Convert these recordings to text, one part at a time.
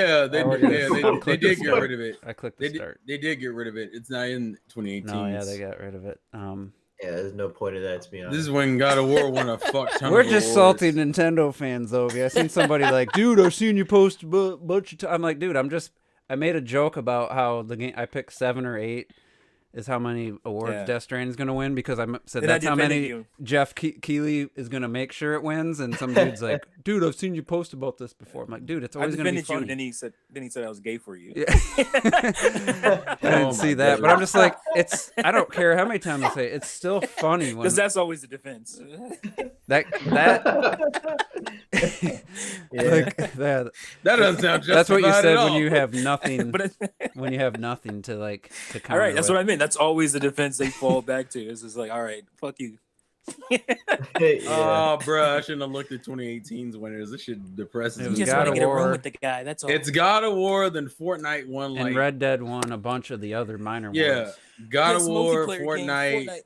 Yeah, they Click did the get start. rid of it. I clicked the start. They did get rid of it. It's not in 2018. No, yeah, they got rid of it. Yeah, there's no point of that, to be honest. This is when God of War won a fuck ton We're of just awards. salty Nintendo fans, though. I seen somebody like, dude, I've seen you post a bunch of times. I'm like, dude, I made a joke about how the game I picked 7 or 8 is how many awards Death Stranding is going to win, because I said that's how many Jeff Keighley is going to make sure it wins. And some dude's like, dude, I've seen you post about this before. I'm like, dude, it's always going to be funny. Then he said I was gay for you. Yeah. I didn't see that, but I'm just like, I don't care how many times I say it, it's still funny. Because that's always the defense. That doesn't sound justified. That's what you said at when all. you have nothing. When you have nothing to to counter. All right, that's with. what I mean. That's always the defense they fall back to. It's just like, all right, fuck you. Oh, bro, I shouldn't have looked at 2018's winners. This shit depresses me. You just want to get a room with the guy. That's all. It's God of War, then Fortnite won. And Red Dead won a bunch of the other minor ones. Yeah, God of War, Fortnite,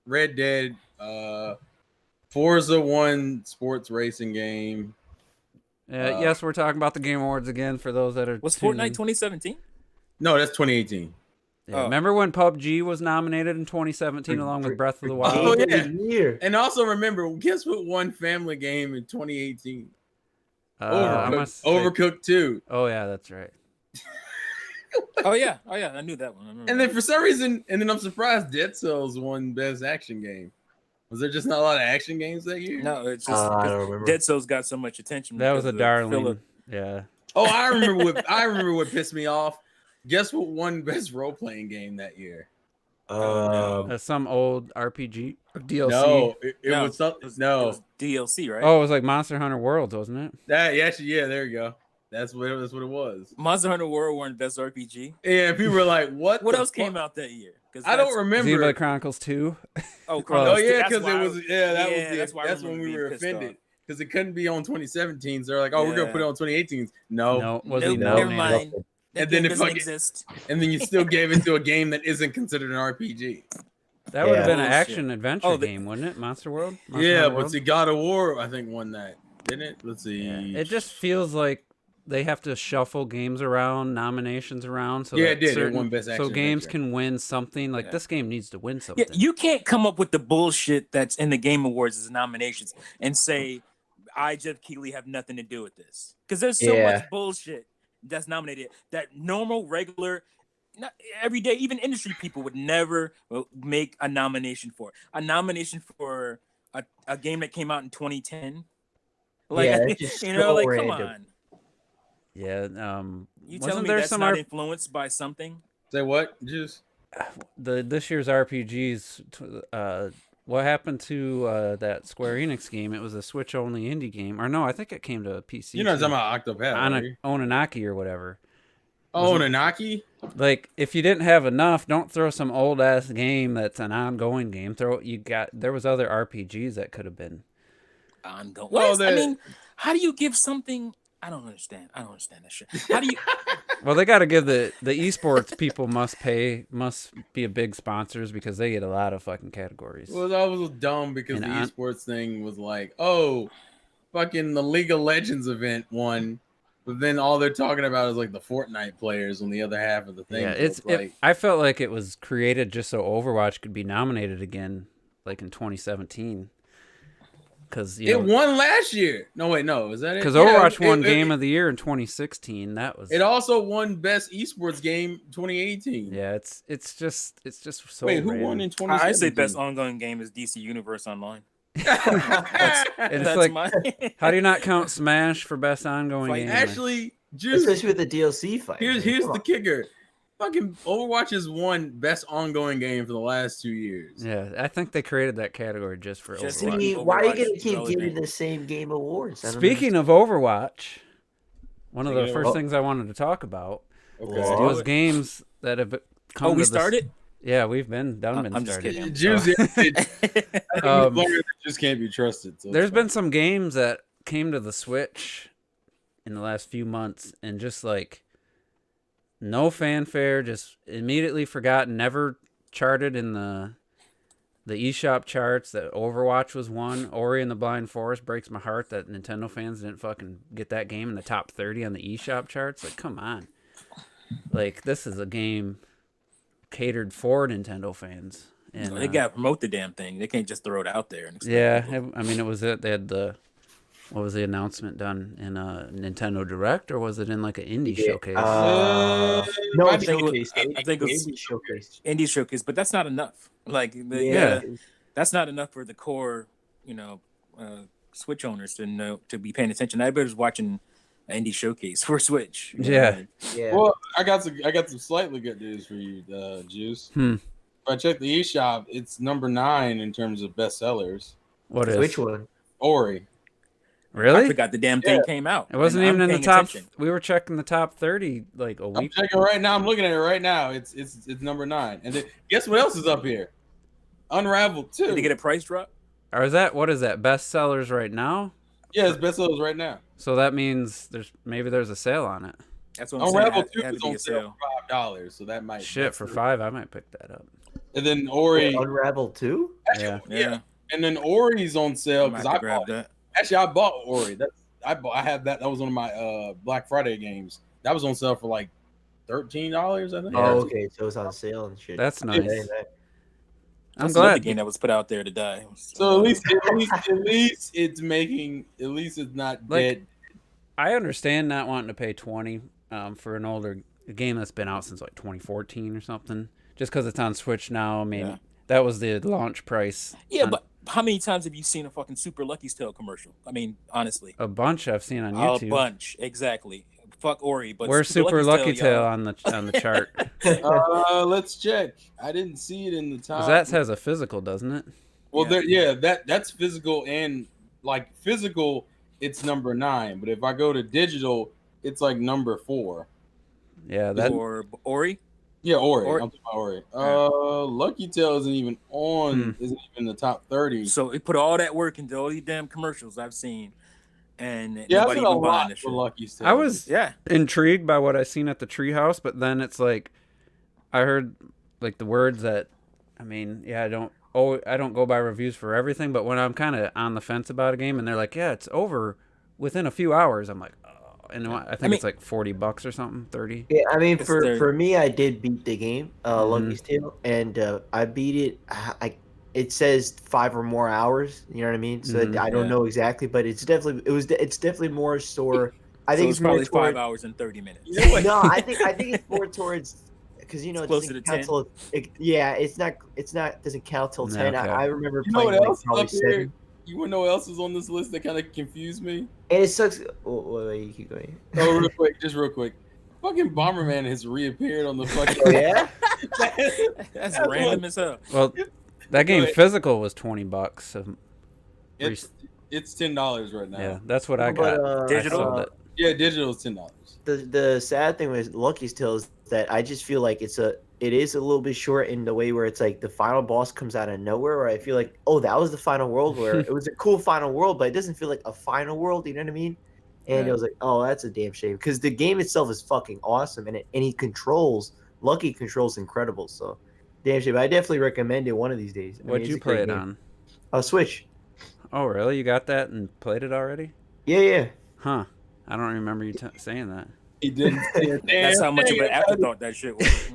Red Dead, Forza won sports racing game. Yes, we're talking about the Game Awards again for those that are. Was Fortnite 2017? No, that's 2018. Yeah. Remember when PUBG was nominated in 2017 along with Breath of the Wild? Oh, yeah. And also remember, guess what won Family Game in 2018? Overcooked 2. Oh, yeah, that's right. Oh, yeah. I knew that one. And then for some reason, I'm surprised Dead Cells won Best Action Game. Was there just not a lot of action games that year? No, it's just I don't remember. Dead Cells got so much attention. That was a darling. Yeah. Oh, I remember what pissed me off. Guess what won Best Role Playing Game that year? Some old RPG DLC. No, it was something. It was DLC, right? Oh, it was like Monster Hunter Worlds, wasn't it? Yeah, there you go. That's what it was. Monster Hunter World won Best RPG. Yeah, people were like, "What? What else came out that year?" I don't remember. Xenoblade Chronicles 2. Chronicles 2. Yeah, because it was. Yeah, that's when we were offended because it couldn't be on 2017. So they're like, "Oh, we're gonna put it on 2018." No, never mind. And then and then you still gave it to a game that isn't considered an RPG. That would have been an action adventure game, wouldn't it? Monster World. But see, God of War, I think won that, didn't it? Let's see. Yeah. It just feels like they have to shuffle games around, nominations around, so it did. It won Best Action so games adventure. can win something. Like this game needs to win something. Yeah, you can't come up with the bullshit that's in the Game Awards as nominations and say I, Jeff Keighley, have nothing to do with this, because there's so much bullshit that's nominated that normal, regular, not everyday, even industry people would never make a nomination for. A nomination for a game that came out in 2010. Like, you know, like random. Come on. Yeah. You telling me that's not influenced by something? Say what? Just this year's RPGs. What happened to that Square Enix game? It was a Switch-only indie game. Or no, I think it came to PC. You're not talking about Octopath, Ononaki or whatever. Oh, Ononaki? Like, if you didn't have enough, don't throw some old-ass game that's an ongoing game. There was other RPGs that could have been. Ongoing. Well, I mean, how do you give something... I don't understand that shit. How do you... Well, they got to give the esports people must be a big sponsors because they get a lot of fucking categories. Well, that was dumb because the esports thing was like, oh, fucking the League of Legends event won, but then all they're talking about is like the Fortnite players on the other half of the thing. Yeah, I felt like it was created just so Overwatch could be nominated again, like in 2017. Because it won last year. No, is that it? Because Overwatch won Game of the Year in 2016. That was. It also won Best Esports Game 2018. Yeah, it's just so. Wait, who won in 2017? I say Best Ongoing Game is DC Universe Online. It's like, how do you not count Smash for Best Ongoing Game? Actually, especially with the DLC fight. Here's the kicker. Fucking Overwatch has won Best Ongoing Game for the last 2 years. Yeah, I think they created that category just for Overwatch. I mean, why are you going to keep giving the same game awards? Speaking of Overwatch, one of the first things I wanted to talk about was games that have come to we started? Yeah, we've been done. I'm just kidding. Just can't be trusted. So there's been some games that came to the Switch in the last few months and just like no fanfare, just immediately forgotten, never charted in the the eShop charts, that Overwatch was one. Ori and the Blind Forest breaks my heart that Nintendo fans didn't fucking get that game in the top 30 on the eShop charts. Like, come on. Like, this is a game catered for Nintendo fans. And they got to promote the damn thing. They can't just throw it out there. And I mean, it was it. They had what was the announcement done in a Nintendo Direct, or was it in like an indie showcase? No, I think it was indie showcase. Indie showcase, but that's not enough. Like, that's not enough for the core, Switch owners to know, to be paying attention. Everybody's watching an indie showcase for Switch. Yeah. Well, I got some slightly good news for you, Juice. If I check the eShop, it's number 9 in terms of bestsellers. What is? Which one? Ori. Really? I forgot the damn thing came out. It wasn't even in the top. We were checking the top 30 like a week. I'm checking right now. I'm looking at it right now. It's number 9. And then guess what else is up here? Unravel 2. Did they get a price drop? Or is that, what is that? Bestsellers right now? Yeah, it's bestsellers right now. So that means there's a sale on it. That's what I'm Unravel saying. 2 is on sale for $5, so that might for $5. I might pick that up. And then Ori. Unravel 2? Yeah. And then Ori's on sale because I bought that. Actually, I bought Ori. I had that. That was one of my Black Friday games. That was on sale for like $13, I think. Oh, okay. So it's on sale and shit. That's nice. I'm That's glad. the game that was put out there to die. So at least it's making. At least it's not dead. I understand not wanting to pay $20 for an older game that's been out since like 2014 or something. Just because it's on Switch now. I mean, that was the launch price. Yeah, but how many times have you seen a fucking Super Lucky's Tale commercial? I mean, honestly, a bunch I've seen on YouTube. A bunch, exactly. Fuck Ori, but where's Super Lucky Tale on the chart? Let's check. I didn't see it in the top. That has a physical, doesn't it? Well, that's physical, and like physical, it's number 9. But if I go to digital, it's like number 4. Yeah, that or Ori. Yeah, Ori. I'm talking about Ori. Lucky Tale isn't even in the top 30. So it put all that work into all these damn commercials I've seen, and nobody even buying this shit. Lucky Tale. I was intrigued by what I seen at the Treehouse, but then it's like I heard like the words that, I mean, I don't go by reviews for everything, but when I'm kind of on the fence about a game and they're like, yeah, it's over within a few hours, I'm like, and I think it's like $40 or something, 30. Yeah, I mean, for me, I did beat the game, Lucky's Tale, and I beat it. It says 5 or more hours. You know what I mean? So I don't know exactly, but it's definitely more sore. I think it's probably 5 hours and 30 minutes. No, I think it's more towards because it's closer to 10. It's not doesn't count till 10. Okay. I remember You know playing what else probably up here? 7. You want to know what else is on this list that kind of confused me? And it sucks. Wait, you keep going. Oh, real quick. Fucking Bomberman has reappeared on the fucking. Oh yeah. That's random as hell. Well, that game physical was $20. So it's $10 right now. Yeah, that's what I got. Digital. Yeah, digital is $10. The sad thing with Lucky's Tale is that I just feel like it is a little bit short in the way where it's like the final boss comes out of nowhere, where I feel like, oh, that was the final world, where it was a cool final world, but it doesn't feel like a final world, you know what I mean? And it was like, oh, that's a damn shame, because the game itself is fucking awesome, and Lucky controls incredible, so damn shame. I definitely recommend it one of these days. What'd you play it on? Switch. Oh, really? You got that and played it already? Yeah. Huh. I don't remember you saying that. He didn't. That's how much of an afterthought that shit was.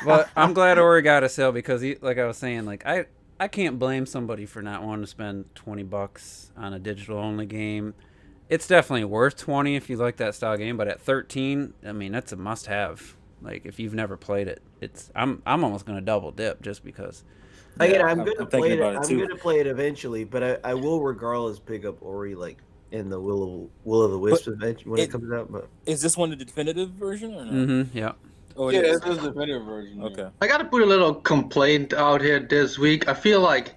But I'm glad Ori got a sale because, like I was saying, like I can't blame somebody for not wanting to spend $20 on a digital only game. It's definitely worth $20 if you like that style game, but at $13, I mean, that's a must-have. Like if you've never played it, I'm almost gonna double dip just because. Again, I'm gonna play it. I'm too. gonna play it eventually, but I will regardless pick up Ori like in the Will of the Wisp event when it comes out. But is this one the definitive version or no? Mm-hmm. Yeah. Oh, yeah, this is the definitive version. Okay. I gotta put a little complaint out here this week. I feel like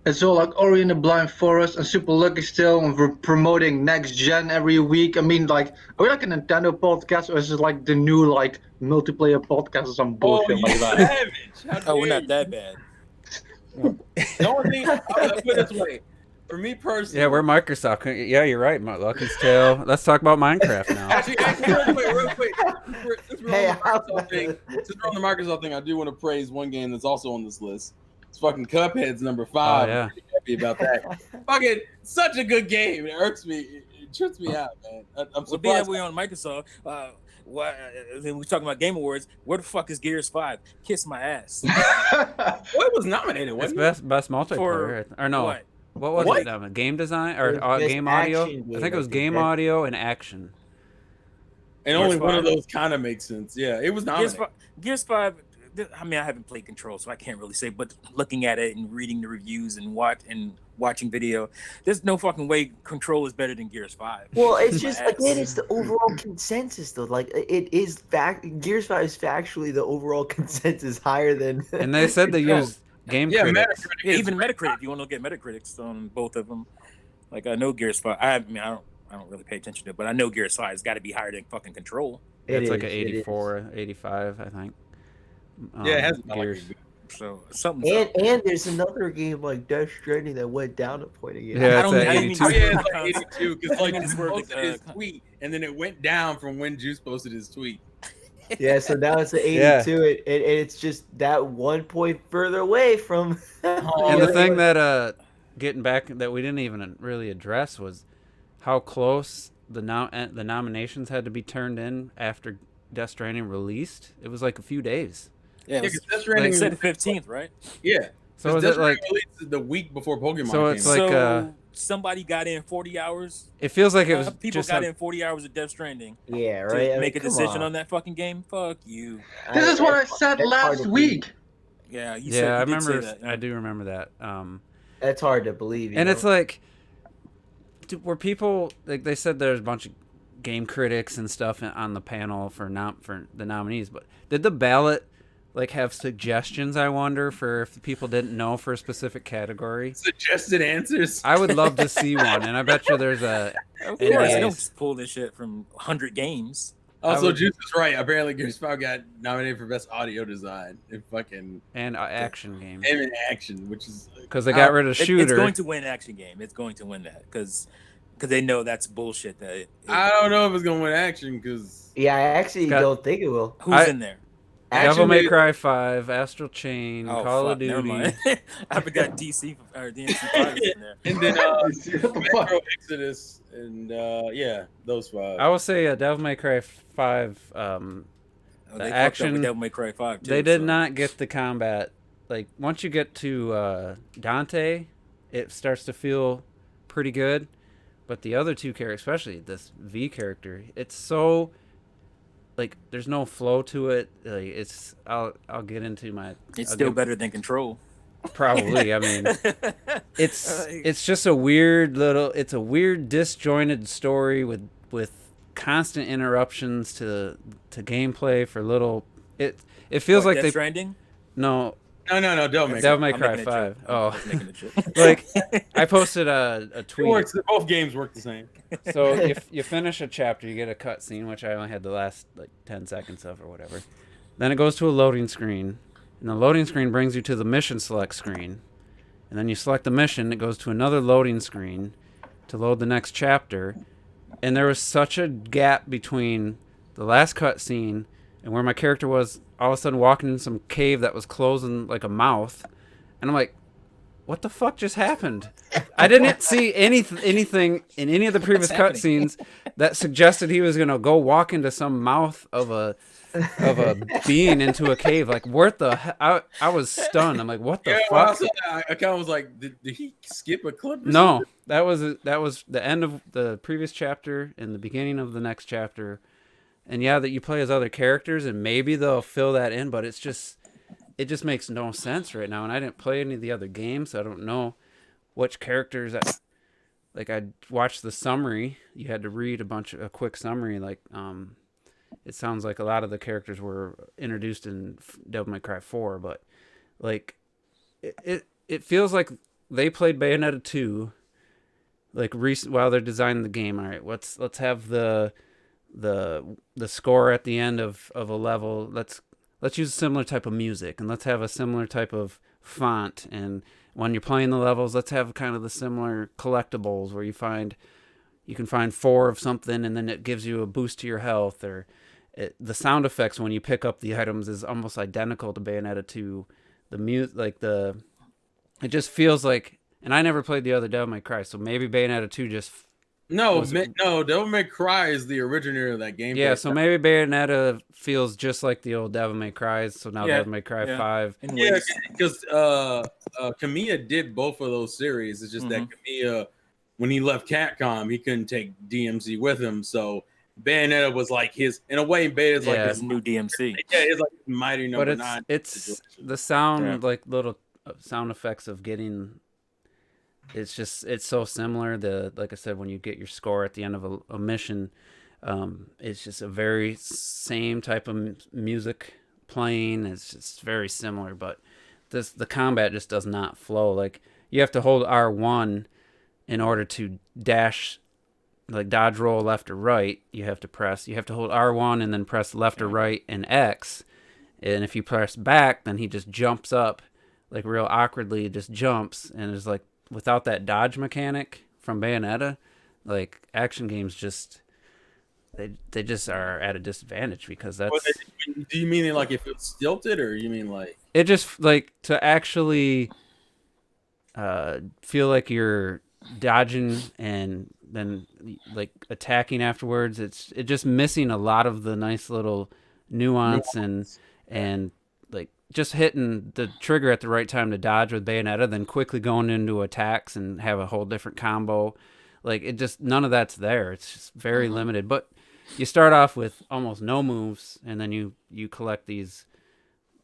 it's all like Ori and the Blind Forest and Super Lucky Tale, and we're promoting next gen every week. I mean, like, are we like a Nintendo podcast, or is it like the new like multiplayer podcast or some bullshit like that? Oh, we're not that bad. The only thing I'll put it this way. For me personally, yeah, we're Microsoft. Yeah, you're right. Lucky's Tale. Let's talk about Minecraft now. Actually, real quick. Since we're on the Microsoft thing, I do want to praise one game that's also on this list. fucking Cuphead's number 5. Oh, yeah. I'm pretty happy about that. Fucking such a good game. It irks me. It trips me out, man. I'm We'll be that surprised. way on Microsoft. Then we're talking about Game Awards. Where the fuck is Gears 5? Kiss my ass. Well, it was nominated, It's wasn't it? best multiplayer. Or no. What was it? Game design? Or game audio? I think it was game audio and action. And only one of those kind of makes sense. Yeah, it was nominated. Gears 5, I mean, I haven't played Control, so I can't really say. But looking at it and reading the reviews and watching video, there's no fucking way Control is better than Gears 5. Well, it's just again, it's the overall consensus though. Like it is Gears 5 is factually the overall consensus higher than. And they said they used game critics. Even Metacritic. If you want to get Metacritics on both of them, like I know Gears 5. I don't really pay attention to it, but I know Gears 5 has got to be higher than fucking Control. It's like an 84, 85, I think. Yeah, it has Gears. So something. And there's another game like Death Stranding that went down a point again. Yeah, it's at 82. Oh, yeah, it's like 82 because like Juice posted his tweet, and then it went down from when Juice posted his tweet. Yeah, so now it's at 82. Yeah. It's just that 1 point further away from. And the thing that getting back that we didn't even really address was how close the nominations had to be turned in after Death Stranding released. It was like a few days. Yeah, because Death Stranding said 15th, right? Yeah. So is it like released the week before Pokemon? So it's like so somebody got in 40 hours. It feels like it was people got in 40 hours of Death Stranding. Yeah, right. To make a decision on that fucking game. Fuck you. This is what I said last week. Yeah, I remember. That, I do remember that. That's hard to believe. And it's like, were people like they said there's a bunch of game critics and stuff on the panel for the nominees, but did the ballot like have suggestions? I wonder for if people didn't know for a specific category. Suggested answers. I would love to see one, and I bet you there's a. Of course, they don't just pull this shit from 100 games. Also, Juice is right. Apparently, Gears 5 got nominated for best audio design and action game. And an action, which is because they got rid of shooter. It's going to win action game. It's going to win that because they know that's bullshit. I don't know if it's going to win action because I actually don't think it will. Who's in there? Devil May Cry 5, Astral Chain, Call of Duty. I forgot DC or DMC 5 in there. And then Metro Exodus and those 5. I will say Devil May Cry 5 they action with Devil May Cry 5 too, they did not get the combat. Like once you get to Dante, it starts to feel pretty good. But the other two characters, especially this V character, it's so like there's no flow to it. Like it's I'll get into my. It's still better than Control. Probably. I mean, it's just a weird disjointed story with constant interruptions to gameplay for little. It feels like Death Stranding? No. No, Devil May Cry 5. Oh, like I posted a tweet. It works. Both games work the same. So if you finish a chapter, you get a cutscene, which I only had the last like 10 seconds of or whatever. Then it goes to a loading screen, and the loading screen brings you to the mission select screen, and then you select the mission. It goes to another loading screen to load the next chapter, and there was such a gap between the last cutscene and where my character was. All of a sudden walking in some cave that was closing like a mouth. And I'm like, what the fuck just happened? I didn't see anything in any of the previous cutscenes that suggested he was going to go walk into some mouth of a being into a cave. Like, what the I was stunned. I'm like, what the fuck? I kind of was like, did he skip a clip? No, that was the end of the previous chapter and the beginning of the next chapter. And yeah, that you play as other characters, and maybe they'll fill that in, but it just makes no sense right now. And I didn't play any of the other games, so I don't know which characters. I watched the summary. You had to read a quick summary. Like, it sounds like a lot of the characters were introduced in Devil May Cry 4, but like, it feels like they played Bayonetta 2, like while they're designing the game. All right, let's have the score at the end of a level. Let's use a similar type of music, and let's have a similar type of font. And when you're playing the levels, let's have kind of the similar collectibles where you can find 4 of something, and then it gives you a boost to your health. Or the sound effects when you pick up the items is almost identical to Bayonetta 2. The It just feels like, and I never played the other Devil May Cry, so maybe Bayonetta 2 just no, Devil May Cry is the originator of that gameplay. Yeah, so maybe Bayonetta feels just like the old Devil May Cries, so now Devil May Cry 5. Yeah, because Kamiya did both of those series. It's just that Kamiya, when he left Capcom, he couldn't take DMC with him, so Bayonetta was like his, in a way, Bayonetta's like his new DMC. Yeah, it's like Mighty Number 9. But it's the sound, like little sound effects of getting... It's so similar. Like I said, when you get your score at the end of a mission, it's just a very same type of music playing. It's just very similar, but the combat just does not flow. Like you have to hold R1 in order to dash, like dodge roll left or right. You have to hold R1 and then press left or right and X. And if you press back, then he just jumps up, like real awkwardly. It just jumps, and it's like, without that dodge mechanic from Bayonetta, like action games just they just are at a disadvantage because that's. Do you mean like if it's stilted, or you mean like it just like to actually feel like you're dodging and then like attacking afterwards? It's just missing a lot of the nice little nuance. and like just hitting the trigger at the right time to dodge with Bayonetta, then quickly going into attacks and have a whole different combo. Like it just, none of that's there. It's just very limited. But you start off with almost no moves, and then you collect these,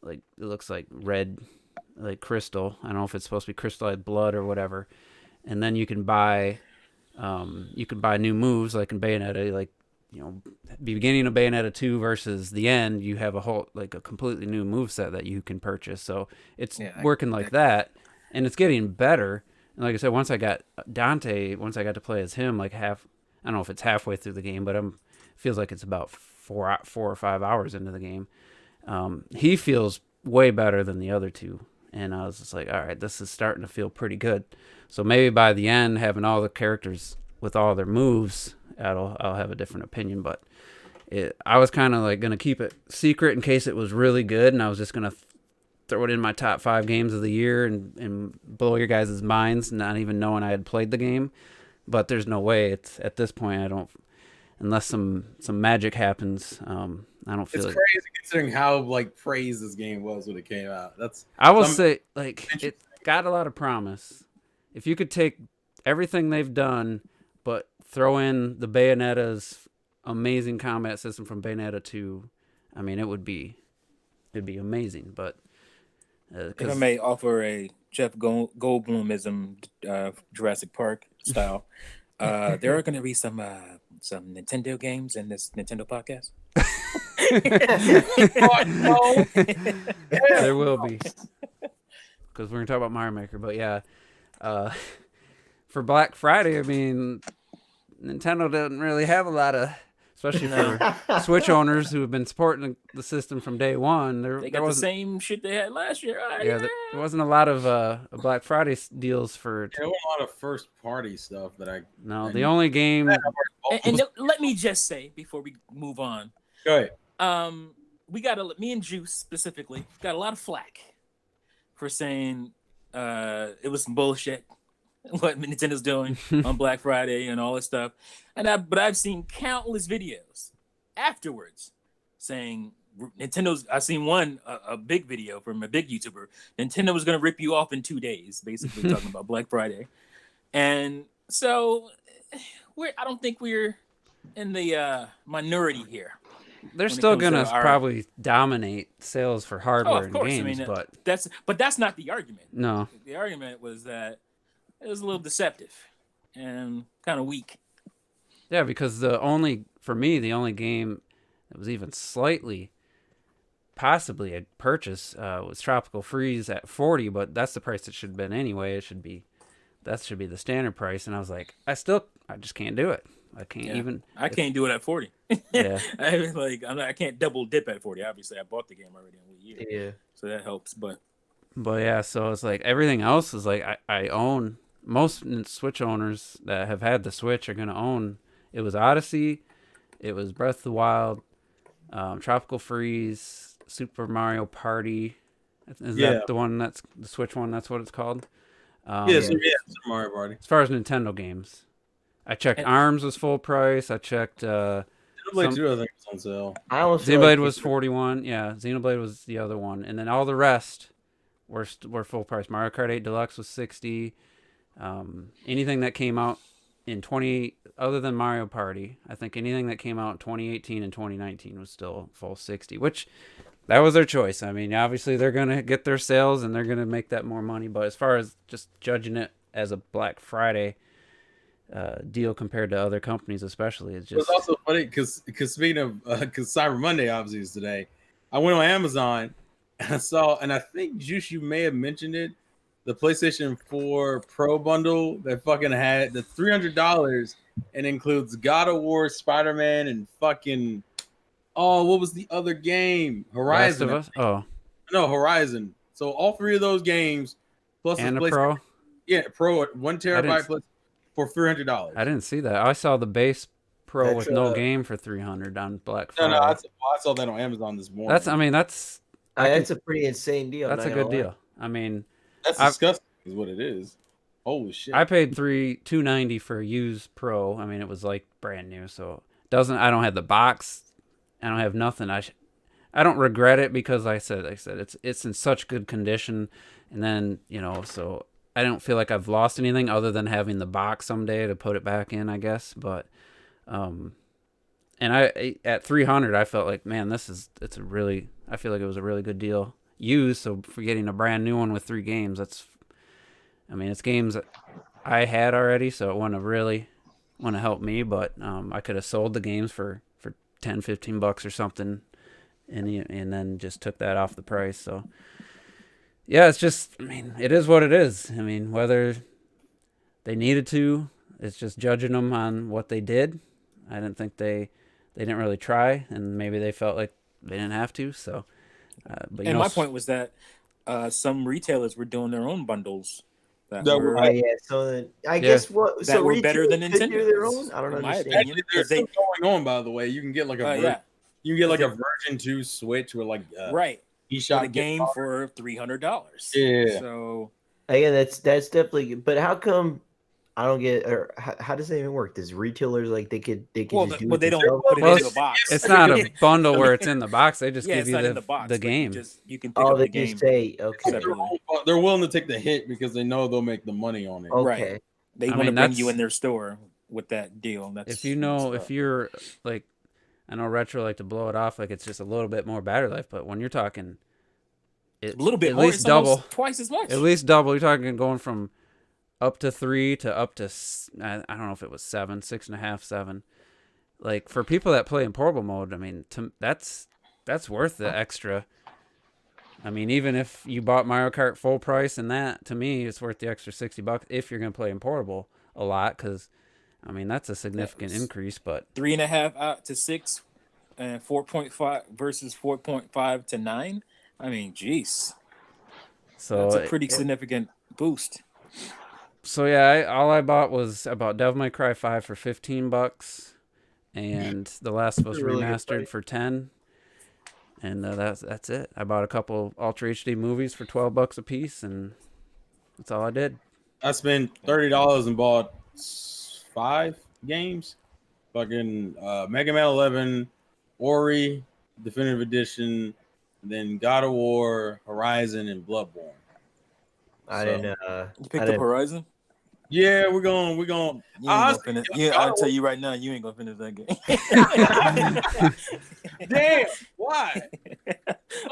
like it looks like red, like crystal. I don't know if it's supposed to be crystallized blood or whatever. And then you can buy new moves like in Bayonetta, like, you know, beginning of Bayonetta 2 versus the end, you have a completely new moveset that you can purchase. So it's working like that, and it's getting better. And like I said, once I got to play as him, like I don't know if it's halfway through the game, but feels like it's about 4 or 5 hours into the game. He feels way better than the other two. And I was just like, all right, this is starting to feel pretty good. So maybe by the end, having all the characters with all their moves, I'll have a different opinion. But I was kind of like going to keep it secret in case it was really good, and I was just going to throw it in my top 5 games of the year and blow your guys' minds, not even knowing I had played the game. But there's no way. It's at this point, I don't, unless some magic happens. I don't feel it's crazy considering how like praised this game was when it came out. I will say, like, it got a lot of promise. If you could take everything they've done, but throw in the Bayonetta's amazing combat system from Bayonetta 2, I mean, it'd be amazing. But if I may offer a Jeff Goldblumism, Jurassic Park style, there are going to be some Nintendo games in this Nintendo podcast. There will be, because we're gonna talk about Mario Maker. But yeah, for Black Friday, I mean, Nintendo didn't really have a lot of, especially for Switch owners who have been supporting the system from day one. They got the same shit they had last year. There wasn't a lot of Black Friday deals for. There was a lot of first party stuff that the only game. And let me just say before we move on. Go ahead. Me and Juice specifically got a lot of flack for saying it was some bullshit what Nintendo's doing on Black Friday and all this stuff. But I've seen countless videos afterwards saying I've seen one, a big video from a big YouTuber. Nintendo was going to rip you off in 2 days, basically talking about Black Friday. And so I don't think we're in the minority here. They're still gonna probably dominate sales for hardware and games, but that's not the argument. No, the argument was that it was a little deceptive and kind of weak. Yeah, because the only game that was even slightly possibly a purchase was Tropical Freeze at $40, but that's the price it should have been anyway. That should be the standard price, and I was like, I just can't do it. I can't do it at 40. Yeah. I can't double dip at 40. Obviously, I bought the game already on Wii U. Yeah. So that helps, but yeah, so it's like everything else is like I own. Most Switch owners that have had the Switch are going to own. It was Odyssey, it was Breath of the Wild, Tropical Freeze, Super Mario Party. Is that the one that's the Switch one? That's what it's called. Super Mario Party. As far as Nintendo games, I checked. ARMS was full price. I checked. Xenoblade 2, I think, was on sale. I almost feel Xenoblade like was 41. Yeah, Xenoblade was the other one, and then all the rest were full price. Mario Kart 8 Deluxe was 60. Anything that came out in other than Mario Party, I think anything that came out in 2018 and 2019 was still full 60, which that was their choice. I mean, obviously they're going to get their sales and they're going to make that more money, but as far as just judging it as a Black Friday deal compared to other companies especially, it's just... It's also funny because speaking of because Cyber Monday obviously is today, I went on Amazon and I saw, and I think Juice, you may have mentioned it, the PlayStation 4 Pro bundle that fucking had the $300 and includes God of War, Spider-Man, and fucking what was the other game? Horizon. Last of Us? No, Horizon. So all three of those games plus And the a Pro? Yeah, Pro 1 terabyte plus for $300. I didn't see that. I saw the base Pro with no game for $300 on Black Friday. No, I saw that on Amazon this morning. That's a pretty insane deal. That's a good deal. I mean, that's disgusting is what it is. Holy shit. I paid $290 for a used Pro. I mean, it was like brand new, so I don't have the box. I don't have nothing. I don't regret it because like I said it's in such good condition, and then so I don't feel like I've lost anything other than having the box someday to put it back in, I guess. But and I at $300 I felt like, man, I feel like it was a really good deal used. So for getting a brand new one with 3 games, it's games that I had already, so it wouldn't have really helped me, but I could have sold the games for $10-15 or something, and then just took that off the price. So yeah, it's just, it is what it is. Whether they needed to, it's just judging them on what they did. I didn't think they didn't really try, and maybe they felt like they didn't have to. So, but my point was that some retailers were doing their own bundles that were So I guess that were better than Nintendo. Do their own? I don't understand. Actually, there's still going on, by the way. You can get like a version 2 Switch with like eShop a game for $300. Yeah. So again, that's definitely. But how come I don't get? Or how does that even work? Does retailers they could just do? But they don't put it into a box. It's not a bundle where it's in the box. They just give you the game. You can pick up the game. Just say okay. They're willing to take the hit because they know they'll make the money on it. Okay. Right. They want to bring you in their store with that deal. If you're like, I know Retro like to blow it off like it's just a little bit more battery life, but when you're talking, a little bit at more, least double, twice as much. At least double. You're talking going from up to 3 to up to I don't know if it was 7, 6.5, 7. Like for people that play in portable mode, that's worth the extra. Even if you bought Mario Kart full price, and that to me it's worth the extra $60 if you're gonna play in portable a lot, because that's a significant increase. But 3.5 out to 6, and 4.5 versus 4.5 to 9. Jeez. So that's a pretty significant boost. So yeah, all I bought was about Devil May Cry 5 for $15, and The Last of Us Remastered for $10, and that's it. I bought a couple Ultra HD movies for $12 a piece, and that's all I did. I spent $30 and bought 5 games, fucking Mega Man 11, Ori Definitive Edition, then God of War, Horizon, and Bloodborne. You picked up Horizon? Yeah, we're going. I'll tell you right now, you ain't gonna finish that game. Damn, why?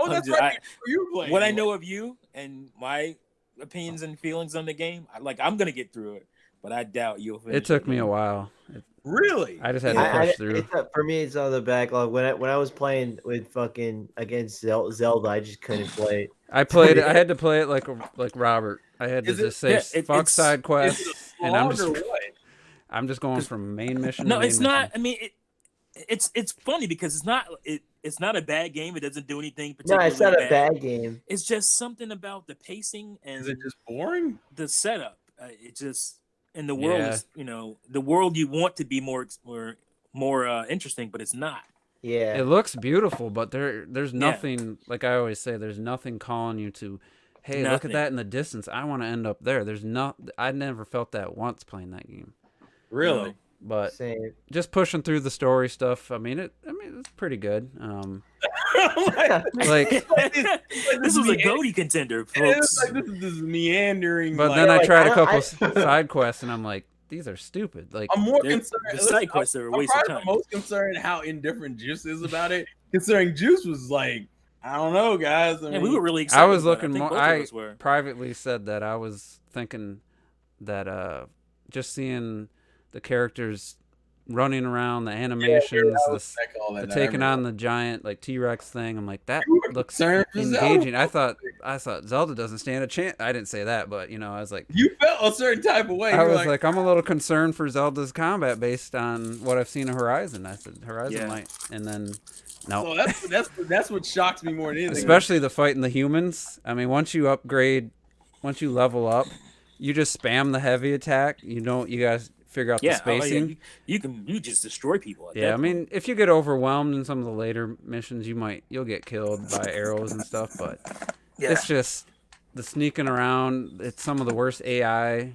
Oh, that's right. You playing. What I know of you and my opinions and feelings on the game, I'm gonna get through it, but I doubt you'll finish. It took me a while. Really? I just had to push through. For me, it's on the backlog. When I was playing with fucking against Zelda, I just couldn't play it. I had to play it like Robert. I had to just say fuck side quests, and I'm just going from main mission. No, to it's main not. Mission. It's funny because it's not a bad game. It doesn't do anything particularly. No, it's not a bad game. It's just something about the pacing and is it just boring? The setup. It just and the world is the world you want to be more interesting, but it's not. Yeah, it looks beautiful, but there's nothing like I always say. There's nothing calling you to hey, look at that in the distance. I want to end up there. I never felt that once playing that game. Really? No. But Same. just pushing through the story stuff. I mean, it's pretty good. Like, This was a GOTY contender, folks. Like, this is this meandering. But like, then I tried a couple side quests, and I'm like, these are stupid. Like, I'm more concerned. The side quests are a waste of time. I'm most concerned how indifferent Juice is about it. Considering Juice was like, I don't know, guys. I mean, we were really excited. I was looking more. I privately said that I was thinking that just seeing the characters running around, the animations, the taking on the giant like T-Rex thing. I'm like, that looks engaging. I thought Zelda doesn't stand a chance. I didn't say that, but I was like, you felt a certain type of way. I was like, I'm a little concerned for Zelda's combat based on what I've seen of Horizon. I said Horizon might, and then no. So that's what shocks me more than anything. Especially the fighting the humans. I mean, once you level up, you just spam the heavy attack. You guys figure out the spacing. You just destroy people. I mean, if you get overwhelmed in some of the later missions, you'll get killed by arrows and stuff. But it's just the sneaking around. It's some of the worst AI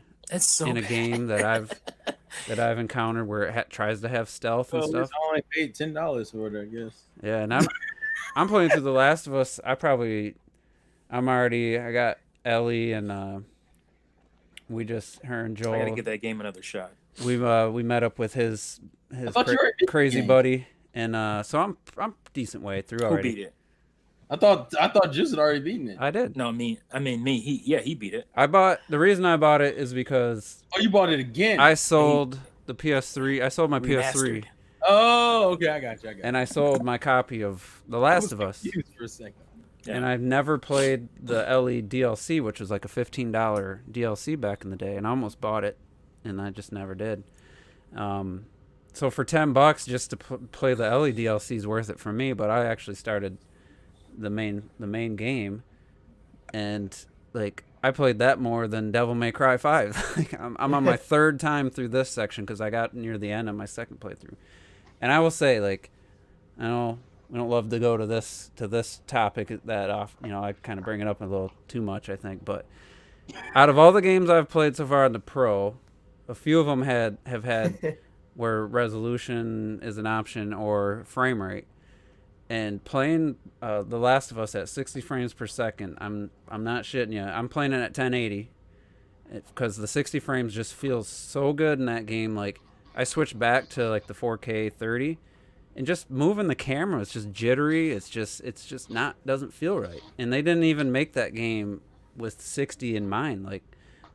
in a game that I've encountered, where it tries to have stealth and stuff. I only paid $10 for it, I guess. Yeah, and I'm playing through The Last of Us. I got Ellie and her and Joel. I gotta give that game another shot. We met up with his crazy game. buddy, and so I'm decent way through already. Who beat it? I thought Juice had already beaten it. I did. No, me. He beat it. The reason I bought it is because you bought it again. I sold the PS3. I sold my PS3. Oh, okay, I got you. And I sold my copy of The Last of Us. For a second. Yeah. And I've never played the Ellie DLC, which was like a $15 DLC back in the day, and I almost bought it, and I just never did. So for $10 just to play the Ellie DLC is worth it for me. But I actually started the main game, and like I played that more than Devil May Cry 5. Like, I'm on my third time through this section because I got near the end of my second playthrough. And I will say, like, I know we don't love to go to this topic that off. I kind of bring it up a little too much, I think. But out of all the games I've played so far on the Pro, a few of them have had where resolution is an option or frame rate. And playing The Last of Us at 60 frames per second, I'm not shitting you. I'm playing it at 1080 because the 60 frames just feels so good in that game. Like, I switched back to like the 4K 30, and just moving the camera, it's just jittery. It's just doesn't feel right. And they didn't even make that game with 60 in mind. Like,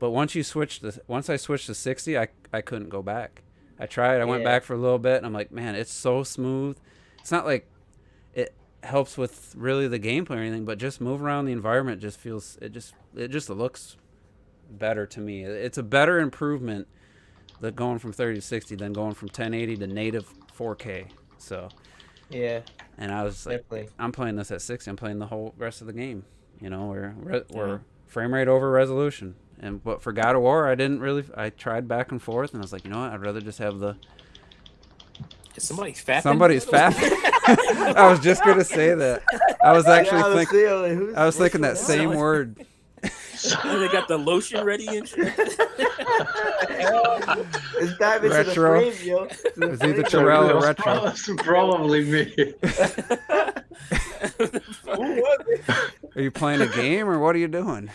but once I switched to 60, I couldn't go back. I tried. I went back for a little bit, and I'm like, man, it's so smooth. It's not like it helps with really the gameplay or anything, but just move around the environment just feels it just looks better to me. It's a better improvement that going from 30 to 60 than going from 1080 to native 4K. So yeah, and I was like, definitely. I'm playing this at 60. I'm playing the whole rest of the game. We're frame rate over resolution. But for God of War, I tried back and forth, and I was like, you know what? I'd rather just have the. Is somebody fapping? Somebody's fapping. I was just gonna say that. I was actually thinking. I was thinking that same word. They got the lotion ready and shit. It's diving to the Retro. frame, yo. It's either Terrell or Retro. It's probably me. Are you playing a game or what are you doing?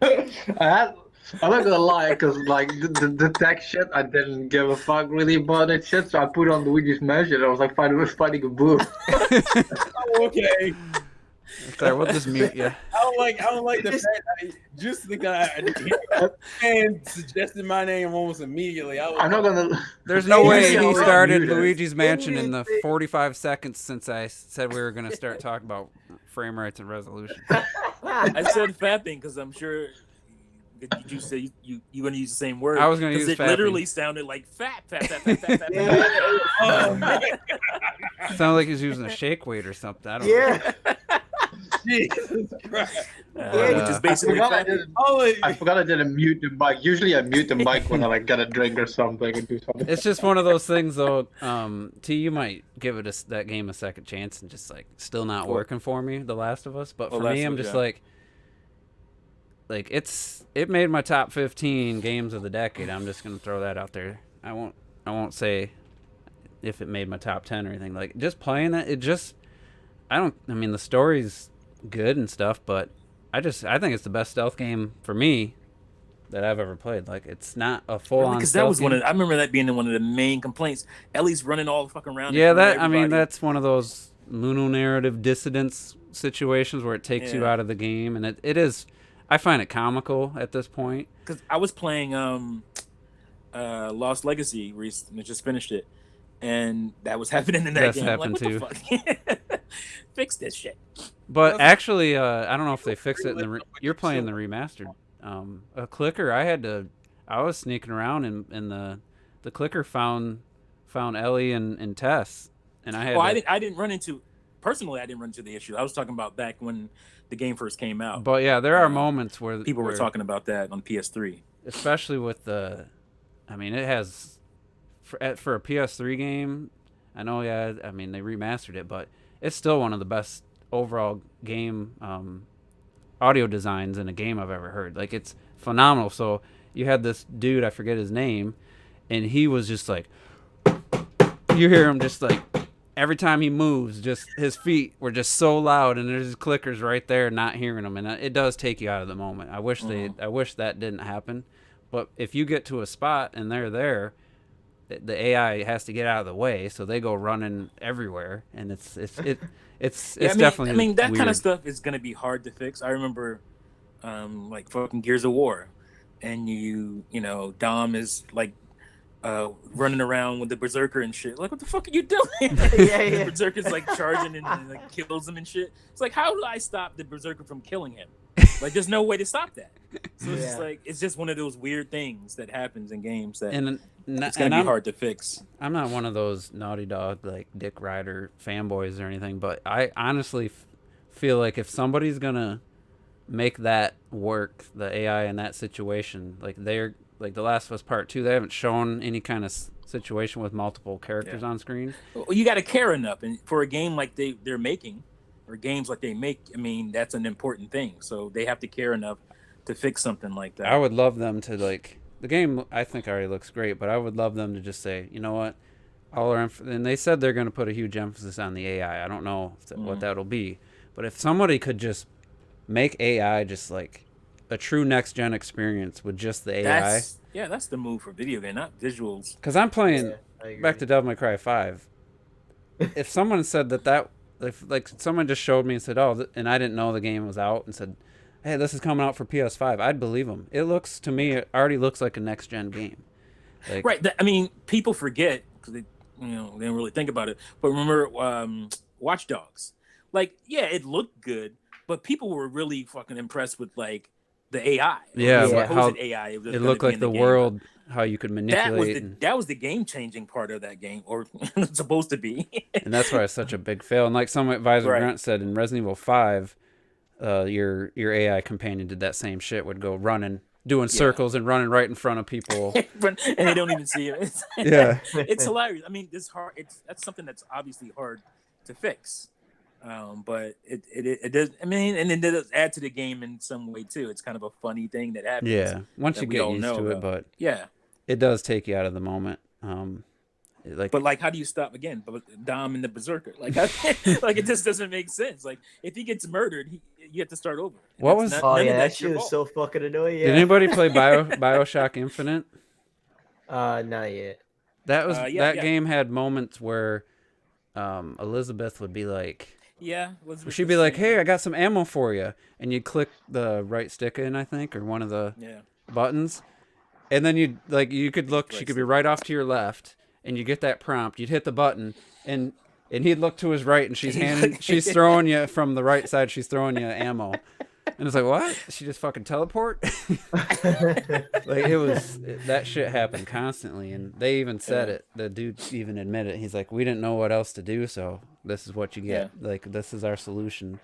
I'm not gonna lie, cause like the tech shit, I didn't give a fuck really about that shit, so I put on Luigi's Mansion. I was like fighting a boo. Okay. Sorry, we'll just mute you. I don't like the fact that just the guy and suggested my name almost immediately. I'm not gonna. There's no way he started Luigi's Mansion in the 45 seconds since I said we were gonna start talking about frame rates and resolution. I said fapping because I'm sure. Did you say you gonna use the same word? I was gonna use it. Fapping. Literally sounded like fap. Sounded like he's using a shake weight or something. I don't know. Jesus Christ. Which is basically I forgot I didn't mute the mic. Usually I mute the mic when I like get a drink or something and do something. It's just one of those things, though. T, you might give it that game a second chance and just like still not working for me, The Last of Us. But for me, I'm just like, like it made my top 15 games of the decade. I'm just gonna throw that out there. I won't say if it made my top 10 or anything. Like just playing that, I mean the story's good and stuff, but I think it's the best stealth game for me that I've ever played. Like it's not a full on because that was one of I remember that being one of the main complaints. Ellie's running all the fucking around. Yeah, that I mean that's one of those mono-narrative dissidence situations where it takes you out of the game, and it is. I find it comical at this point. Because I was playing Lost Legacy recently, just finished it, and that was happening in that game. Happened like, what too. The fuck? Fix this shit. But actually, I don't know if they fixed it. You're playing the remastered. A clicker. I was sneaking around, and the clicker found Ellie and Tess, and I had. Well, I didn't run into. Personally, I didn't run into the issue. I was talking about back when the game first came out. But yeah, there are moments where people were talking about that on PS3, especially with the. I mean, it has for a PS3 game. I know, yeah. I mean, they remastered it, but it's still one of the best overall game audio designs in a game I've ever heard. Like it's phenomenal. So you had this dude, I forget his name, and he was just like, you hear him just like. Every time he moves, just his feet were just so loud, and there's clickers right there, not hearing them, and it does take you out of the moment. I wish that didn't happen, but if you get to a spot and they're there, the AI has to get out of the way, so they go running everywhere, and it's definitely. I mean that weird. kind of stuff is gonna be hard to fix. I remember, like fucking Gears of War, and you know Dom is like. Running around with the berserker and shit. Like, what the fuck are you doing? The berserker's like charging and like kills him and shit. It's like, how do I stop the berserker from killing him? Like, there's no way to stop that. So it's just like it's just one of those weird things that happens in games that it's gonna be hard to fix. I'm not one of those Naughty Dog like Dick Ryder fanboys or anything, but I honestly feel like if somebody's gonna make that work, the AI in that situation, like they're. Like The Last of Us Part 2, they haven't shown any kind of situation with multiple characters on screen. Well, you got to care enough, and for a game like they're making, or games like they make, I mean, that's an important thing. So they have to care enough to fix something like that. I would love them to like the game. I think already looks great, but I would love them to just say, you know what, and they said they're going to put a huge emphasis on the AI. I don't know what that'll be, but if somebody could just make AI just like a true next gen experience with just the AI. That's the move for video game, not visuals. Because I'm playing back to Devil May Cry 5. If someone said if like someone just showed me and said, and I didn't know the game was out and said, hey, this is coming out for PS5, I'd believe them. It already looks like a next gen game. Like, right. I mean, people forget because they don't really think about it. But remember, Watch Dogs. Like, yeah, it looked good, but people were really fucking impressed with like. The AI, how AI, it looked like the world, how you could manipulate. That was the game-changing part of that game, or it's supposed to be. And that's why it's such a big fail. And like some advisor Grant said in Resident Evil 5, your AI companion did that same shit. Would go running, doing circles and running right in front of people, and they don't even see it. It's hilarious. I mean, that's something that's obviously hard to fix. But it does. I mean, and it does add to the game in some way too. It's kind of a funny thing that happens. Yeah, once you get used to it, but it does take you out of the moment. But how do you stop again? Dom and the berserker, like it just doesn't make sense. Like if he gets murdered, you have to start over. That shit was so fucking annoying. Did anybody play BioShock Infinite? Not yet. That was that game had moments where Elizabeth would be like. Yeah, she'd be like, "Hey, I got some ammo for you," and you'd click the right stick in, I think, or one of the buttons, and then you could look. She could be right off to your left, and you get that prompt. You'd hit the button, and he'd look to his right, and she's throwing you from the right side. She's throwing you ammo, and it's like, what? She just fucking teleport? Like that shit happened constantly, and they even said it. The dude even admitted it. He's like, we didn't know what else to do, so this is what you get. Like this is our solution.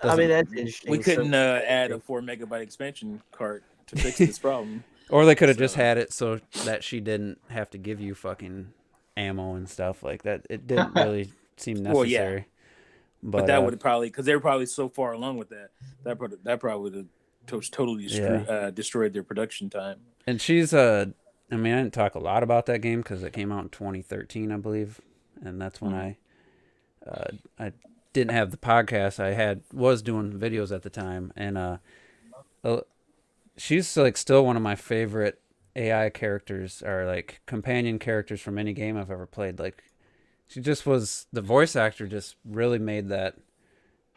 I mean, that's interesting. We couldn't add a 4 megabyte expansion cart to fix this problem. Or they could have just had it so that she didn't have to give you fucking ammo and stuff like that. It didn't really seem necessary. But that would have probably, because they were probably so far along with that probably would have totally destroyed their production time. And she's I mean, I didn't talk a lot about that game because it came out in 2013, I believe, and that's when I didn't have the podcast. I was doing videos at the time, and she's like still one of my favorite AI characters, or like companion characters from any game I've ever played. Like, she just was, the voice actor just really made that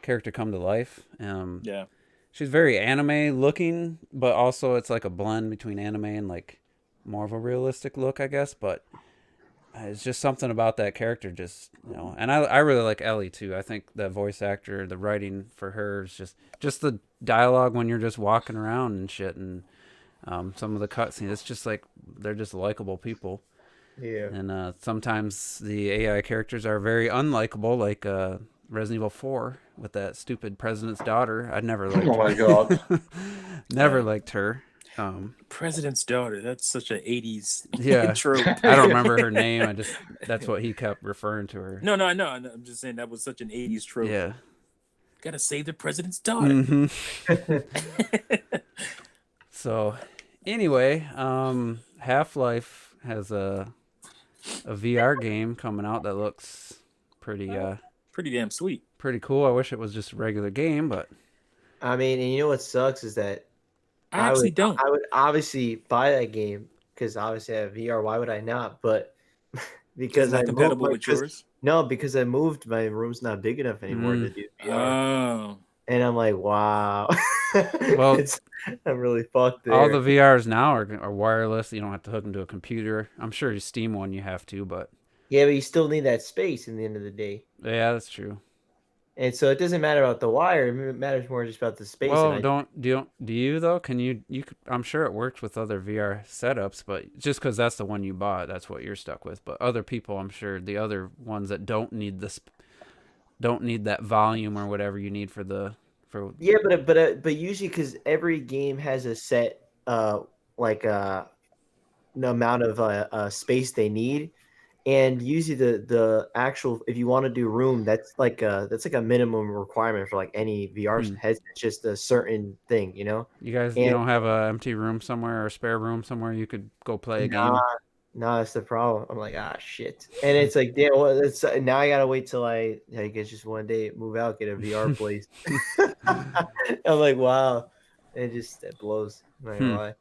character come to life. Yeah. She's very anime looking, but also it's like a blend between anime and like more of a realistic look, I guess. But it's just something about that character, just, you know. And I really like Ellie too. I think the voice actor, the writing for her is just the dialogue when you're just walking around and shit, and some of the cutscenes. It's just like they're just likable people. Yeah. And sometimes the AI characters are very unlikable, like Resident Evil 4 with that stupid president's daughter. I never liked her. Oh my god. Never liked her. President's daughter. That's such an 80s Yeah. trope. I don't remember her name. That's what he kept referring to her. No, I know. I'm just saying that was such an 80s trope. Yeah. Gotta save the president's daughter. Mm-hmm. So, anyway, Half-Life has a VR game coming out that looks pretty damn sweet. pretty cool. I wish it was just a regular game, but I mean, and you know what sucks is that I actually don't. I would obviously buy that game because obviously I have VR. Why would I not? But because It's not compatible with yours. No, because I moved. My room's not big enough anymore to do VR. Oh. And I'm like, wow. Well, I'm really fucked there. all the VRs now are wireless. You don't have to hook them to a computer. I'm sure your Steam one you have to, but yeah, but you still need that space in the end of the day. yeah, that's true. And so it doesn't matter about the wire. It matters more just about the space. Well, do you though? Can you I'm sure it works with other VR setups, but just because that's the one you bought, that's what you're stuck with. But other people, I'm sure the other ones that don't need that volume or whatever you need for yeah, but usually because every game has a set the amount of space they need. And usually the actual, if you want to do room, that's like a minimum requirement for like any VR headset. It's just a certain thing, you know. You don't have a empty room somewhere or a spare room somewhere you could go play a game? Nah, that's the problem. I'm like, shit. And it's like, damn, well, now I gotta wait till I guess just one day move out, get a VR place. I'm like, wow, it blows. I'm not gonna lie.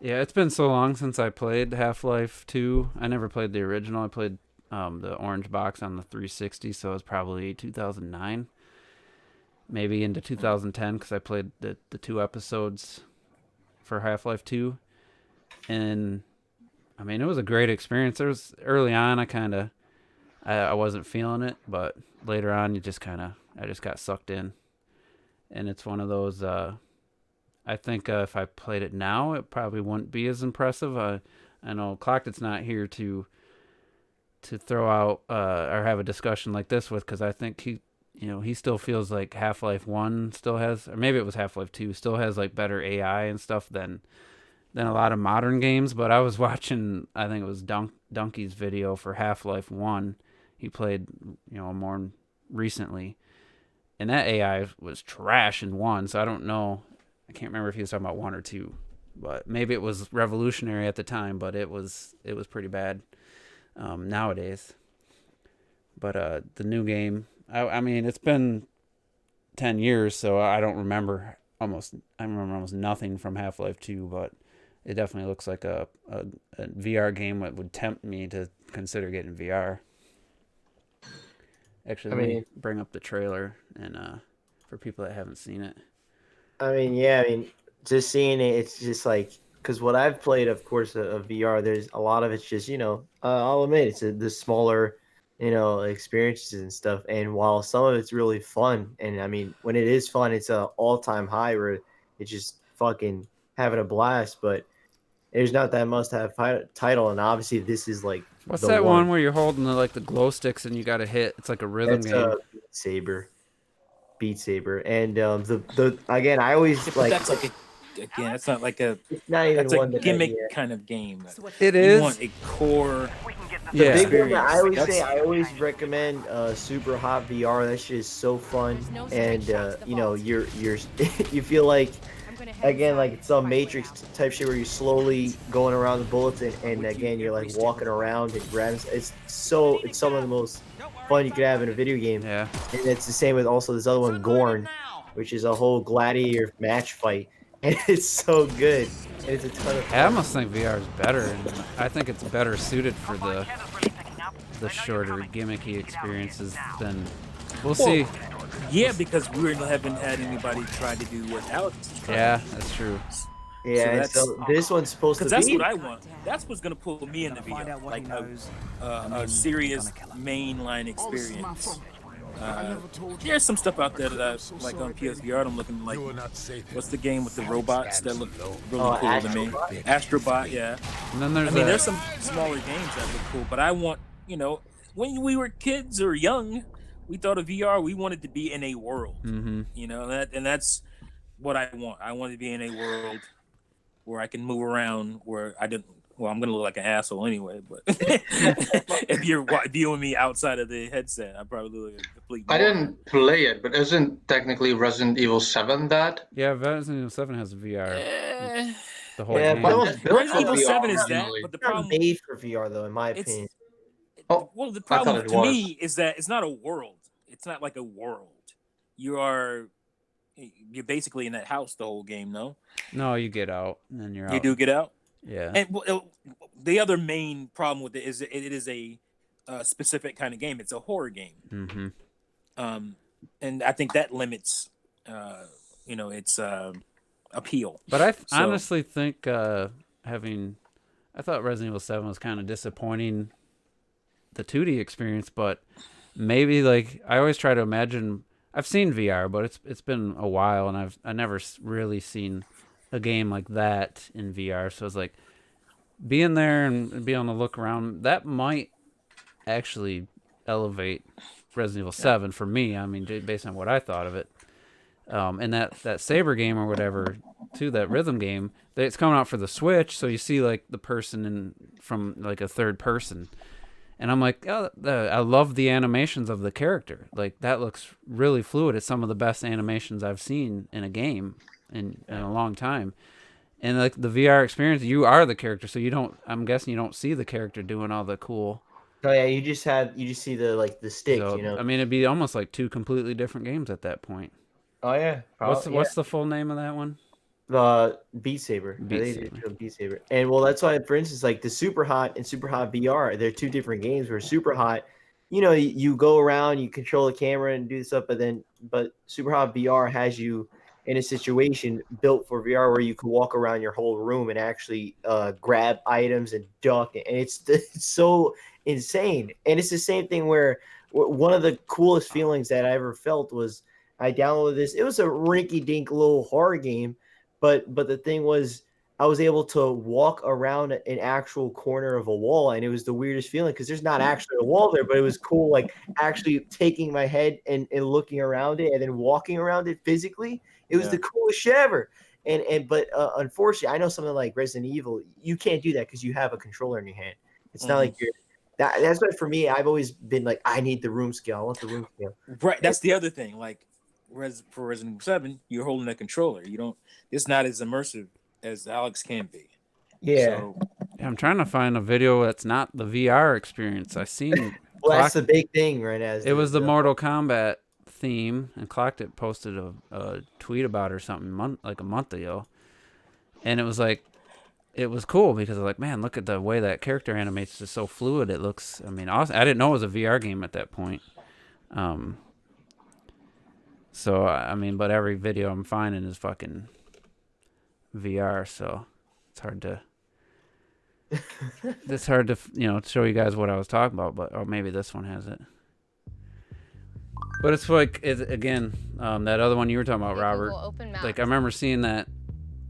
Yeah, it's been so long since I played Half-Life 2. I never played the original. I played the orange box on the 360, so it was probably 2009, maybe into 2010, because I played the 2 episodes for Half-Life 2. And I mean, it was a great experience. There was early on, I wasn't feeling it, but later on, I just got sucked in. And it's one of those. I think if I played it now, it probably wouldn't be as impressive. I know Clocked's not here to throw out or have a discussion like this with, because I think he still feels like Half-Life 1 still has, or maybe it was Half-Life 2, still has like better AI and stuff than a lot of modern games. But I was watching, I think it was Donkey's video for Half-Life 1. He played, more recently, and that AI was trash in 1, so I don't know. I can't remember if he was talking about 1 or 2, but maybe it was revolutionary at the time, but it was pretty bad nowadays. But the new game, I mean, it's been 10 years, so I remember almost nothing from Half-Life 2, but it definitely looks like a VR game that would tempt me to consider getting VR. Actually, let me bring up the trailer and for people that haven't seen it. I mean, just seeing it, it's just like, because what I've played, of course, of VR, there's a lot of it's just, I'll admit, it's the smaller, experiences and stuff. And while some of it's really fun, and I mean, when it is fun, it's an all-time high where it's just fucking having a blast, but there's not that must-have title, and obviously this is like what's that one where you're holding the glow sticks and you got to hit? It's like a rhythm game. Beat Saber, and the again, I always but like. That's like that's not like a. It's not even that's one a gimmick kind of game. It is. You want a core The Yeah. big one that I always That's- say, I always recommend Super Hot VR. That shit is so fun, and you know, you're you feel like again like it's some Matrix type shit where you're slowly going around the bullets, and again you're like walking around and grabbing. It's some of the most fun you could have in a video game. Yeah. And it's the same with also this other one, Gorn, which is a whole gladiator match fight, and it's so good. And it's a ton of fun. I almost think VR is better, and I think it's better suited for the shorter gimmicky experiences than we'll see. Yeah, because we haven't had anybody try to do what Alex is trying. Yeah, that's true. Yeah, so this one's supposed to be. That's what I want. That's what's gonna pull me into VR, like a serious mainline experience. There's some stuff out there that I like on PSVR. I'm looking like, what's the game with the robots that look really cool to me? Astrobot, yeah. And then there's there's some smaller games that look cool, but I want, when we were kids or young, we thought of VR. We wanted to be in a world, and that's what I want. I want to be in a world where I can move around, where I didn't. Well, I'm gonna look like an asshole anyway, but if you're viewing me outside of the headset, I probably look like a complete. I didn't play it, but isn't technically Resident Evil 7 that? Yeah, Resident Evil 7 has VR. The whole Yeah, game. but it was built Resident for Evil VR. 7 is that, originally. but the It's not problem made for VR though, in my opinion. well, the I problem thought it to was. me is that it's not a world. It's not like a world. You're basically in that house the whole game. No, No, you get out and then you're out. you do get out. Yeah. And the other main problem with it is it is a specific kind of game. It's a horror game. Mm-hmm. And I think that limits, its appeal. But I honestly think I thought Resident Evil 7 was kind of disappointing, the 2D experience, but maybe like I always try to imagine. I've seen VR, but it's been a while, and I've never really seen a game like that in VR. So it's like being there and being on the look around, that might actually elevate Resident Evil 7 for me. I mean, based on what I thought of it. And that Saber game or whatever, too, that rhythm game, it's coming out for the Switch, so you see like the person from like a third person. And I'm like, oh, I love the animations of the character. Like, that looks really fluid. It's some of the best animations I've seen in a game in a long time. And like the VR experience, you are the character, so I'm guessing you don't see the character doing all the cool. Oh yeah, you just see the stick, So, I mean, it'd be almost like two completely different games at that point. Oh yeah. What's the full name of that one? Beat Saber. Beat Saber. Beat Saber. And well, that's why, for instance, like the Super Hot and Super Hot VR, they're two different games. Where Super Hot, you go around, you control the camera and do stuff, but Super Hot VR has you in a situation built for VR where you can walk around your whole room and actually grab items and duck, and it's so insane. And it's the same thing where one of the coolest feelings that I ever felt was I downloaded this. It was a rinky-dink little horror game, but the thing was I was able to walk around an actual corner of a wall, and it was the weirdest feeling because there's not actually a wall there, but it was cool, like actually taking my head and looking around it and then walking around it physically. It was the coolest shit ever. But unfortunately, I know something like Resident Evil, you can't do that because you have a controller in your hand. It's not like that's why for me, I've always been like, I need the room scale. I want the room scale. Right. That's the other thing. Like for Resident Evil 7, you're holding a controller. It's not as immersive as Alex can be. Yeah. So, I'm trying to find a video that's not the VR experience. I seen. Well, that's the big thing right now. It was the Mortal Kombat theme, and Clocked It posted a tweet about it or something like a month ago, and it was like, it was cool because I was like, man, look at the way that character animates. It's so fluid. It looks, I mean, awesome. I didn't know it was a VR game at that point. So I mean, but every video I'm finding is fucking VR, so it's hard to show you guys what I was talking about, or maybe this one has it. But it's like, again, that other one you were talking about, Robert. Like, I remember seeing that.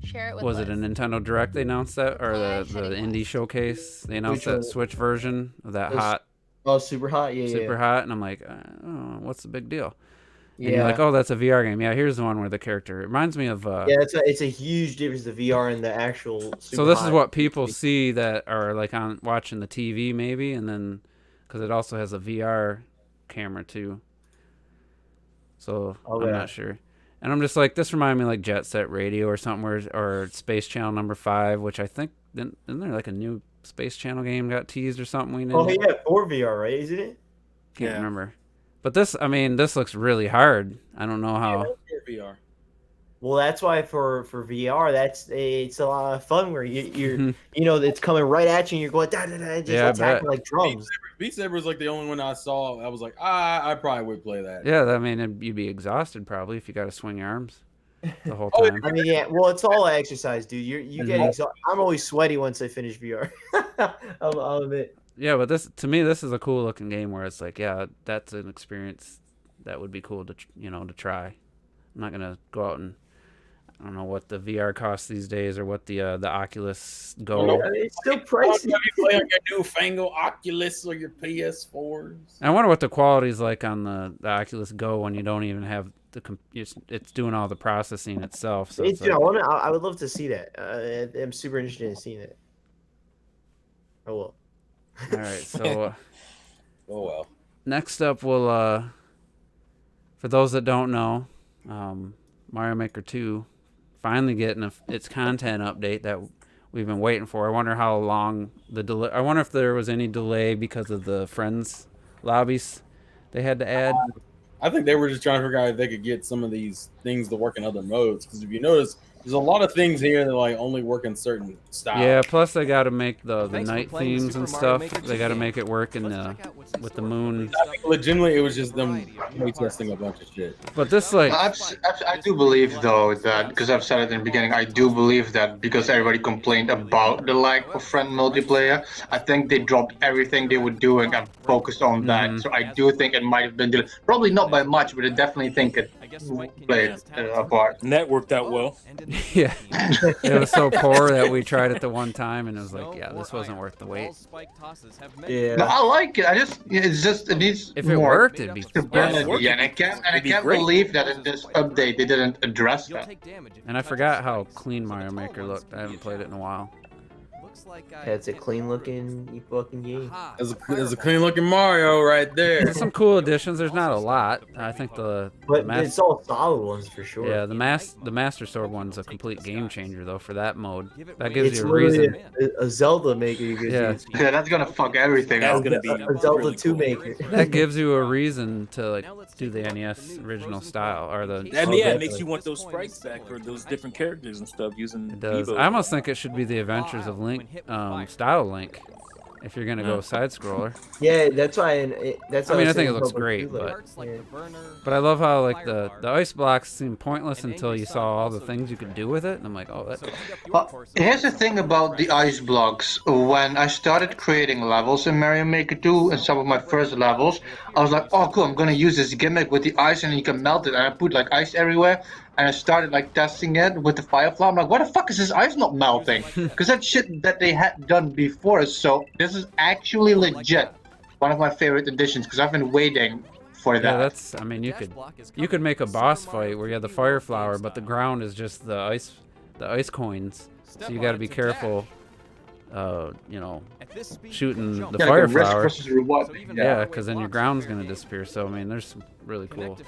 Share it with Was Liz. it a Nintendo Direct they announced that, or the indie showcase? They announced that Switch version of that Super Hot, yeah, Super Hot, and I'm like, oh, what's the big deal? And you're like, oh, that's a VR game. Yeah, here's the one where the character. It reminds me of. Yeah, it's a huge difference, the VR and the actual. So this is what people see that are like on watching the TV maybe, and then because it also has a VR camera too. So I'm not sure. And I'm just like, this reminded me like Jet Set Radio or something, or Space Channel number 5, which I think isn't there like a new Space Channel game got teased or something? Oh yeah, for VR, right? Isn't it? Can't remember. But this looks really hard. I don't know how. Yeah, VR. Well, that's why for VR, it's a lot of fun where you're it's coming right at you and you're going just attacking like drums. Beat Saber was like the only one I saw. I was like, I probably would play that. Yeah, I mean, you'd be exhausted probably if you got to swing your arms the whole time. I mean, yeah. Well, it's all exercise, dude. You get exhausted. I'm always sweaty once I finish VR. I'll admit. Yeah, but to me, this is a cool looking game where it's like, yeah, that's an experience that would be cool to to try. I'm not gonna go out and I don't know what the VR costs these days or what the Oculus Go. It's still pricey. You play on your newfangled Oculus or your PS4s. I wonder what the quality is like on the Oculus Go when you don't even have it's doing all the processing itself. So I would love to see that. I'm super interested in seeing it. I will. All right, so. Oh well. Next up, we'll for those that don't know, Mario Maker 2 finally getting its content update that we've been waiting for. I wonder how long the delay. I wonder if there was any delay because of the friends lobbies they had to add. I think they were just trying to figure out if they could get some of these things to work in other modes. Because if you notice, there's a lot of things here that like only work in certain styles. Yeah, plus they got to make the night themes and stuff. They got to make it work in with the moon. I think legitimately it was just them testing a bunch of shit. But this like I do believe though that because I've said it in the beginning, I do believe that because everybody complained about the lack of friend multiplayer, I think they dropped everything they were doing and focused on that. So I do think it might have been delayed. Probably not by much, but I definitely think it played a part. And that worked out well. Yeah, it was so poor that we tried it the one time and it was like, yeah, this wasn't worth the wait. Yeah, no, I like it. It needs if more it worked, it'd be stability. And I can't believe that in this update they didn't address that. And I forgot how clean Mario Maker looked. I haven't played it in a while. It's a clean looking fucking game. There's a clean looking Mario right there. There's some cool additions. There's not a lot. I think but it's all solid ones for sure. Yeah, the Master Sword one's a complete game changer though for that mode. That gives you a reason. A Zelda maker. Yeah, that's gonna fuck everything. That's gonna be a Zelda 2 maker. That gives you a reason to like do the NES original style or the. And yeah, it makes you want those sprites back for those different characters and stuff using. It does. I almost think it should be the Adventures of Link. Style Link, if you're gonna go side scroller. Yeah, that's why. I think it looks great, but I love how like the ice blocks seem pointless until you saw all the things you could do with it, and I'm like, oh, that. Here's the thing about the ice blocks. When I started creating levels in Mario Maker 2, and some of my first levels, I was like, oh, cool, I'm gonna use this gimmick with the ice, and you can melt it, and I put like ice everywhere. And I started like testing it with the Firefly. I'm like, why the fuck is this ice not melting? Because that shit that they had done before. So this is actually legit one of my favorite additions because I've been waiting for that. Yeah, that's. I mean, you could make a boss fight where you have the fire flower, but the ground is just the ice coins. So you got to be careful. Shooting the fire flower. Yeah, because then your ground's gonna disappear. So I mean, there's some really cool.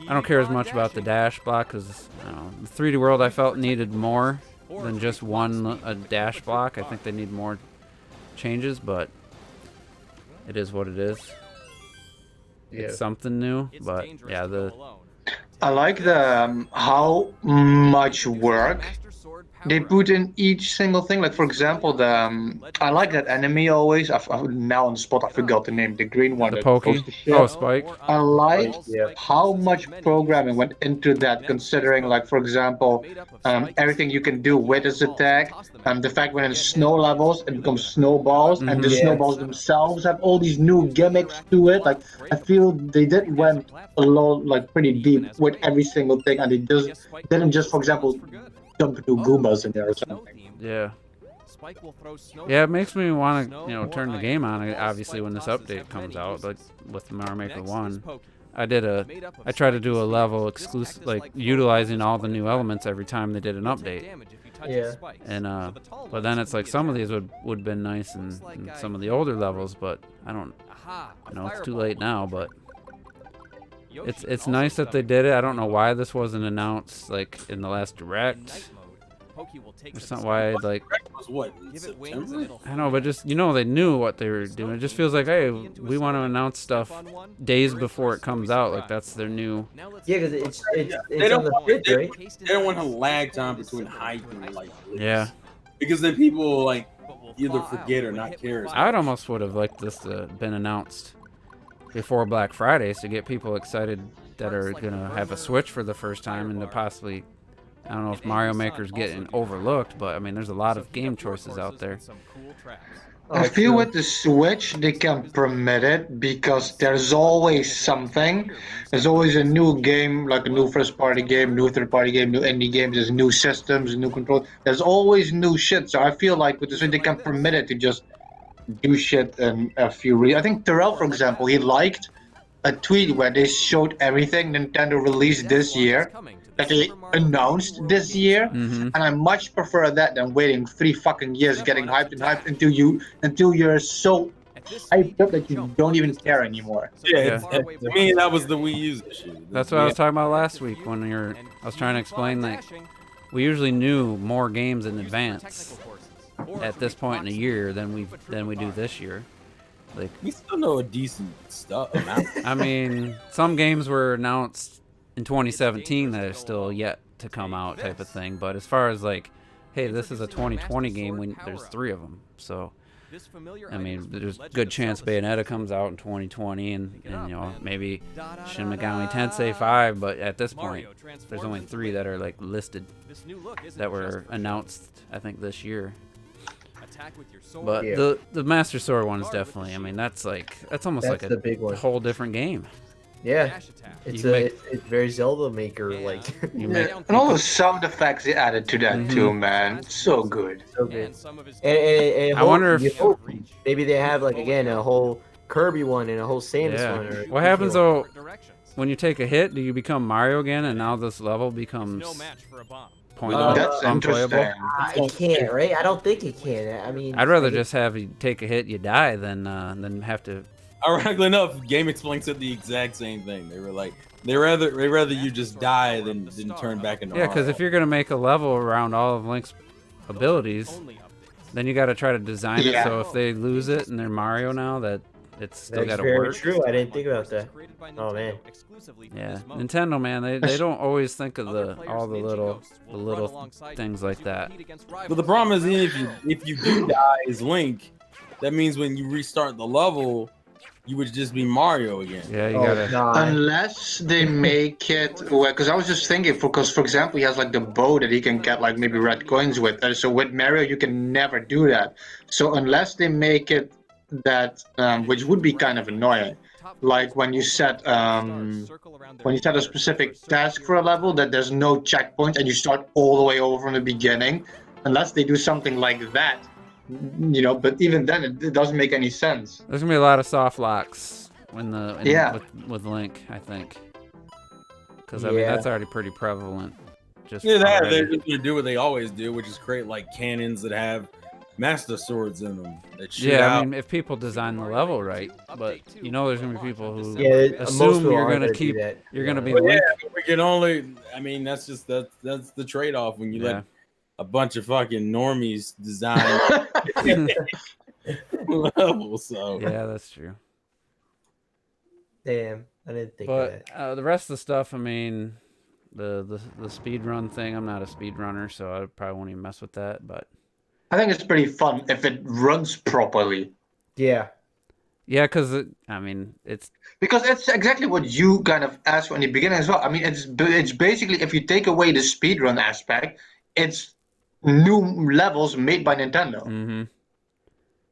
I don't care as much about the dash block because the 3D World I felt needed more than just a dash block. I think they need more changes, but it is what it is. Yeah. It's something new, but yeah, I like the how much work they put in each single thing. Like for example, I like that enemy always. Now on the spot I forgot the name. The green one. The Pokey. Oh, Spike. I like how much programming went into that. Considering, like for example, everything you can do with his attack. The fact when in snow levels it becomes snowballs, and the snowballs themselves have all these new gimmicks to it. Like I feel they went a lot, like pretty deep with every single thing, and they didn't just, for example, dump new Goombas in there or something. Yeah. Yeah, it makes me want to, turn the game on, obviously, when this update comes out, like with Mario Maker 1. I tried to do a level exclusive, like utilizing all the new elements every time they did an update. Yeah. And but then it's like some of these would have been nice in some of the older levels, but I don't know. It's too late now, but it's nice that they did it. I don't know why this wasn't announced like in the last direct. It's not why like was what in September? I know, but just they knew what they were doing. It just feels like, hey, we want to announce stuff days before it comes out. Like that's their new. Yeah, because it's They don't on the want 5th, right? they don't want to lag time between hype and like release. Yeah. Because then people like either forget or not care. I'd almost would have liked this to been announced before Black Friday to get people excited that are gonna have a Switch for the first time and to possibly. I don't know if Mario Maker's getting overlooked, but I mean, there's a lot of game choices out there. I feel with the Switch, they can permit it because there's always something. There's always a new game, like a new first-party game, new third-party game, new indie games. There's new systems, new controls. There's always new shit. So I feel like with the Switch, they can permit it to just do shit in a few. I think Terrell, for example, he liked a tweet where they showed everything Nintendo released this year that they announced this year, and I much prefer that than waiting 3 fucking years getting hyped until you're so hyped up that you don't even care anymore. Yeah, to me that was the Wii U's issue. That's what I was talking about last week when I was trying to explain that we usually knew more games in advance at this point in the year than we do this year. Like we still know a decent amount. I mean, some games were announced in 2017 that are still yet to come out, type of thing. But as far as like, hey, this is a 2020 game, there's 3 of them. So, I mean, there's a good chance Bayonetta comes out in 2020, and maybe Shin Megami Tensei 5. But at this point, there's only 3 that are like listed that were announced, I think, this year. But the Master Sword one is definitely. I mean, that's almost like the big one. whole different game. Yeah, it's very Zelda Maker like. And all the sound effects they added to that too, man. So good. So good. And I wonder if maybe they have like again a whole Kirby one and a whole Samus one. Or what happens though when you take a hit? Do you become Mario again, and now this level becomes pointless? That's unplayable? interesting. It can't, right? I don't think it can. I mean, I'd rather just have you take a hit, you die, than have to. Ironically enough, Game Explain said the exact same thing. They were like, they rather you just die than turn back into Yeah, because if you're gonna make a level around all of Link's abilities, then you got to try to design it so if they lose it and they're Mario now, that it's still got to work. That's very true. I didn't think about that. Oh man. Yeah, Nintendo, man, they don't always think of all the little things like that. But the problem is, if you do die as Link, that means when you restart the level, you would just be Mario again. Yeah, you gotta. Unless they make it, because I was just thinking, because for example, he has like the bow that he can get like maybe red coins with. And so with Mario, you can never do that. So unless they make it that, which would be kind of annoying, like when you set a specific task for a level that there's no checkpoint and you start all the way over from the beginning, unless they do something like that. But even then, it doesn't make any sense. There's gonna be a lot of soft locks with Link, I think, because I mean that's already pretty prevalent. They're just gonna do what they always do, which is create like cannons that have Master Swords in them that shoot out. I mean, if people design the level right, but there's gonna be people who assume you're gonna keep, you're gonna be Link. Yeah, we can only. I mean, that's the trade-off when you let a bunch of fucking normies design levels. So yeah, that's true. Damn, I didn't think of that. But the rest of the stuff, I mean, the speed run thing. I'm not a speed runner, so I probably won't even mess with that. But I think it's pretty fun if it runs properly. Yeah. Yeah, because it's because it's exactly what you kind of asked for in the beginning as well. I mean, it's basically if you take away the speedrun aspect, it's new levels made by Nintendo. Mm-hmm.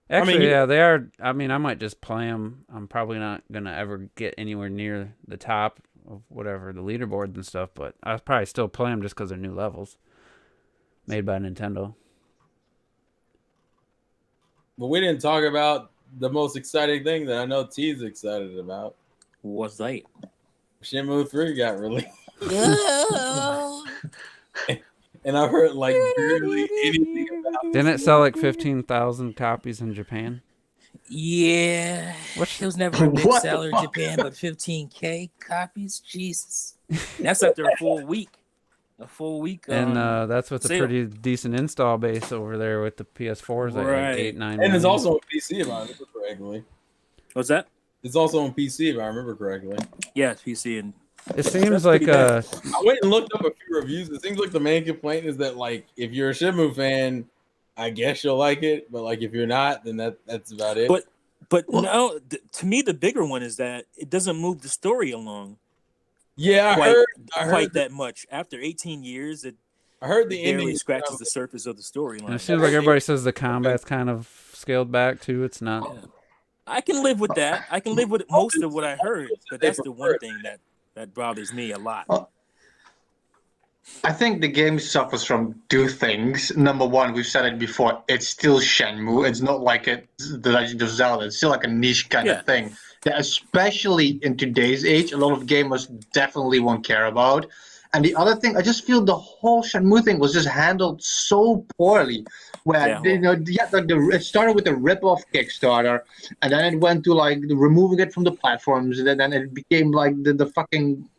Actually, they are. I mean, I might just play them. I'm probably not gonna ever get anywhere near the top of whatever the leaderboards and stuff, but I'll probably still play them just because they're new levels made by Nintendo. But we didn't talk about the most exciting thing that I know T's excited about. What's that? Shenmue 3 got released. And I've heard like barely anything about Didn't it sell like 15,000 copies in Japan? Yeah. What's It was never a big What the seller in fuck? Japan, but 15K copies? Jesus. That's after a full week. A full week. And that's with a sale. pretty decent install base over there with the PS4s at Right. like 8, 9 And it's million. also on PC if I remember correctly. What's that? It's also on PC if I remember correctly. Yeah, it's PC and It seems That's like pretty bad. I went and looked up a few reviews. It seems like the main complaint is that like if you're a Shenmue fan, I guess you'll like it, but like if you're not, then that's about it. But no, to me the bigger one is that it doesn't move the story along yeah, quite I heard that much. After 18 years, it I heard the barely ending scratches the surface of the And storyline. it seems like everybody says the combat's kind of scaled back too. It's not. I can live with that. I can live with most of what I heard, but that's the one thing that bothers me a lot. I think the game suffers from two things. Number one, we've said it before, it's still Shenmue. It's not like it's The Legend of Zelda. It's still like a niche kind of thing that especially in today's age, a lot of gamers definitely won't care about. And the other thing, I just feel the whole Shenmue thing was just handled so poorly. Where it started with a rip-off Kickstarter, and then it went to like removing it from the platforms, and then it became like the fucking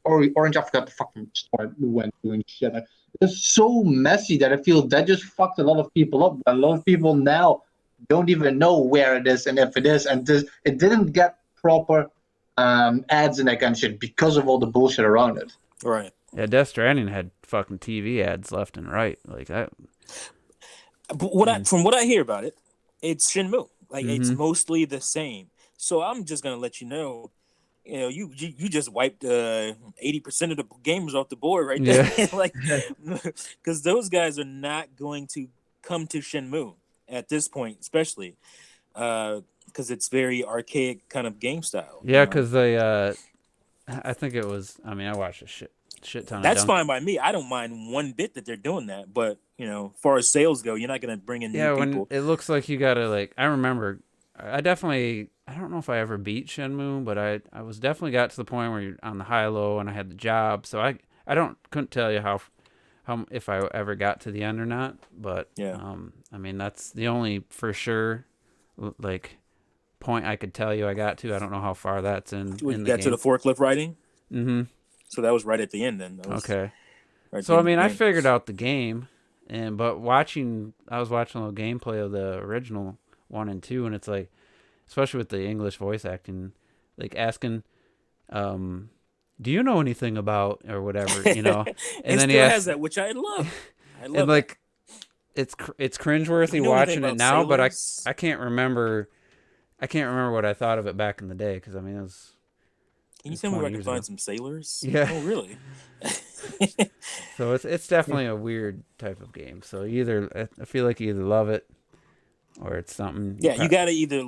Orange. I forgot the fucking store we went to and shit. It's so messy that I feel that just fucked a lot of people up. A lot of people now don't even know where it is and if it is, and it didn't get proper ads and that kind of shit because of all the bullshit around it. Right. Yeah, Death Stranding had fucking TV ads left and right like that. But from what I hear about it, it's Shenmue. Like it's mostly the same. So I'm just gonna let you know. You just wiped 80% of the gamers off the board right there. Yeah. Like, because those guys are not going to come to Shenmue at this point, especially because it's very archaic kind of game style. Yeah, because they, I think it was. I mean, I watched a shit ton. That's fine by me. I don't mind one bit that they're doing that. But as far as sales go, you're not gonna bring in new people. When it looks like you gotta like. I remember. I don't know if I ever beat Shenmue, but I was definitely got to the point where you're on the high-low and I had the job. So I couldn't tell you how if I ever got to the end or not. But I mean, that's the only for sure like point I could tell you I got to. I don't know how far that's in. We in got the to game. the forklift riding. Mm-hmm. So that was right at the end then. Okay. Right So I mean, I figured out the game, but I was watching a little gameplay of the original 1 and 2, and it's like, especially with the English voice acting, like asking, do you know anything about or whatever, and then he has that, which I love. And like, it's cringeworthy watching it now, but I can't remember what I thought of it back in the day because I mean it was. Can you tell me where I can find some sailors? Yeah. Oh, really? So it's definitely a weird type of game. So I feel like you either love it or it's something. Yeah, you gotta either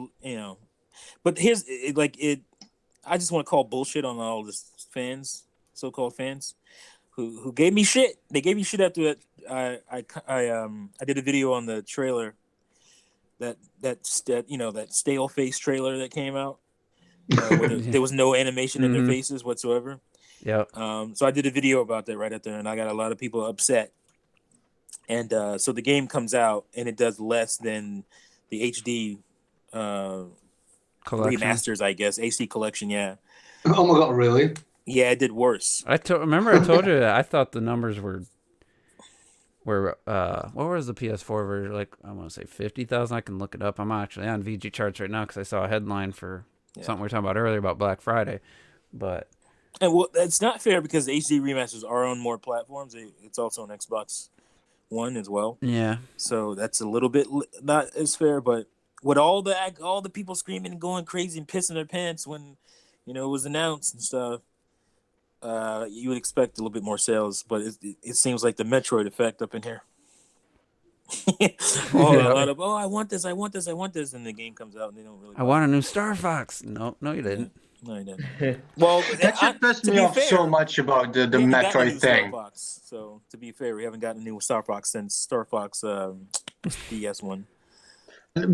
But here's I just want to call bullshit on all this fans, so-called fans, who gave me shit. They gave me shit after that. I did a video on the trailer, that stale face trailer that came out. There was no animation in their faces whatsoever. Yeah. So I did a video about that right after, and I got a lot of people upset. And so the game comes out, and it does less than the HD remasters, I guess. AC collection, yeah. Oh my god, really? Yeah, it did worse. Remember I told you that I thought the numbers were what was the PS4 version? Like, I want to say 50,000. I can look it up. I'm actually on VG charts right now because I saw a headline for something we were talking about earlier about Black Friday. But it's not fair because the HD remasters are on more platforms. It's also on Xbox One as well. Yeah. So that's a little bit not as fair. But with all the people screaming and going crazy and pissing their pants when it was announced and stuff, you would expect a little bit more sales. But it seems like the Metroid effect up in here. A lot of I want this, and the game comes out and they don't really. I want a new Star Fox. No, you didn't. No, you didn't. Well, that shit pissed me off so much about the Metroid thing. Star Fox, so to be fair, we haven't gotten a new Star Fox since Star Fox DS one.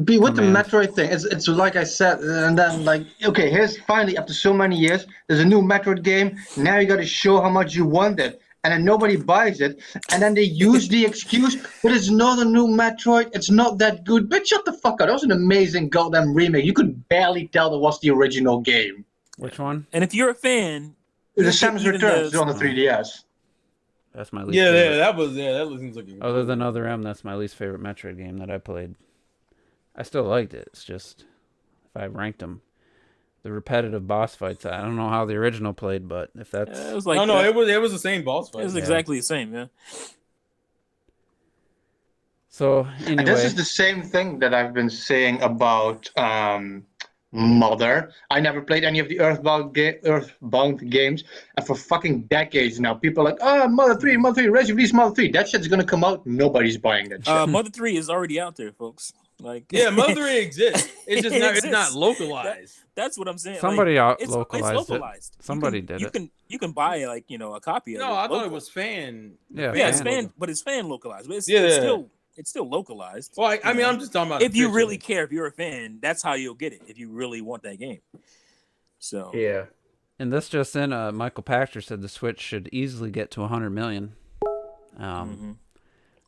Be with the Command. Metroid thing. It's like I said, and then like, okay, here's finally after so many years, there's a new Metroid game. Now you got to show how much you want it, and then nobody buys it, and then they use the excuse, but it's not a new Metroid. It's not that good. But shut the fuck up. That was an amazing goddamn remake. You could barely tell that was the original game. Which one? And if you're a fan, The you'll Samus pick even Returns the- on the 3DS. That's my least favorite. that seems like a Other than Other M, that's my least favorite Metroid game that I played. I still liked it. It's just, if I ranked them, the repetitive boss fights, I don't know how the original played, but if that's... it was like it was the same boss fight. It was exactly the same, yeah. So, anyway... And this is the same thing that I've been saying about Mother. I never played any of the Earthbound games, and for fucking decades now, people are like, oh, Mother 3, release Mother 3. That shit's gonna come out, nobody's buying that shit. Mother 3 is already out there, folks. Like, yeah, Mother 3 exists. It's just It it's not localized. That's what I'm saying. Somebody like, localized it. Somebody did it. You can buy like a copy of it. No, I thought local. it was fan. Yeah, it's fan fan, but it's fan localized. But it's still localized. Well, I mean, I'm just talking about if you really care, if you're a fan, that's how you'll get it. If you really want that game. So Yeah. And this just in, Michael Pachter said the Switch should easily get to 100 million.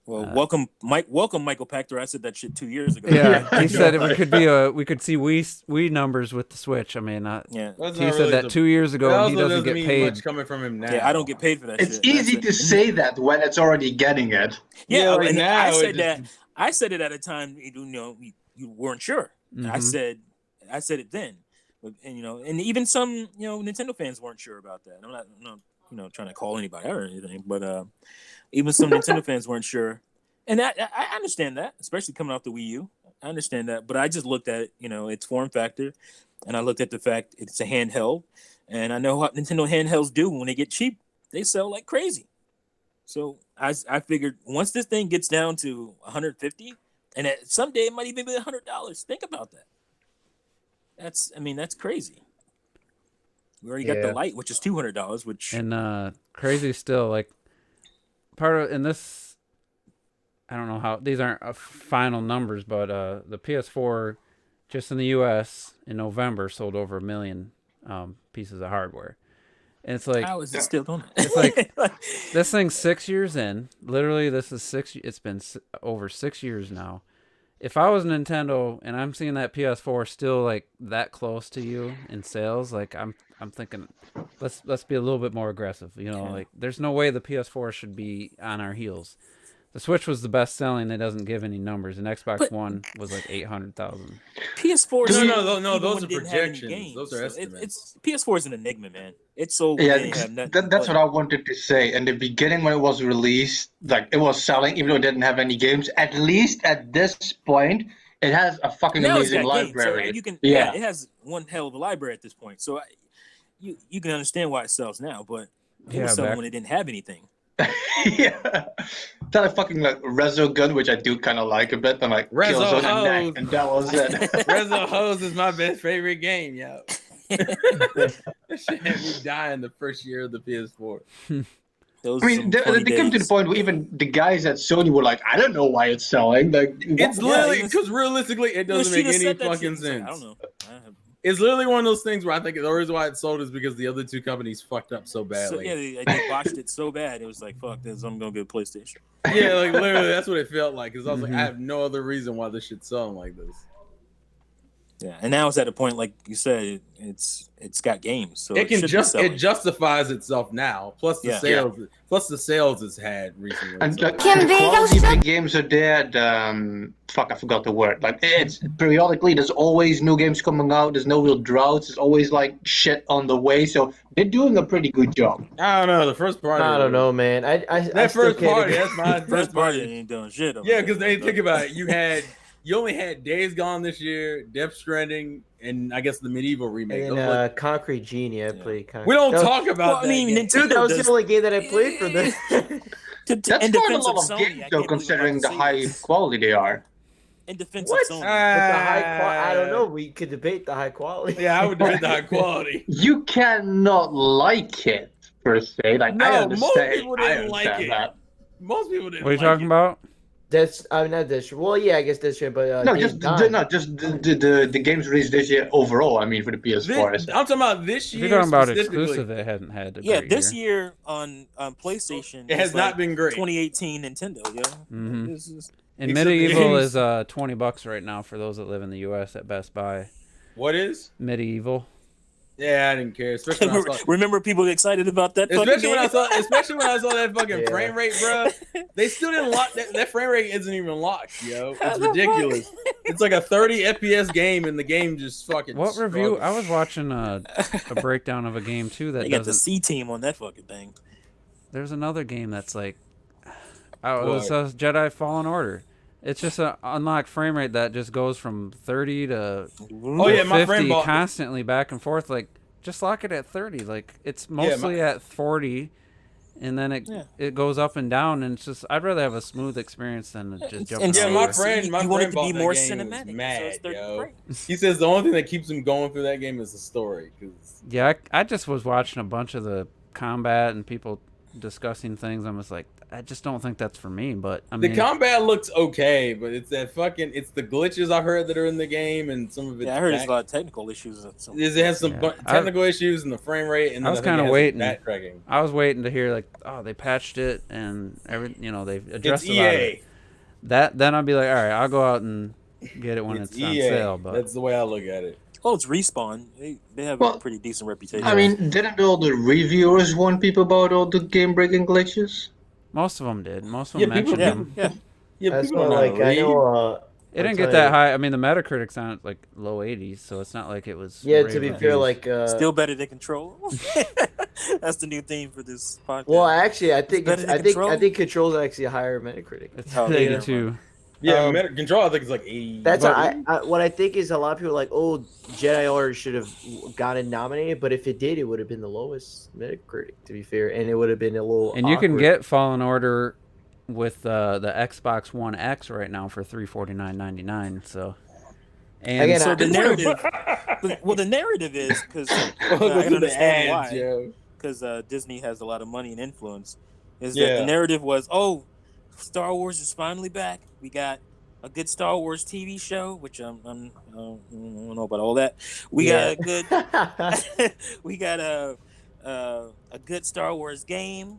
Well, welcome, Michael Pachter. I said that shit 2 years ago. Yeah, he said we could see Wii numbers with the Switch. I mean, yeah. He said that 2 years ago, and he doesn't get paid. Much coming from him now. Yeah, I don't get paid for that. It's shit. easy to say that when it's already getting it. Yeah, like and now I said it that. just- I said it at a time you weren't sure. I said it then, and even some Nintendo fans weren't sure about that. I'm not trying to call anybody out or anything, but even some Nintendo fans weren't sure. And I understand that, especially coming off the Wii U. I understand that, but I just looked at its form factor, and I looked at the fact it's a handheld, and I know what Nintendo handhelds do when they get cheap. They sell like crazy. So I figured once this thing gets down to 150, and someday it might even be $100. Think about that. That's crazy. We already got the Lite, which is $200, which and crazy still, like part of in this. I don't know how these aren't final numbers, but the PS4 just in the U.S. in November sold over 1 million pieces of hardware, and it's like, how is it still doing it's like this thing's 6 years in. Literally, this is 6. It's been over 6 years now. If I was Nintendo and I'm seeing that PS4 still like that close to you in sales, like I'm thinking, let's be a little bit more aggressive. Like there's no way the PS4 should be on our heels. The Switch was the best selling. It doesn't give any numbers, and Xbox One was like 800,000. PS4. No. Those are projections. Those are estimates. PS4 is an enigma, man. It's so that's what I wanted to say. In the beginning, when it was released, like it was selling, even though it didn't have any games. At least at this point, it has a fucking amazing library. Games, so it has one hell of a library at this point. So you can understand why it sells now, but it was selling when it didn't have anything. Yeah, that fucking like Rezo gun, which I do kind of like a bit. I'm like Rezo Hose, and that was it. Rezo Hose is my best favorite game, yo. That shit had me dying the first year of the PS4. They came to the point where even the guys at Sony were like, I don't know why it's selling. Like, it's literally because realistically, it doesn't make any fucking sense. I don't know. It's literally one of those things where I think the reason why it sold is because the other two companies fucked up so badly. They botched it so bad. It was like, fuck this, I'm going to get a PlayStation. Yeah, like literally, that's what it felt like. Because I was like, I have no other reason why this shit's selling like this. Yeah, and now it's at a point, like you said, it's got games, so it justifies itself now. Plus the sales it's had recently. And the quality of the games are there. I forgot the word. Like it's periodically, there's always new games coming out. There's no real droughts. There's always like shit on the way. So they're doing a pretty good job. I don't know. The first party. I don't know, man. That first party. That's my first party. Ain't doing shit. Yeah, because they think about it. You only had Days Gone this year, Death Stranding, and I guess the Medieval remake. And Concrete Genie, I played. We don't talk about that. Dude, that was the only game that I played for this. That's quite a lot of games, though, considering the high quality they are. In defense of Sony. I don't know. We could debate the high quality. Yeah, I would debate the high quality. You cannot like it, per se. Like, no, I understand. Most people didn't like it. That. Most people didn't. What are you talking about? not this. Well, yeah, I guess this year, but No, Days just Gone. the games released this year overall. I mean, for the PS4. I'm talking about this If year. you're talking about specifically. exclusive, it hasn't had a Yeah, great this year. year on PlayStation, It has is not like been great. 2018 Nintendo, yo. Mhm. This is- And Except Medieval games. is $20 right now for those that live in the U.S. at Best Buy. What is? Medieval. Yeah, I didn't care. Especially when I saw, Remember people excited about that fucking especially game? when I saw that fucking Yeah. frame rate, bro. They still didn't lock that frame rate. Isn't even locked, yo. It's ridiculous. It's like a 30 FPS game, and the game just fucking. What review? struggles. I was watching a breakdown of a game too that They got the doesn't. C team on that fucking thing. There's another game that's like, it What? was Jedi Fallen Order. It's just an unlocked frame rate that just goes from 30 to Oh yeah, my 50 friend bought. constantly back and forth. Like, just lock it at 30. Like, it's mostly at 40, and then it goes up and down. And it's just, I'd rather have a smooth experience than just jump. And Yeah, so my it's- friend. My you want it friend to be bought more that game. cinematic, Was so mad, it's 30 yo. frames. He says the only thing that keeps him going through that game is the story. Cause Yeah, I just was watching a bunch of the combat and people discussing things. I was like, I just don't think that's for me. But I mean, the combat looks okay, but it's the glitches I heard that are in the game, and some of it. Yeah, I heard there's a lot of technical issues. It has some technical issues and the frame rate, and I then was think it kinda has some waiting. backtracking. I was waiting to hear like, oh, they patched it and they've addressed It's a lot of EA. it. Then I'd be like, all right, I'll go out and get it when it's on EA. sale. But That's the way I look at it. Oh, it's Respawn. They have a pretty decent reputation. I mean, didn't all the reviewers warn people about all the game-breaking glitches? most of them did. Most of Yeah, them people- mentioned yeah, them. yeah. Yeah, That's people why, don't know like, how to I read. know. It I'll didn't tell get that you. high. I mean, the Metacritic's on like low 80s, so it's not like it was. Yeah, rave to be fair, reviews. like Still better than Control. That's the new theme for this podcast. well, actually, I think better than I think Control? Control's actually a higher Metacritic. it's Oh, yeah, 82. Yeah, Control I think it's like 80. That's But- what I think is a lot of people are like, oh, Jedi Order should have gotten nominated, but if it did, it would have been the lowest Metacritic, to be fair, and it would have been a little. And you can awkward. get Fallen Order with the Xbox One X right now for $349.99. So, and Again, So I- the narrative, the narrative is because I can understand why. Because Disney has a lot of money and influence. Is that the narrative was, oh, Star Wars is finally back. We got a good Star Wars TV show, which I don't know about all that. We got a good, we got a good Star Wars game,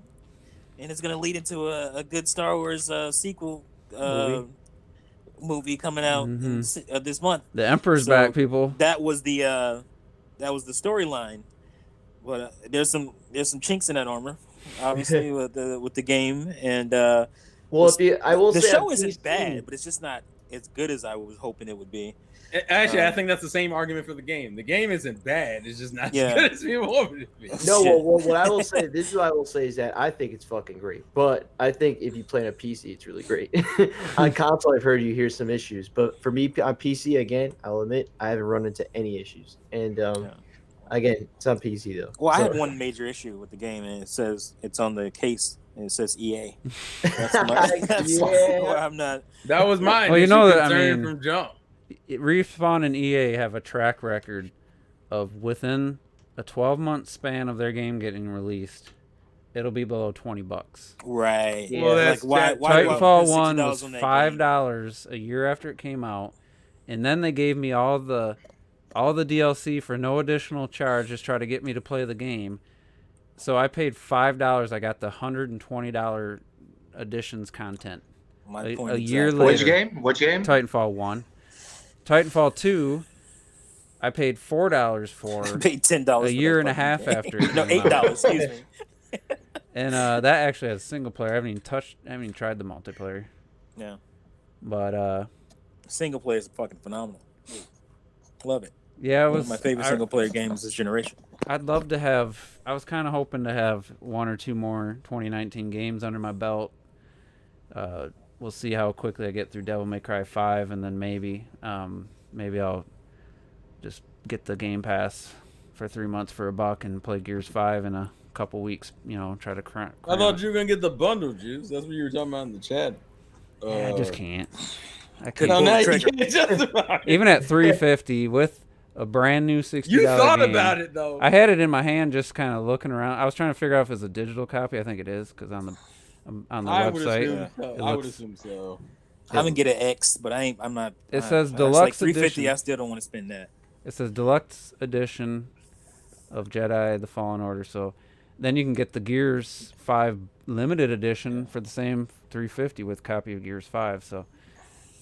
and it's gonna lead into a good Star Wars sequel movie coming out this month. the Emperor's So, back, people. That was the storyline, but there's some chinks in that armor, obviously with the game, and well, I will the say show on isn't PC bad, but it's just not as good as I was hoping it would be. Actually, I think that's the same argument for the game. The game isn't bad. It's just not Yeah. as good as people want it to be. No, Shit. well, what I will say, this is what I will say is that I think it's fucking great. But I think if you play on a PC, it's really great. On console, I've heard you hear some issues, but for me on PC, again, I'll admit I haven't run into any issues. And again, it's on PC though. Well, I So- had one major issue with the game, and it says it's on the case, and it says EA. That's why I'm not. That was mine. Well, you know that, I concern mean- from jump. Respawn and EA have a track record of within a 12-month span of their game getting released, it'll be below $20. Right. Yeah, well, that's why Titanfall do I 1 spend was $60 on that $5 a year after it came out, and then they gave me all the DLC for no additional charge, just try to get me to play the game. So I paid $5. I got the $120 additions content. My point a exactly. year later. Which game? Titanfall 1. Titanfall 2, I paid $4 for I paid $10 a year and a half after it No, came out. $8. Excuse me. And that actually has single player. I haven't even tried the multiplayer. Yeah. But Single player is fucking phenomenal. Love it. yeah, it One was of my favorite single player games this generation. I'd love to have. I was kind of hoping to have one or two more 2019 games under my belt. We'll see how quickly I get through Devil May Cry 5, and then maybe I'll just get the Game Pass for 3 months for $1 and play Gears 5 in a couple weeks. You know, try to cram. I thought you were gonna get the bundle, Juice. That's what you were talking about in the chat. I just can't. I Could can't. No, now you trigger. can't justify it. Even at $350 with a brand new $60 You thought game, about it though. I had it in my hand, just kind of looking around. I was trying to figure out if it's a digital copy. I think it is because on the I would website. assume so. it I would looks- assume so. I'm gonna get an X, but I'm not. It says it's deluxe like $350. edition. I still don't want to spend that. It says deluxe edition of Jedi: The Fallen Order. So then you can get the Gears 5 limited edition for the same $350 with copy of Gears 5. So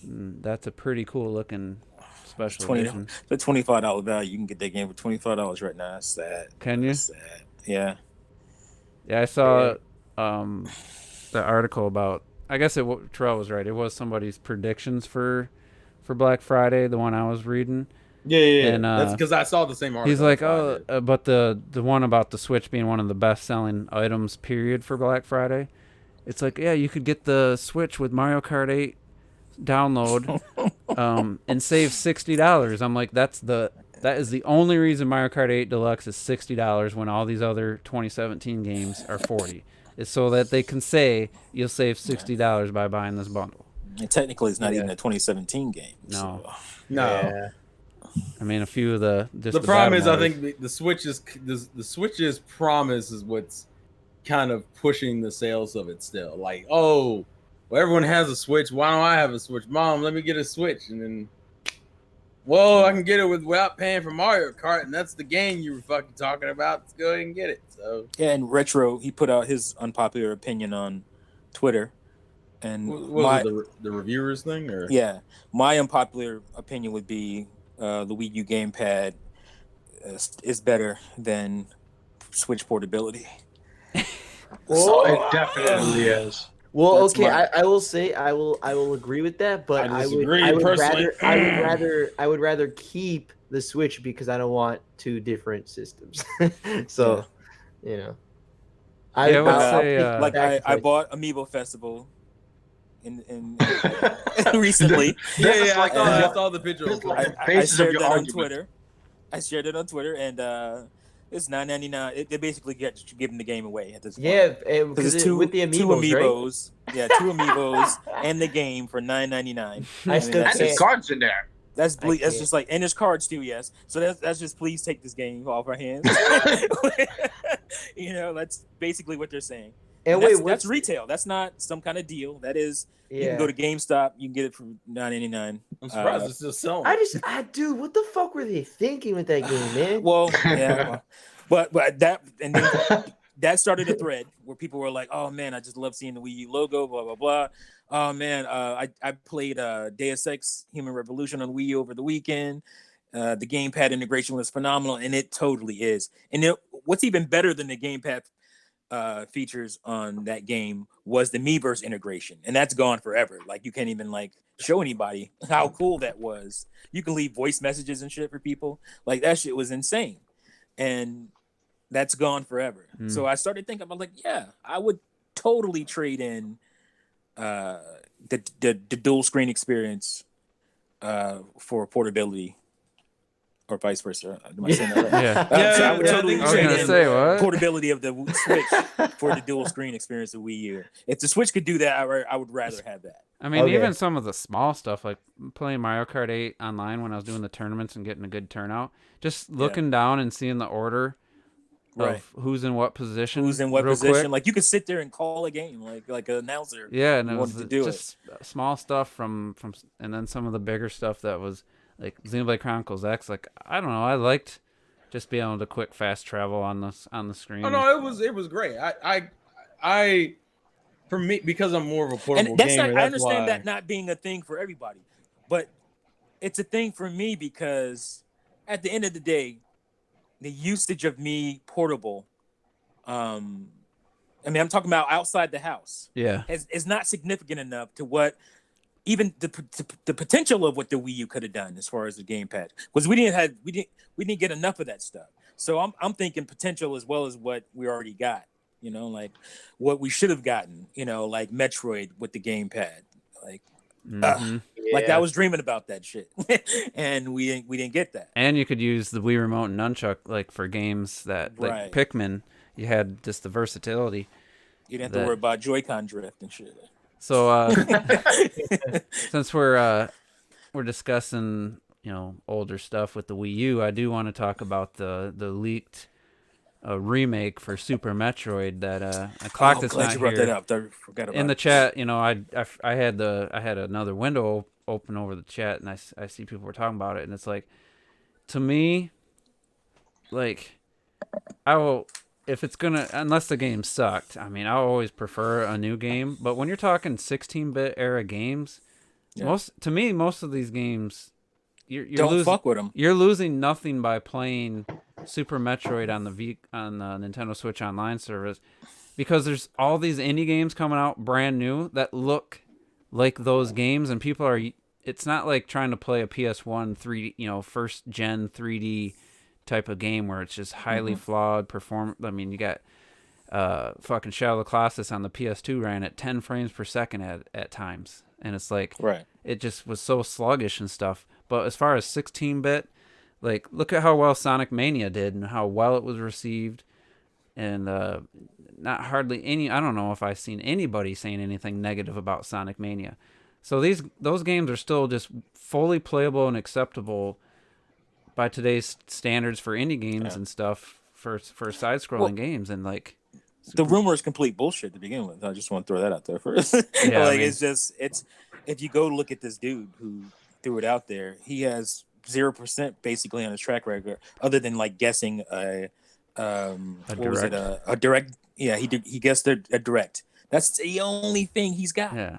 that's a pretty cool looking special edition. The $25 value, you can get that game for $25 right now. That's sad. Can you? That's sad. Yeah. Yeah, I saw the article about. I guess Terrell was right. It was somebody's predictions for Black Friday, the one I was reading. Yeah. And, that's because I saw the same article. He's like, but the one about the Switch being one of the best selling items, period, for Black Friday. It's like, yeah, you could get the Switch with Mario Kart 8 download and save $60. I'm like, that is the only reason Mario Kart 8 Deluxe is $60 when all these other 2017 games are $40. Is so that they can say you'll save $60 by buying this bundle. And technically, it's not even a 2017 game. No. So. No. Yeah. I mean, a few of the problem is, I think the Switch's promise is what's kind of pushing the sales of it still. Like, oh, well, everyone has a Switch. Why don't I have a Switch? Mom, let me get a Switch. And then, whoa, I can get it without paying for Mario Kart. And that's the game you were fucking talking about. Let's go ahead and get it. So yeah, and Retro, he put out his unpopular opinion on Twitter. And was it the reviewers thing? Or? Yeah, my unpopular opinion would be the Wii U gamepad is better than Switch portability. So it definitely is. Well, That's okay, I will say I will agree with that, but I would rather keep the Switch because I don't want two different systems. So, you know, I bought Amiibo Festival in recently. I saw the picture. I shared that on Twitter. And it's $9.99. They basically get giving the game away at this point. Yeah, because it's with the Amiibos, right? Yeah, two Amiibos and the game for $9.99. There's cards in there. That's just like, and there's cards too, yes. So that's just, please take this game off our hands. That's basically what they're saying. And that's retail. That's not some kind of deal. That is, you can go to GameStop, you can get it for $9.99. I'm surprised it's still selling. Dude, what the fuck were they thinking with that game, man? Well, yeah, but that, and then that started a thread where people were like, "Oh man, I just love seeing the Wii U logo, blah blah blah." Oh man, I played Deus Ex: Human Revolution on Wii U over the weekend. The gamepad integration was phenomenal, and it totally is. And what's even better than the gamepad features on that game was the Miiverse integration, and that's gone forever. Like, you can't even show anybody how cool that was. You can leave voice messages and shit for people. Like, that shit was insane, and that's gone forever. So I started thinking about, yeah, I would totally trade in the dual screen experience for portability. Or vice versa. Am I saying that right? Yeah. I would totally trade in what? portability of the Switch for the dual screen experience of Wii U. If the Switch could do that, I would rather have that. I mean, even some of the small stuff, like playing Mario Kart 8 online when I was doing the tournaments and getting a good turnout, just looking down and seeing the order of who's in what position. Quick. Like, you could sit there and call a game like an announcer. Yeah, and it was just small stuff from and then some of the bigger stuff that was like Xenoblade Chronicles X. Like, I don't know, I liked just being able to quick fast travel on the screen. Oh no, it was great. I for me, because I'm more of a portable gamer. I understand that not being a thing for everybody, but it's a thing for me because at the end of the day, the usage of me portable, I'm talking about outside the house. Yeah, is not significant enough to what even the potential of what the Wii U could have done as far as the gamepad, because we didn't get enough of that stuff. So I'm thinking potential as well as what we already got. Like what we should have gotten. Like Metroid with the gamepad. Like, like I was dreaming about that shit, and we didn't get that. And you could use the Wii Remote and Nunchuck like for games that like Pikmin. You had just the versatility. You didn't have to worry about Joy-Con drift and shit. So since we're discussing older stuff with the Wii U, I do want to talk about the leaked a remake for Super Metroid that Clocked is glad not you brought here. that up. I forgot about In the it. chat, I had another window open over the chat, and I see people were talking about it, and it's like, to me, like, I will, if it's gonna, unless the game sucked, I mean, I'll always prefer a new game. But when you're talking 16-bit era games, most of these games, you're Don't losing, fuck with them. you're losing nothing by playing Super Metroid on the Nintendo Switch Online service, because there's all these indie games coming out brand new that look like those games, and people are. It's not like trying to play a PS1 3D, first gen 3D type of game where it's just highly flawed I mean, you got fucking Shadow of the Colossus on the PS2 ran at 10 frames per second at times, and it's like, Right. it just was so sluggish and stuff. But as far as 16-bit, like, look at how well Sonic Mania did and how well it was received, and not hardly any. I don't know if I've seen anybody saying anything negative about Sonic Mania. So those games are still just fully playable and acceptable by today's standards for indie games and stuff, for side-scrolling games, and like, the rumor is complete bullshit to begin with. I just want to throw that out there first. Yeah, like, it's if you go look at this dude who threw it out there, he has 0% basically on his track record, other than like guessing a direct. Yeah, he guessed a direct. That's the only thing he's got. Yeah.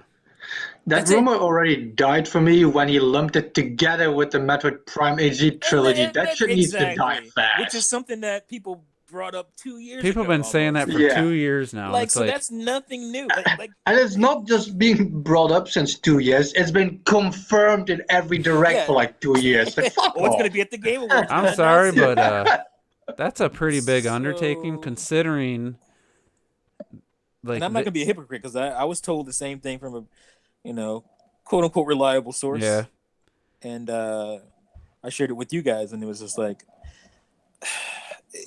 That rumor already died for me when he lumped it together with the Metroid Prime AG trilogy. That shit needs to die fast. Which is something that people brought up 2 years ago. People have been saying that for 2 years now. Like, so that's nothing new. And it's not just being brought up since 2 years. It's been confirmed in every direct for like 2 years. Like, fuck it's going to be at the Game Awards. I'm sorry, but that's a pretty big undertaking, considering. Like, and I'm not going to be a hypocrite, because I was told the same thing from a, quote unquote reliable source. Yeah. And I shared it with you guys, and it was just like,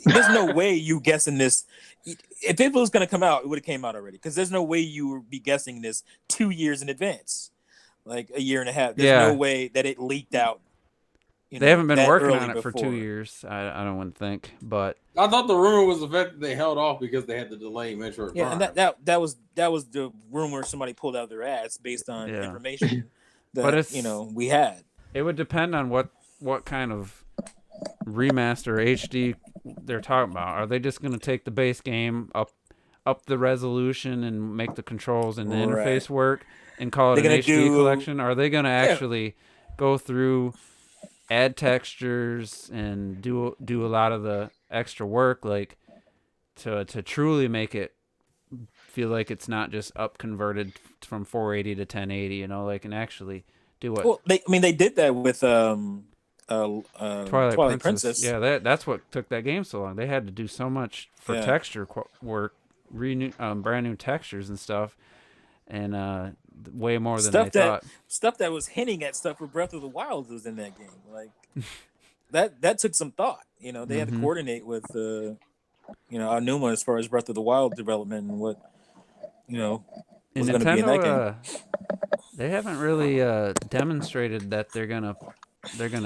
there's no way you guessing this. If it was going to come out, it would have came out already, because there's no way you would be guessing this 2 years in advance, like a year and a half. There's no way that it leaked out. They haven't been working on it for 2 years. I don't think, but I thought the rumor was the fact that they held off because they had to delay Metroid. Yeah, Prime. and that was the rumor somebody pulled out of their ass based on information that we had. It would depend on what kind of remaster HD they're talking about. Are they just going to take the base game up the resolution and make the controls and the interface work and call it an HD collection? Or are they going to actually go through, add textures, and do a lot of the extra work, like to truly make it feel like it's not just up converted from 480 to 1080, and actually do what? Well, they did that with Twilight Princess. Yeah, that's what took that game so long. They had to do so much for texture work, brand new textures and stuff, and way more than they thought. Stuff that was hinting at stuff for Breath of the Wild was in that game. Like that took some thought. They had to coordinate with Aonuma as far as Breath of the Wild development and what was going to be in that game. They haven't really demonstrated that they're gonna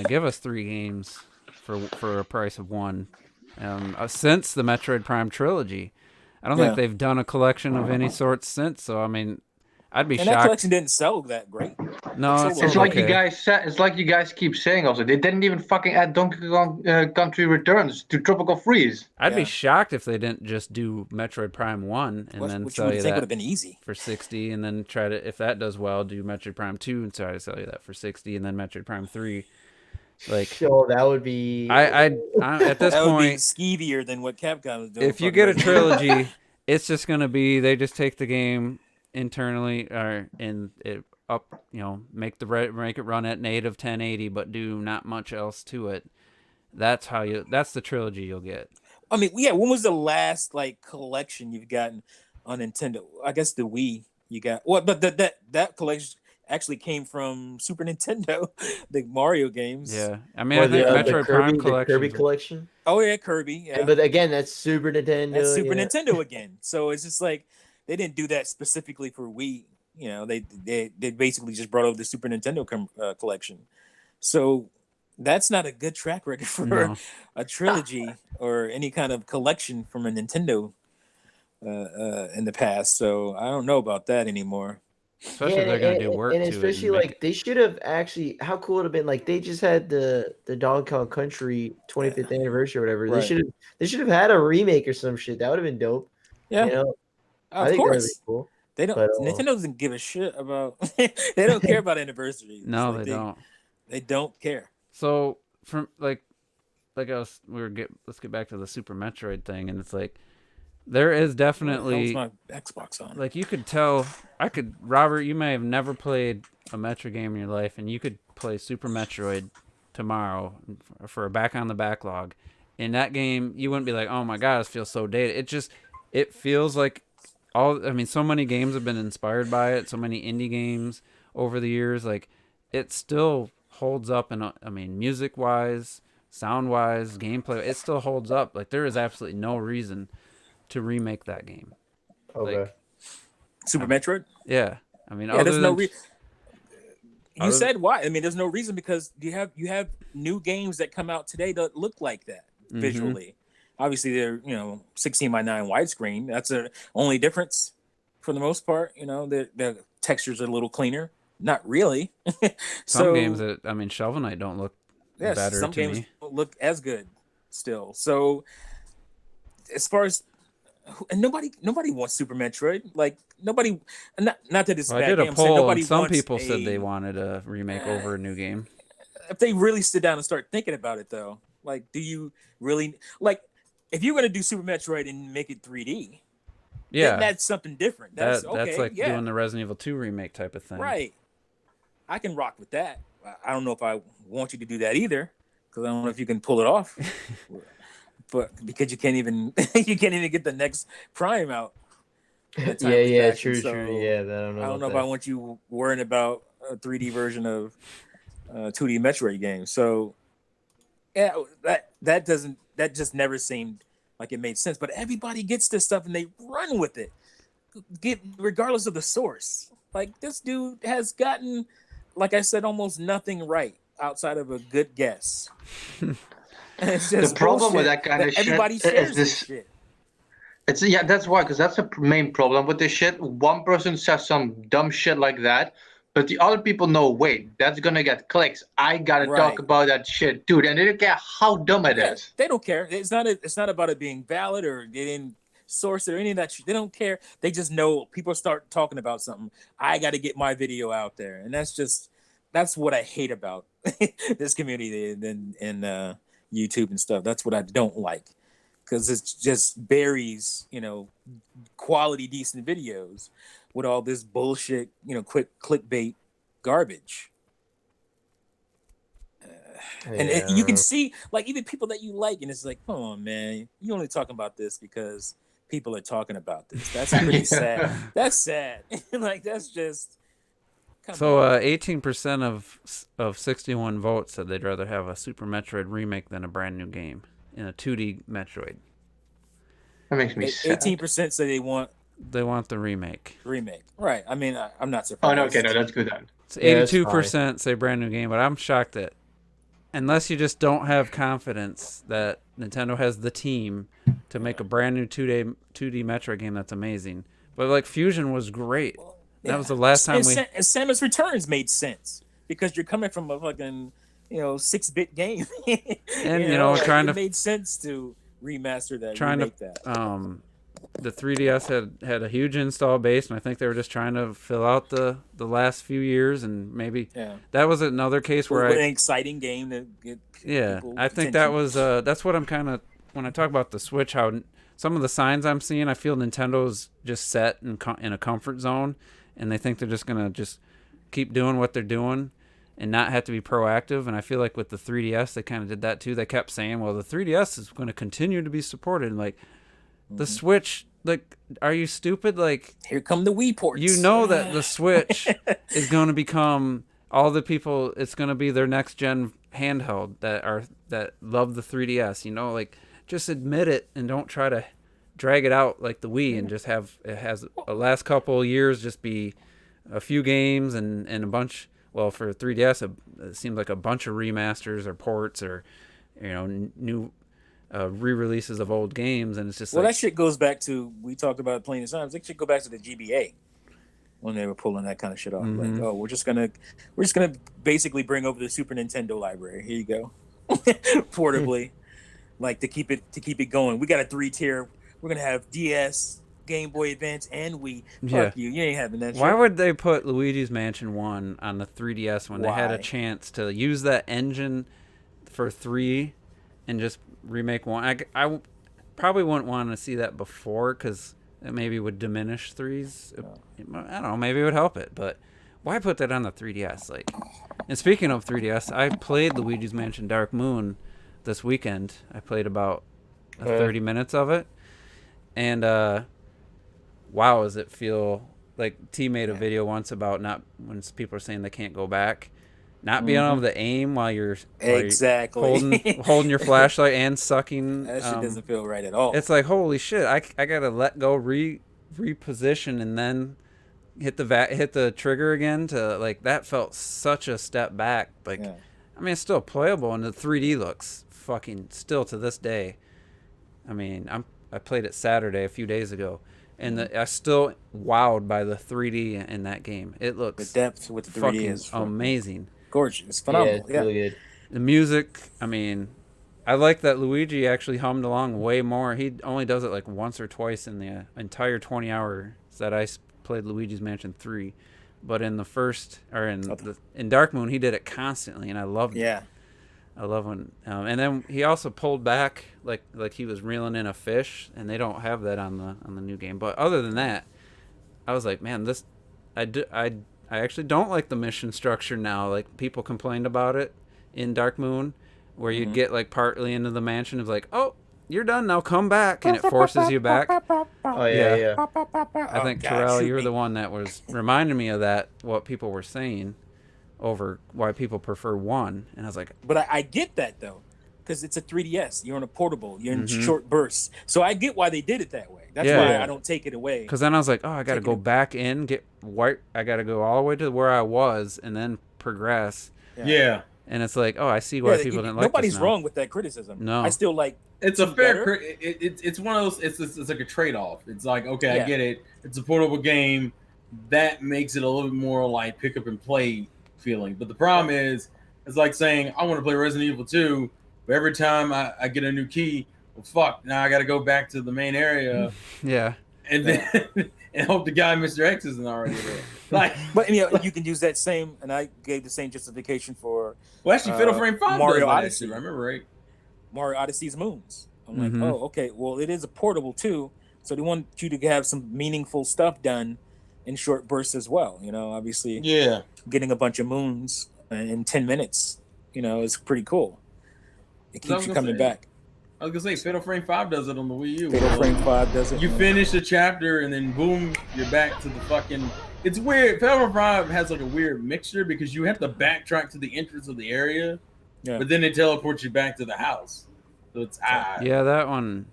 give us 3 games for a price of 1 since the Metroid Prime trilogy. I don't think they've done a collection of any sort since. So I mean, I'd be shocked. That collection didn't sell that great. No, it's like you guys said. It's like you guys keep saying. Also, they didn't even fucking add Donkey Kong Country Returns to Tropical Freeze. I'd be shocked if they didn't just do Metroid Prime 1 and then sell you that would have been easy for 60, and then try to, if that does well, do Metroid Prime 2 and try to sell you that for 60, and then Metroid Prime 3. Like, so that would be. I at this that point would be skeevier than what Capcom is doing. If you get a trilogy, it's just gonna be they just take the game internally and it up, make it run at native 1080, but do not much else to it. That's the trilogy you'll get. I mean, yeah. When was the last collection you've gotten on Nintendo? I guess the Wii you got. Well, but that collection actually came from Super Nintendo, the Mario games. Yeah, I mean, I think Metroid Prime collection. The Kirby collection. Oh yeah, Kirby. Yeah. But again, that's Super Nintendo. That's Super Nintendo again. So it's just like they didn't do that specifically for Wii. They basically just brought over the Super Nintendo collection. So That's not a good track record for a trilogy or any kind of collection from a Nintendo in the past. So I don't know about that anymore. Especially if they're going to do work and to it. especially like they should have actually. How cool would have been like they just had the Donkey Kong Country 25th anniversary or whatever. Right. They should have had a remake or some shit. That would have been dope. Yeah, You know, I of think that would be course. cool. They don't. But, Nintendo doesn't give a shit about. They don't care about anniversaries. No, Like, they don't. They don't care. So from let's get back to the Super Metroid thing, and it's like there is definitely my Xbox on. Like you could tell, Robert, you may have never played a Metro game in your life, and you could play Super Metroid tomorrow for a back on the backlog. In that game, you wouldn't be like, oh my god, this feels so dated. It feels like so many games have been inspired by it. So many indie games over the years, like it still holds up. And music wise, sound wise, gameplay, it still holds up. Like there is absolutely no reason to remake that game. okay. Like, Super Metroid? Yeah. There's no reason. You said why? There's no reason because you have new games that come out today that look like that visually. Obviously, they're 16 by 9 widescreen. That's the only difference for the most part. The textures are a little cleaner. Not really. Some games that Shovel Knight don't look better. Some to games me. don't look as good still. So as far as and nobody wants Super Metroid. Like nobody, not that it's bad. I did a game. poll, and some people said they wanted a remake over a new game. If they really sit down and start thinking about it, though, like, do you really like? If you're gonna do Super Metroid and make it 3D, then that's something different. That's like doing the Resident Evil 2 remake type of thing, right? I can rock with that. I don't know if I want you to do that either, because I don't know if you can pull it off. But because you can't even get the next Prime out. True. So Yeah, I don't know if I want you worrying about a 3D version of 2D Metroid game. So yeah, that just never seemed like it made sense. But everybody gets this stuff and they run with it, regardless of the source. Like this dude has gotten, like I said, almost nothing right outside of a good guess. It's just the problem with that kind of shit everybody shares this shit. That's why, because that's the main problem with this shit. One person says some dumb shit like that, but the other people know, wait, that's gonna get clicks. I gotta talk about that shit, dude, and they don't care how dumb it is. They don't care. It's not about it being valid or they didn't source it or any of that shit. They don't care. They just know people start talking about something. I got to get my video out there, and that's what I hate about this community and YouTube and stuff. That's what I don't like. Because it just buries, quality, decent videos with all this bullshit, quick clickbait garbage. And you can see, like, even people that you like, and it's like, come on, man, you only talking about this because people are talking about this. That's pretty sad. That's sad. Like, that's just. So 18% of 61 votes said they'd rather have a Super Metroid remake than a brand new game in a 2D Metroid. That makes me sad. 18% say they want the remake. Right. I'm not surprised. Oh, no, okay, no, that's good then. So 82% say brand new game, but I'm shocked that unless you just don't have confidence that Nintendo has the team to make a brand new 2D Metroid game that's amazing. But like Fusion was great. That was the last time and Samus Returns made sense because you're coming from a fucking 6-bit game, and it made sense to remaster that. The 3DS had a huge install base, and I think they were just trying to fill out the last few years, and maybe that was another case where an exciting game to get. I think that was that's what I'm kind of when I talk about the Switch. How some of the signs I'm seeing, I feel Nintendo's just set in a comfort zone. And they think they're just going to just keep doing what they're doing and not have to be proactive. And I feel like with the 3DS, they kind of did that too. They kept saying, well, the 3DS is going to continue to be supported. And like the Switch, like, are you stupid? Like, here come the Wii ports. You know that the Switch is going to become all the people, it's going to be their next gen handheld that love the 3DS, like just admit it and don't try to drag it out like the Wii and just have it has a last couple of years just be a few games and a bunch Well, for 3DS, it seems like a bunch of remasters or ports or new re-releases of old games, and it's just that shit goes back to, we talked about playing times. It should go back to the GBA when they were pulling that kind of shit off. Like, oh, we're just gonna basically bring over the Super Nintendo library. Here you go, portably, like to keep it going. We got a 3-tier. We're gonna have DS, Game Boy Advance, and Wii. Fuck you ain't having that shit. Why would they put Luigi's Mansion 1 on the 3DS when they had a chance to use that engine for 3 and just remake 1? I probably wouldn't want to see that before, because it maybe would diminish 3's. I don't know, maybe it would help it, but why put that on the 3DS? Like, and speaking of 3DS, I played Luigi's Mansion Dark Moon this weekend. I played about 30 minutes of it, and wow, does it feel like T made a video once about not, when people are saying they can't go back, not being able to aim while you're holding your flashlight and sucking. That shit doesn't feel right at all. It's like, holy shit, I gotta let go, reposition, and then hit the trigger again. To like, that felt such a step back. Like, I mean, it's still playable, and the 3D looks fucking still to this day. I mean, I played it Saturday a few days ago, and I still wowed by the 3D in that game. It looks, the depth with the 3D is amazing. Gorgeous, phenomenal. Yeah, it's really good. The music, I mean, I like that Luigi actually hummed along way more. He only does it like once or twice in the entire 20 hours that I played Luigi's Mansion 3. But in the first, or in Dark Moon, he did it constantly, and I loved it. Yeah. I love when, and then he also pulled back like he was reeling in a fish, and they don't have that on the new game. But other than that, I was like, man, I actually don't like the mission structure now. Like, people complained about it in Dark Moon, where you'd get like partly into the mansion. It's like, oh, you're done now, come back, and it forces you back. Oh yeah. I think Terrell, you're the one that was reminding me of that, what people were saying over why people prefer 1, and I was like, but I get that though, because it's a 3DS. You're on a portable. You're in short bursts, so I get why they did it that way. That's why I don't take it away. Because then I was like, oh, I got to go back in, I got to go all the way to where I was, and then progress. Yeah. And it's like, oh, I see why people didn't like this. Nobody's wrong with that criticism. No, I still like. It's a fair. It's one of those. It's like a trade-off. It's like, okay, I get it. It's a portable game. That makes it a little bit more like pick up and play feeling. But the problem is, it's like saying I want to play Resident Evil 2, but every time I get a new key, well, fuck, now I got to go back to the main area. Yeah. And then and hope the guy Mr. X isn't already there. Like, but you can use that same, and I gave the same justification for. Well, actually, Fatal Frame 5 Mario does Odyssey. that, I remember, right? Mario Odyssey's Moons. I'm like, oh, okay. Well, it is a portable too, so they want you to have some meaningful stuff done in short bursts as well. Obviously, getting a bunch of moons in 10 minutes, is pretty cool. It keeps you coming back. I was gonna say, Fatal Frame 5 does it on the Wii U. Fatal Frame 5 does it. You finish a chapter and then boom, you're back to the fucking. It's weird. Fatal Frame 5 has like a weird mixture because you have to backtrack to the entrance of the area, but then it teleports you back to the house. So it's yeah, that one.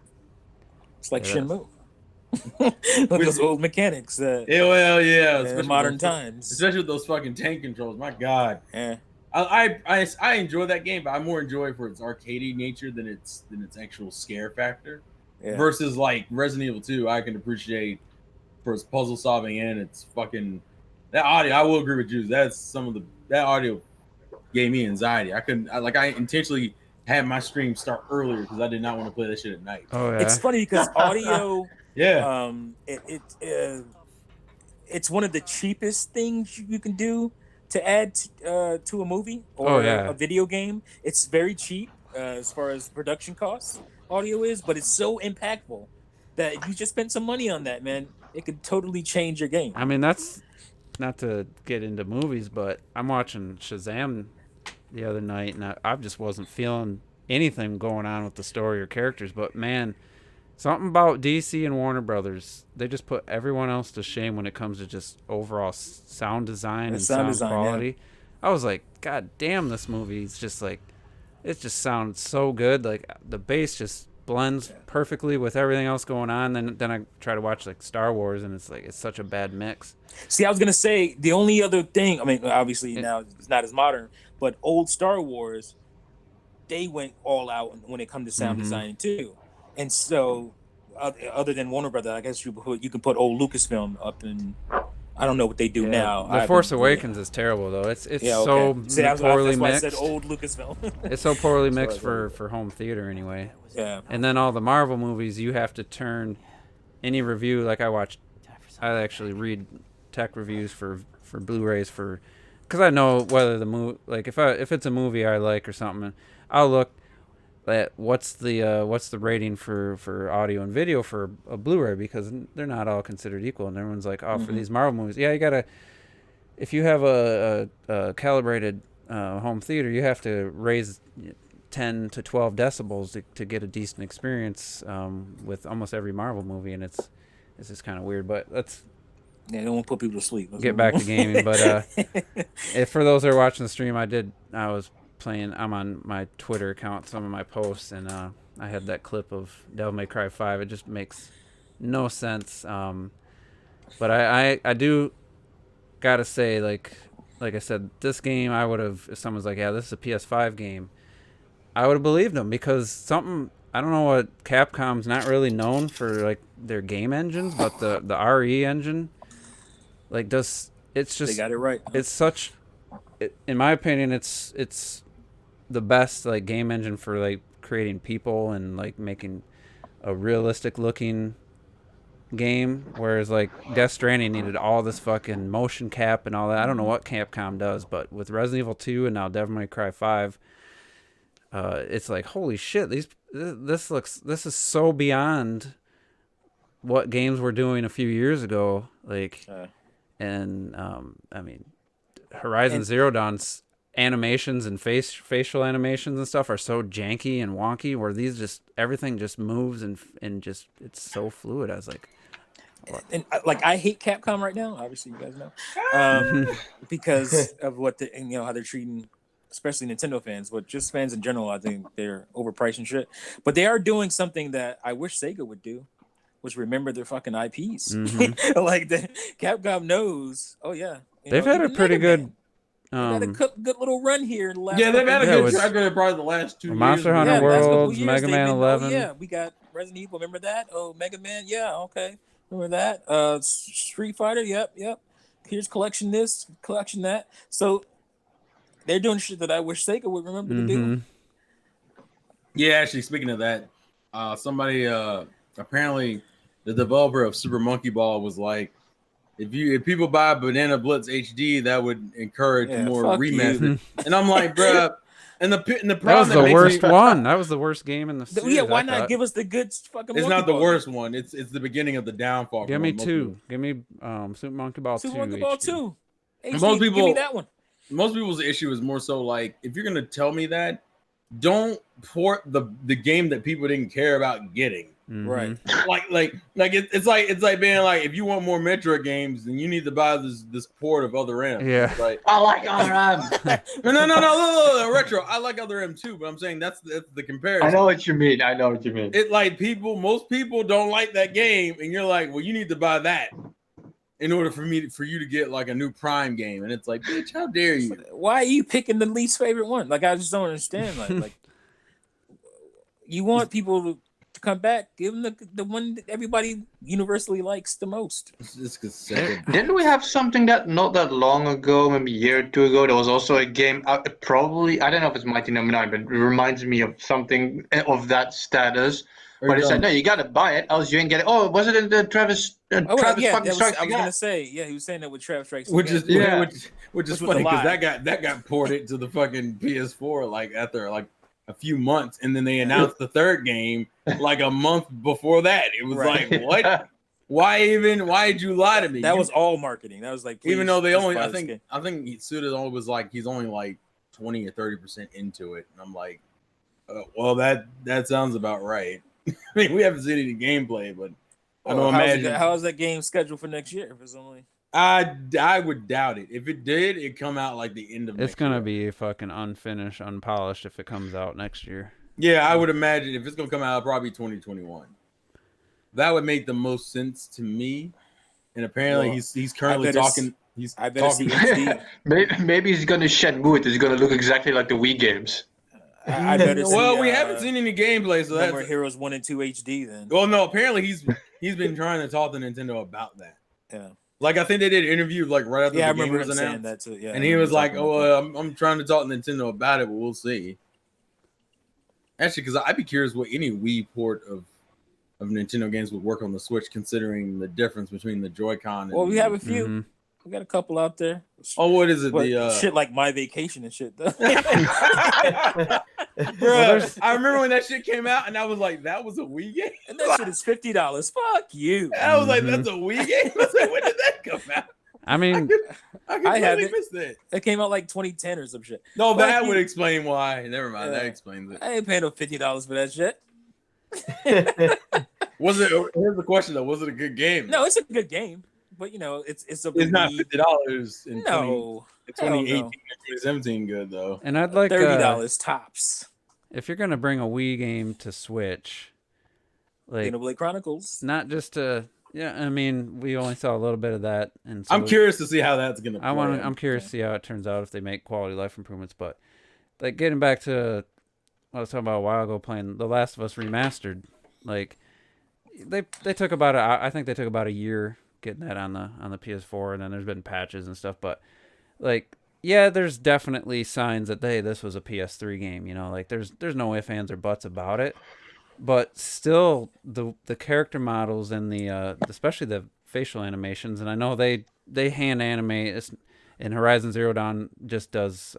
It's like Shenmue. Like those old mechanics. In modern times, especially with those fucking tank controls. My God. Yeah. I enjoy that game, but I more enjoy it for its arcadey nature than its actual scare factor. Yeah. Versus like Resident Evil 2, I can appreciate for its puzzle solving and its fucking that audio. I will agree with you. That's that audio gave me anxiety. I intentionally had my stream start earlier because I did not want to play that shit at night. Oh yeah. It's funny because audio. It's one of the cheapest things you can do to add to a movie or a video game. It's very cheap as far as production costs. Audio is, but it's so impactful that if you just spend some money on that, man, it could totally change your game. I mean, that's not to get into movies, but I'm watching Shazam the other night, and I just wasn't feeling anything going on with the story or characters. But man, something about DC and Warner Brothers, they just put everyone else to shame when it comes to just overall sound design and sound quality. Yeah. I was like, God damn, this movie is just like, it just sounds so good. Like the bass just blends perfectly with everything else going on. Then I try to watch like Star Wars, and it's such a bad mix. See, I was gonna say the only other thing. I mean, obviously now it's not as modern, but old Star Wars, they went all out when it comes to sound design too. And so, other than Warner Brother, I guess you can put old Lucasfilm up in. I don't know what they do now. The Force Awakens is terrible though. It's so poorly mixed. I said old Lucasfilm. It's so poorly mixed for home theater anyway. Yeah. And then all the Marvel movies, you have to turn any review. Like I actually read tech reviews for Blu-rays because I know whether the movie, like if it's a movie I like or something, I'll look at what's the rating for audio and video for a Blu-ray, because they're not all considered equal, and everyone's like, for these Marvel movies, you gotta, if you have a calibrated home theater, you have to raise 10 to 12 decibels to get a decent experience with almost every Marvel movie, and it's just kind of weird, but let's don't want to put people to sleep. Get back to gaming. But if for those that are watching the stream, I'm on my Twitter account, some of my posts, and I had that clip of Devil May Cry 5. It just makes no sense. But I do gotta say, like I said, this game, I would have, if someone's like, yeah, this is a PS5 game, I would have believed them, because I don't know what Capcom's not really known for, like their game engines, but the RE engine, like it's just, they got it right. It's in my opinion, it's the best like game engine for like creating people and like making a realistic looking game, whereas like Death Stranding needed all this fucking motion cap and all that. I don't know what Capcom does, but with Resident Evil 2 and now Devil May Cry 5, it's like, holy shit, this is so beyond what games were doing a few years ago, like and I mean, Horizon Zero Dawn's animations and facial animations and stuff are so janky and wonky, where these everything just moves and just, it's so fluid. I was like, and like, I hate Capcom right now, obviously you guys know, because of what how they're treating especially Nintendo fans, but just fans in general. I think they're overpriced and shit, but they are doing something that I wish Sega would do, which remember their fucking IPs. Like Capcom knows, they've had a pretty good had a good little run here. In the last they've had a good track record probably the last 2 years. Monster Hunter Worlds, Mega Man 11. We got Resident Evil. Remember that? Oh, Mega Man. Yeah, okay. Remember that? Street Fighter. Yep. Here's collection this, collection that. So they're doing shit that I wish Sega would remember to do. Yeah, actually, speaking of that, somebody apparently the developer of Super Monkey Ball was like, if people buy Banana Blitz HD, that would encourage more remasters. And I'm like, bruh. And the problem that was the worst one. That was the worst game in the series. Yeah, why not give us the good fucking? It's not the worst one. It's the beginning of the downfall. Give me two. Give me Super Monkey Ball 2. Super Monkey Ball 2. Most people, give me that one. Most people's issue is more so like, if you're gonna tell me that, don't port the game that people didn't care about getting. Right. It's like being like, if you want more Metroid games, then you need to buy this port of Other M. Yeah. Like, I like Other M. no, retro. I like Other M too, but I'm saying that's the comparison. I know what you mean. It like most people don't like that game, and you're like, well, you need to buy that in order for you to get like a new Prime game, and it's like, bitch, how dare you? Why are you picking the least favorite one? Like, I just don't understand. Like you want people to come back, give them the one that everybody universally likes the most. Didn't we have something that not that long ago, maybe a year or two ago, there was also a game, probably, I don't know if it's Mighty Number 9, but it reminds me of something of that status. But he said, no, you got to buy it, else you ain't get it. Oh, was it in the Travis fucking Strikes Again? I was going to say, he was saying that with Travis Strikes Which Again. Which is funny, because that got ported to the fucking PS4 like after like a few months, and then they announced the third game like a month before that. It was like, what? Why did you lie to me? That was all marketing. That was like, even though they only, I think Suda was like, he's only like 20 or 30% into it, and I'm like, well, that sounds about right. I mean, we haven't seen any gameplay, but I don't imagine. How is that game scheduled for next year? If it's only, I would doubt it. If it did, it'd come out like the end of. It's gonna be fucking unfinished, unpolished if it comes out next year. Yeah, I would imagine if it's gonna come out, probably 2021. That would make the most sense to me. And apparently, he's currently talking. I better see HD. Maybe he's gonna Shenmue it. It's gonna look exactly like the Wii games. I better see. Well, we haven't seen any gameplay, so No More that's Heroes 1 and 2 HD. Then. well, no. Apparently, he's been trying to talk to Nintendo about that. Yeah. Like I think they did an interview like right after the game was announced, that too. Yeah, and he was like, "Oh, I'm trying to talk to Nintendo about it, but we'll see." Actually, because I'd be curious what any Wii port of Nintendo games would work on the Switch, considering the difference between the Joy-Con. Well, we have a few. Mm-hmm. We got a couple out there. Oh, what is it? But shit like My Vacation and shit, though. Bro, I remember when that shit came out, and I was like, "That was a Wii game." And that shit is $50. Fuck you. And I was like, "That's a Wii game." I was like, "When did that come out?" I mean, I haven't missed it. It came out like 2010 or some shit. No, that would explain why. Never mind. That explains it. I ain't paying no $50 for that shit. Was it? Here's the question though: was it a good game? No, it's a good game, but you know, it's not $50 in 2018 and 2017. Good though, and I'd like $30 tops. If you're gonna bring a Wii game to Switch, like Xenoblade Chronicles, not just to. Yeah, I mean, we only saw a little bit of that, and so I'm curious to see how that's gonna. I'm curious to see how it turns out if they make quality of life improvements. But like getting back to what I was talking about a while ago, playing The Last of Us Remastered, like they took I think they took about a year getting that on the PS4, and then there's been patches and stuff. But like, yeah, there's definitely signs that this was a PS3 game. You know, like there's no ifs, ands, or buts about it. But still, the character models and the especially the facial animations, and I know they hand animate. In Horizon Zero Dawn just does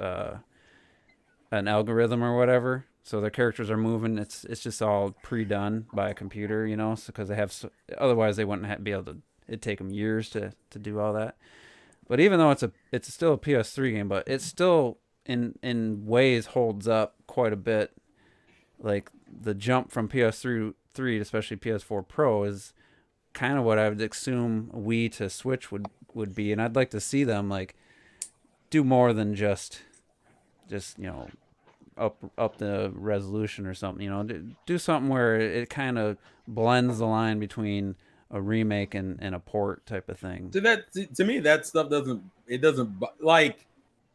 an algorithm or whatever, so their characters are moving. It's just all pre-done by a computer, you know, because they have otherwise they wouldn't be able to. It'd take them years to do all that. But even though it's still a PS3 game, but it still in ways holds up quite a bit. Like the jump from PS3 to especially PS4 Pro is kind of what I would assume Wii to Switch would be, and I'd like to see them like do more than just you know up the resolution or something. You know, do something where it kind of blends the line between a remake and a port type of thing. So to me that stuff doesn't like.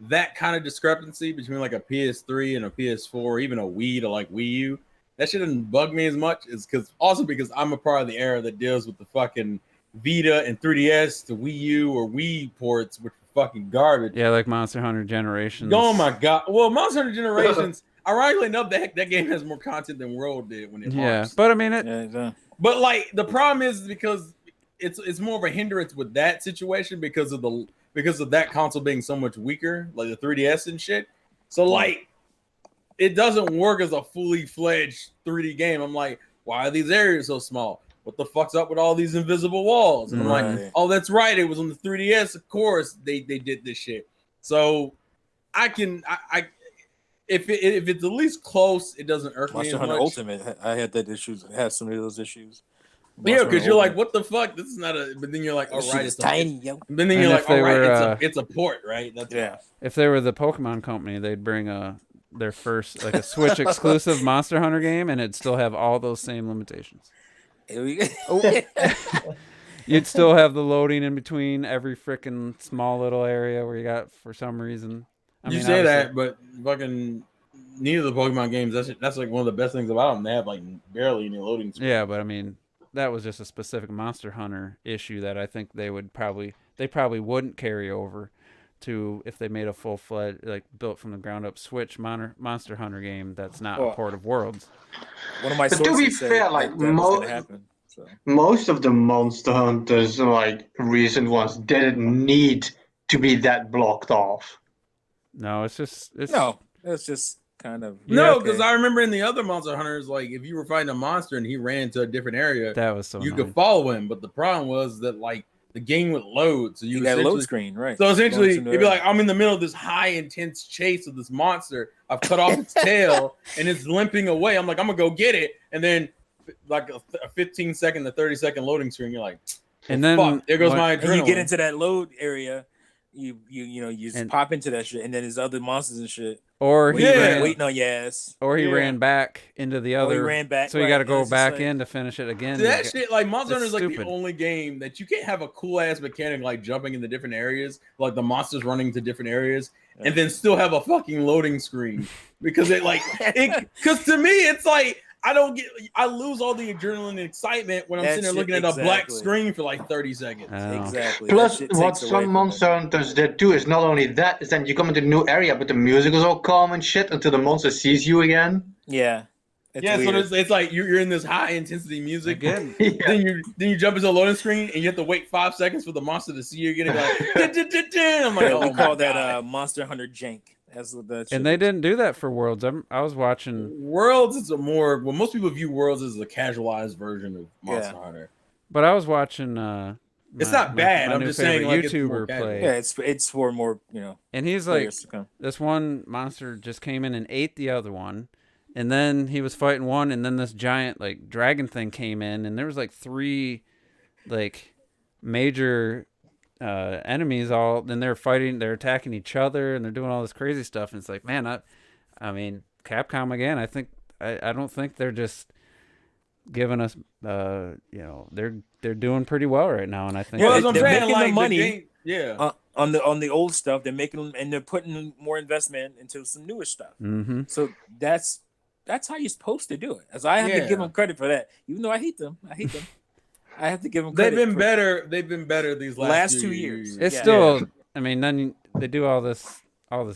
That kind of discrepancy between like a PS3 and a PS4, or even a Wii to like Wii U, that shit doesn't bug me as much. Is because I'm a part of the era that deals with the fucking Vita and 3DS to Wii U or Wii ports, which are fucking garbage. Yeah, like Monster Hunter Generations. Oh my god! Well, Monster Hunter Generations, ironically enough, that game has more content than World did when it launched. Yeah, but I mean But like the problem is because it's more of a hindrance with that situation because of that console being so much weaker, like the 3DS and shit. So like it doesn't work as a fully fledged 3D game. I'm like, why are these areas so small? What the fuck's up with all these invisible walls? And I'm like, oh, that's right. It was on the 3DS. Of course they did this shit. So I if it's at least close, it doesn't irk me as much. Monster Hunter Ultimate, I had that issues. I had some of those issues. Yeah, because you're like, what the fuck? This is not a. But then you're like, all right, it's tiny, yo. But then you're like, all right, it's a port, right? That's yeah. If they were the Pokemon company, they'd bring their first like a Switch exclusive Monster Hunter game, and it'd still have all those same limitations. Here we go. You'd still have the loading in between every freaking small little area where you got for some reason. You say that, but fucking neither of the Pokemon games. That's like one of the best things about them. They have like barely any loading screen. Yeah, but I mean. That was just a specific Monster Hunter issue that I think they probably wouldn't carry over to if they made a full-fledged, like built from the ground up Switch Monster Hunter game that's not a port of Worlds. One of my sources to be fair, like most of the Monster Hunters, like recent ones, didn't need to be that blocked off. No, it's just kind of no, because I remember in the other Monster Hunters, like if you were fighting a monster and he ran to a different area, that was so you could follow him. But the problem was that like the game would load, so you got a load screen, right? So essentially, it'd be like I'm in the middle of this high intense chase of this monster. I've cut off its tail and it's limping away. I'm like, I'm gonna go get it, and then like a 15-second to 30-second loading screen. You're like, and then fuck, there goes my adrenaline. And you get into that load area. You just pop into that shit, and then there's other monsters and shit. Or he ran, waiting on your ass. or he ran back into the other. He ran back. So you got to go back in to finish it again. That shit, like Monster Hunter is like stupid. the only game that you can't have a cool ass mechanic like jumping into different areas, like the monsters running to different areas, and then still have a fucking loading screen because because to me it's like I lose all the adrenaline and excitement when I'm sitting there looking at a black screen for like 30 seconds. Oh. Exactly. Plus, what some Monster Hunters did too is not only that, is that you come into a new area, but the music is all calm and shit until the monster sees you again. Yeah. So it's like you're in this high intensity music Again. Then you jump into a loading screen and you have to wait 5 seconds for the monster to see you again. And I'm like, we call that Monster Hunter jank. That's what that. And they didn't do that for Worlds. I was watching Worlds. Is most people view Worlds as a casualized version of Monster Hunter. But I was watching. It's not bad. I'm just saying, like, YouTuber play. Yeah, it's for more, And he's like, this one monster just came in and ate the other one, and then he was fighting one, and then this giant like dragon thing came in, and there was like 3 like major enemies all. Then they're fighting, they're attacking each other, and they're doing all this crazy stuff. And it's like, man, I mean, Capcom again. I don't think they're just giving us, they're doing pretty well right now, and I think they're making the money. Yeah, on the old stuff, they're making and they're putting more investment into some newer stuff. Mm-hmm. So that's how you're supposed to do it. As I have to give them credit for that, even though I hate them. I have to give them credit. They've been better these last 2 years. It's still, I mean, then they do all this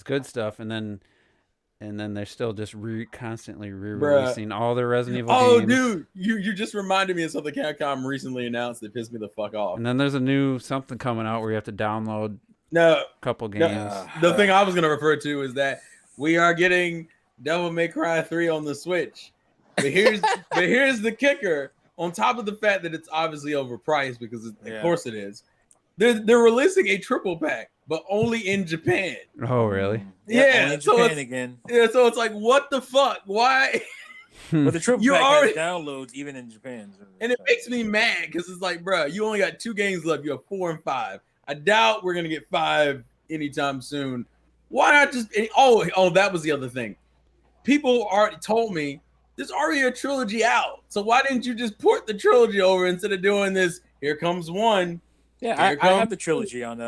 good stuff, and then they're still just constantly re-releasing all their Resident Evil games. Oh, dude, you just reminded me of something Capcom recently announced that pissed me the fuck off. And then there's a new something coming out where you have to download a couple games. The thing I was going to refer to is that we are getting Devil May Cry 3 on the Switch. But here's the kicker. On top of the fact that it's obviously overpriced, because of course it is, they're releasing a triple pack, but only in Japan. Oh, really? Yeah, in Japan again. Yeah, so it's like, what the fuck? Why? But the triple pack has downloads even in Japan. And it makes me mad because it's like, bro, you only got 2 games left. You have 4 and 5. I doubt we're gonna get 5 anytime soon. Why not just? Oh, that was the other thing. People already told me there's already a trilogy out, so why didn't you just port the trilogy over instead of doing this? Here comes 1. Yeah, I have the trilogy on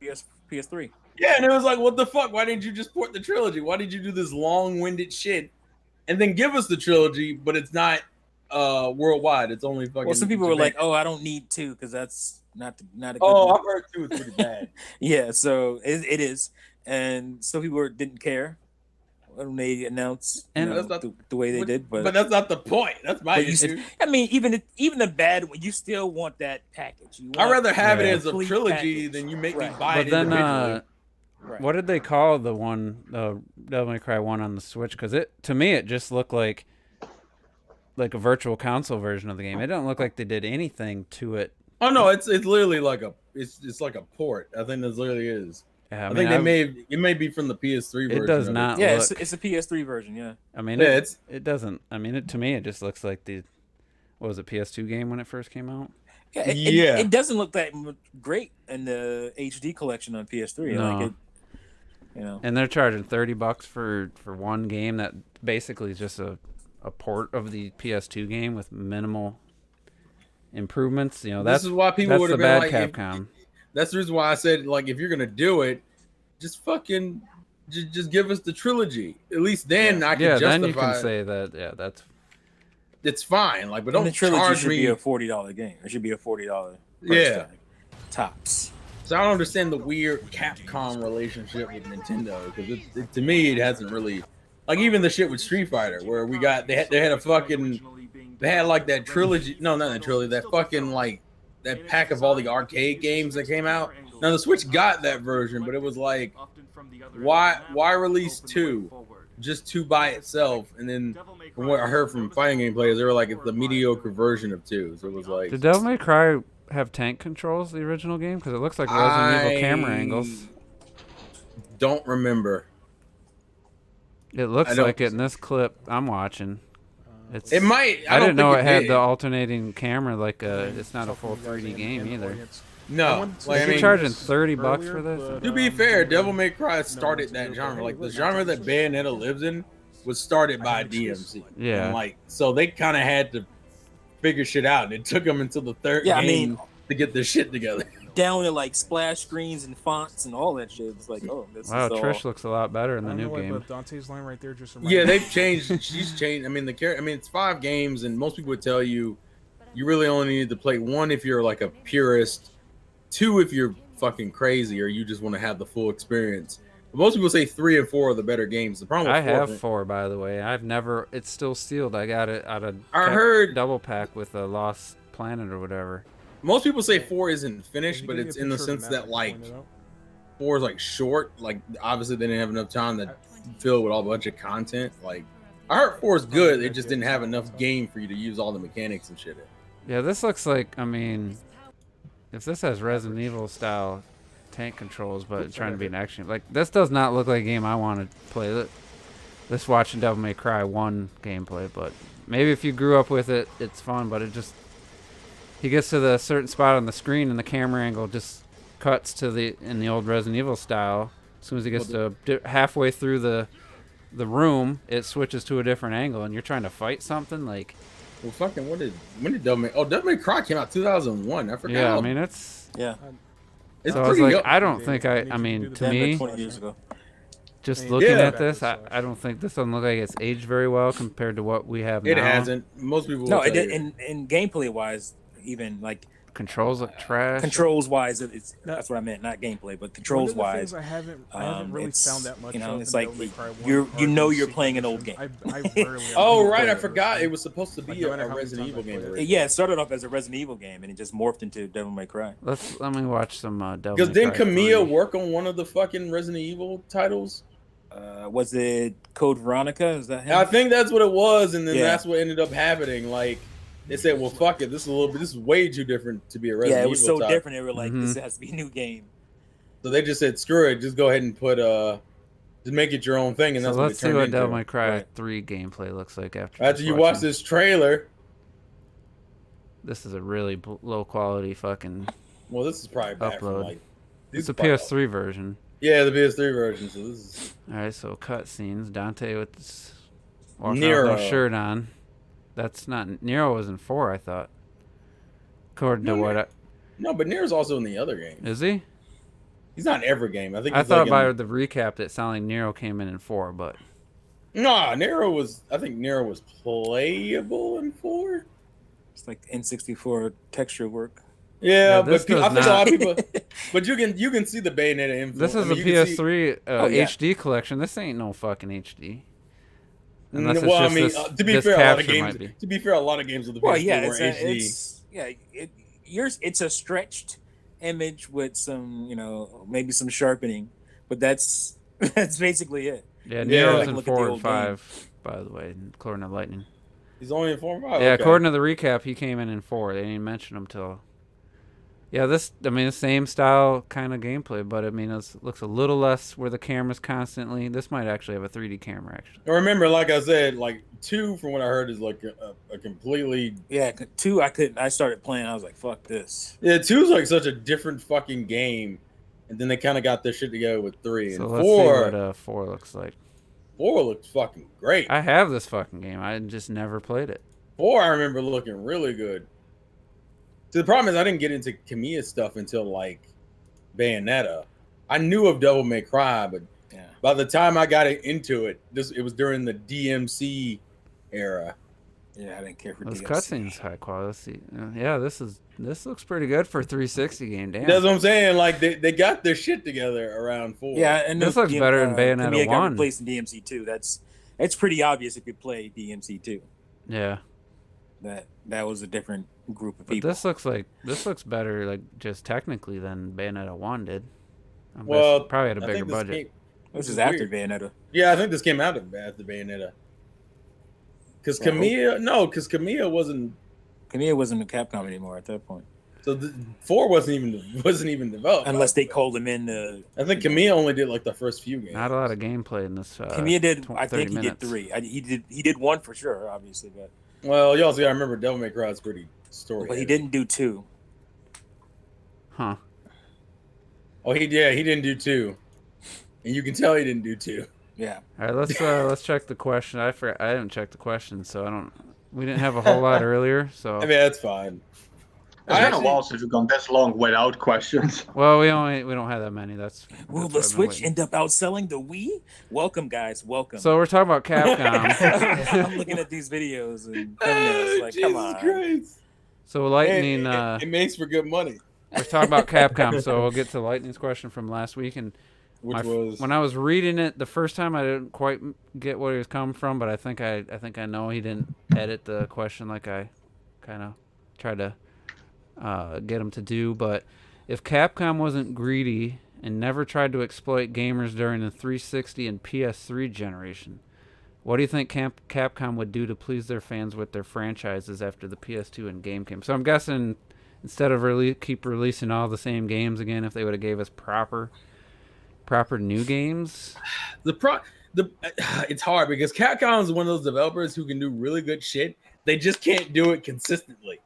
PS3. Yeah, and it was like, what the fuck? Why didn't you just port the trilogy? Why did you do this long-winded shit and then give us the trilogy, but it's not worldwide? It's only fucking. Well, some people were like, "Oh, I don't need 2 because that's not a good." Oh, one. I've heard 2 is pretty bad. Yeah, so it is, and some people didn't care when they announced the way they did, but that's not the point. That's my issue. I mean, even the bad one, you still want that package. I'd rather have it as a trilogy than you make me buy it individually. What did they call the one, Devil May Cry 1 on the Switch? Because to me, it just looked like a virtual console version of the game. It don't look like they did anything to it. Oh no, it's literally like it's like a port. I think that's literally is. Yeah, I think it may be from the PS3 version. It does not. Yeah, look, it's a PS3 version. Yeah. I mean, it doesn't. I mean, to me, it just looks like what was it, PS2 game when it first came out? Yeah, it doesn't look that great in the HD collection on PS3. No. Like And they're charging $30 for one game that basically is just a port of the PS2 game with minimal improvements. This is why people would have been like, Capcom. That's the reason why I said, like, if you're gonna do it, just fucking just give us the trilogy. At least then I can justify. Then you can say that. Yeah, it's fine. Like, but don't the trilogy charge should me. Be a $40 game. It should be a $40. Yeah, tops. So I don't understand the weird Capcom relationship with Nintendo, because to me it hasn't really, like, even the shit with Street Fighter where they had like that trilogy. No, not that trilogy. That fucking like that pack of all the arcade games that came out. Now the Switch got that version, but it was like, why release 2? Just 2 by itself, and then from what I heard from fighting game players, they were like, it's the mediocre version of 2. So it was like, did Devil May Cry have tank controls, the original game? Because it looks like Resident Evil camera angles. Don't remember. It looks like it in this clip I'm watching. It might. I didn't know it had the alternating camera. Like it's not a full 3D game either. No, like I They're mean, charging $30 for this. to be fair, Devil May Cry started that genre. Like the genre that Bayonetta lives in was started by DMC. Yeah. And like so they kind of had to figure shit out. And it took them until the third game to get their shit together. Down to like splash screens and fonts and all that shit. It's like, oh, this Wow, is all... Trish looks a lot better in the new game. But Dante's line right there just Yeah, they've changed. She's changed. I mean, it's 5 games, and most people would tell you you really only need to play 1 if you're like a purist, 2 if you're fucking crazy or you just want to have the full experience. But most people say 3 and 4 are the better games. The problem with I have 4, by the way. I've never. It's still sealed. I got it out of. I heard double pack with a Lost Planet or whatever. Most people say 4 isn't finished, but it's in the sense that like 4 is like short. Like obviously they didn't have enough time to fill with all a bunch of content. Like I heard 4 is good. They just didn't have enough game for you to use all the mechanics and shit in. Yeah, this looks like. I mean, if this has Resident Evil style tank controls, but trying to be an action, like this does not look like a game I want to play. This watching Devil May Cry 1 gameplay, but maybe if you grew up with it, it's fun. But it just he gets to the certain spot on the screen and the camera angle just cuts to in the old Resident Evil style. As soon as he gets to halfway through the room, it switches to a different angle, and you're trying to fight something like. Well, fucking when did Devil May? Oh, Devil May Cry came out 2001. I forgot. Yeah, I mean it's. Yeah. It's so I was like, I don't think I mean, to me, 20 years ago. just looking at this, I don't think this doesn't look like it's aged very well compared to what we have now. It hasn't. Most people. No, it did. And gameplay wise, even like controls look trash. Controls wise, that's what I meant, not gameplay, but controls wise. I haven't really found that much. You know, it's like you're playing an old game. Oh right, I forgot it was supposed to be a Resident Evil game. Yeah, it started off as a Resident Evil game, and it just morphed into Devil May Cry. Let me watch some Devil May Cry. Because didn't Kamiya work on one of the fucking Resident Evil titles? Was it Code Veronica? Is that him? I think that's what it was, and then that's what ended up happening. Like they said, well, fuck it, this is way too different to be a Resident Evil. Yeah, it was so type. different. They were like, this has to be a new game. So they just said, screw it, just go ahead and put just make it your own thing, and that's let's what it turned see what into. Devil May Cry 3 gameplay looks like after you watch this trailer. This is a really low quality fucking. Well, this is probably bad upload. from like. It's a PS3 version. Yeah, the PS3 version. So this is. All right, so cutscenes. Dante with this walking Nero. with no shirt on. That's not Nero was in 4, I thought. According to what? No, but Nero's also in the other game. Is he? He's not in every game. I think. I thought by the recap it sounded like Nero came in 4, but. Nah, Nero was. I think Nero was playable in 4. It's like N64 texture work. Yeah, but I think a lot of people. But you can see the Bayonetta influence. This is a PS3 HD collection. This ain't no fucking HD. Unless well, I it's mean, just to be fair, a lot of games. To be fair, a lot of games of the PS3 were HD. It's a stretched image with some, maybe some sharpening, but that's basically it. Yeah, Nero's in 4 and 5, by the way, according to Lightning. He's only in 4 and 5. Yeah, okay. According to the recap, he came in 4. They didn't mention him till. Yeah, the same style kind of gameplay, but I mean, it looks a little less where the camera's constantly. This might actually have a 3D camera, actually. Remember, like I said, like 2, from what I heard, is like a completely. Yeah, 2. I started playing. I was like, fuck this. Yeah, 2 is like such a different fucking game, and then they kind of got their shit together with 3 and so 4. Let's see what 4 looks like. 4 looks fucking great. I have this fucking game. I just never played it. 4, I remember looking really good. So the problem is I didn't get into Kamiya stuff until like Bayonetta. I knew of Devil May Cry, but by the time I got into it, it was during the DMC era. Yeah, I didn't care for those DMC. cutscenes high quality. Yeah, this looks pretty good for a 360 game. Damn. That's what I'm saying. Like they got their shit together around 4. Yeah, and this looks better than Bayonetta 1. Got replaced in DMC 2. It's pretty obvious if you play DMC 2. Yeah. That was a different group of but people. this looks better, like just technically than Bayonetta 1 did. Well, probably had a bigger budget. This is after Bayonetta. Yeah, I think this came out after Bayonetta. Because Kamiya wasn't. Kamiya wasn't in Capcom anymore at that point. So 4 wasn't even developed. Unless they called him in. I think Kamiya only did like the first few games. Not a lot of gameplay in this. Kamiya did. I think he minutes. did 3. He did 1 for sure, obviously, but. Well, you also gotta remember Devil May Cry is pretty story. But he didn't do 2. Huh. Oh, he didn't do 2. And you can tell he didn't do 2. Yeah. All right, let's check the question. I didn't check the question, so I don't. We didn't have a whole lot earlier, so. I mean, that's fine. It's been a while since we've gone this long without questions. Well, we don't have that many. Will the Switch end up outselling the Wii? Welcome, guys. Welcome. So we're talking about Capcom. I'm looking at these videos and thumbnails, like, come on. Christ. So Lightning. It makes for good money. We're talking about Capcom, so we'll get to Lightning's question from last week. And when I was reading it the first time, I didn't quite get where he was coming from, but I think I know he didn't edit the question like I kind of tried to get him to do. But if Capcom wasn't greedy and never tried to exploit gamers during the 360 and PS3 generation, what do you think Capcom would do to please their fans with their franchises after the PS2 and game came? So I'm guessing instead of keep releasing all the same games again, if they would have gave us proper new games. It's hard because Capcom is one of those developers who can do really good shit. They just can't do it consistently.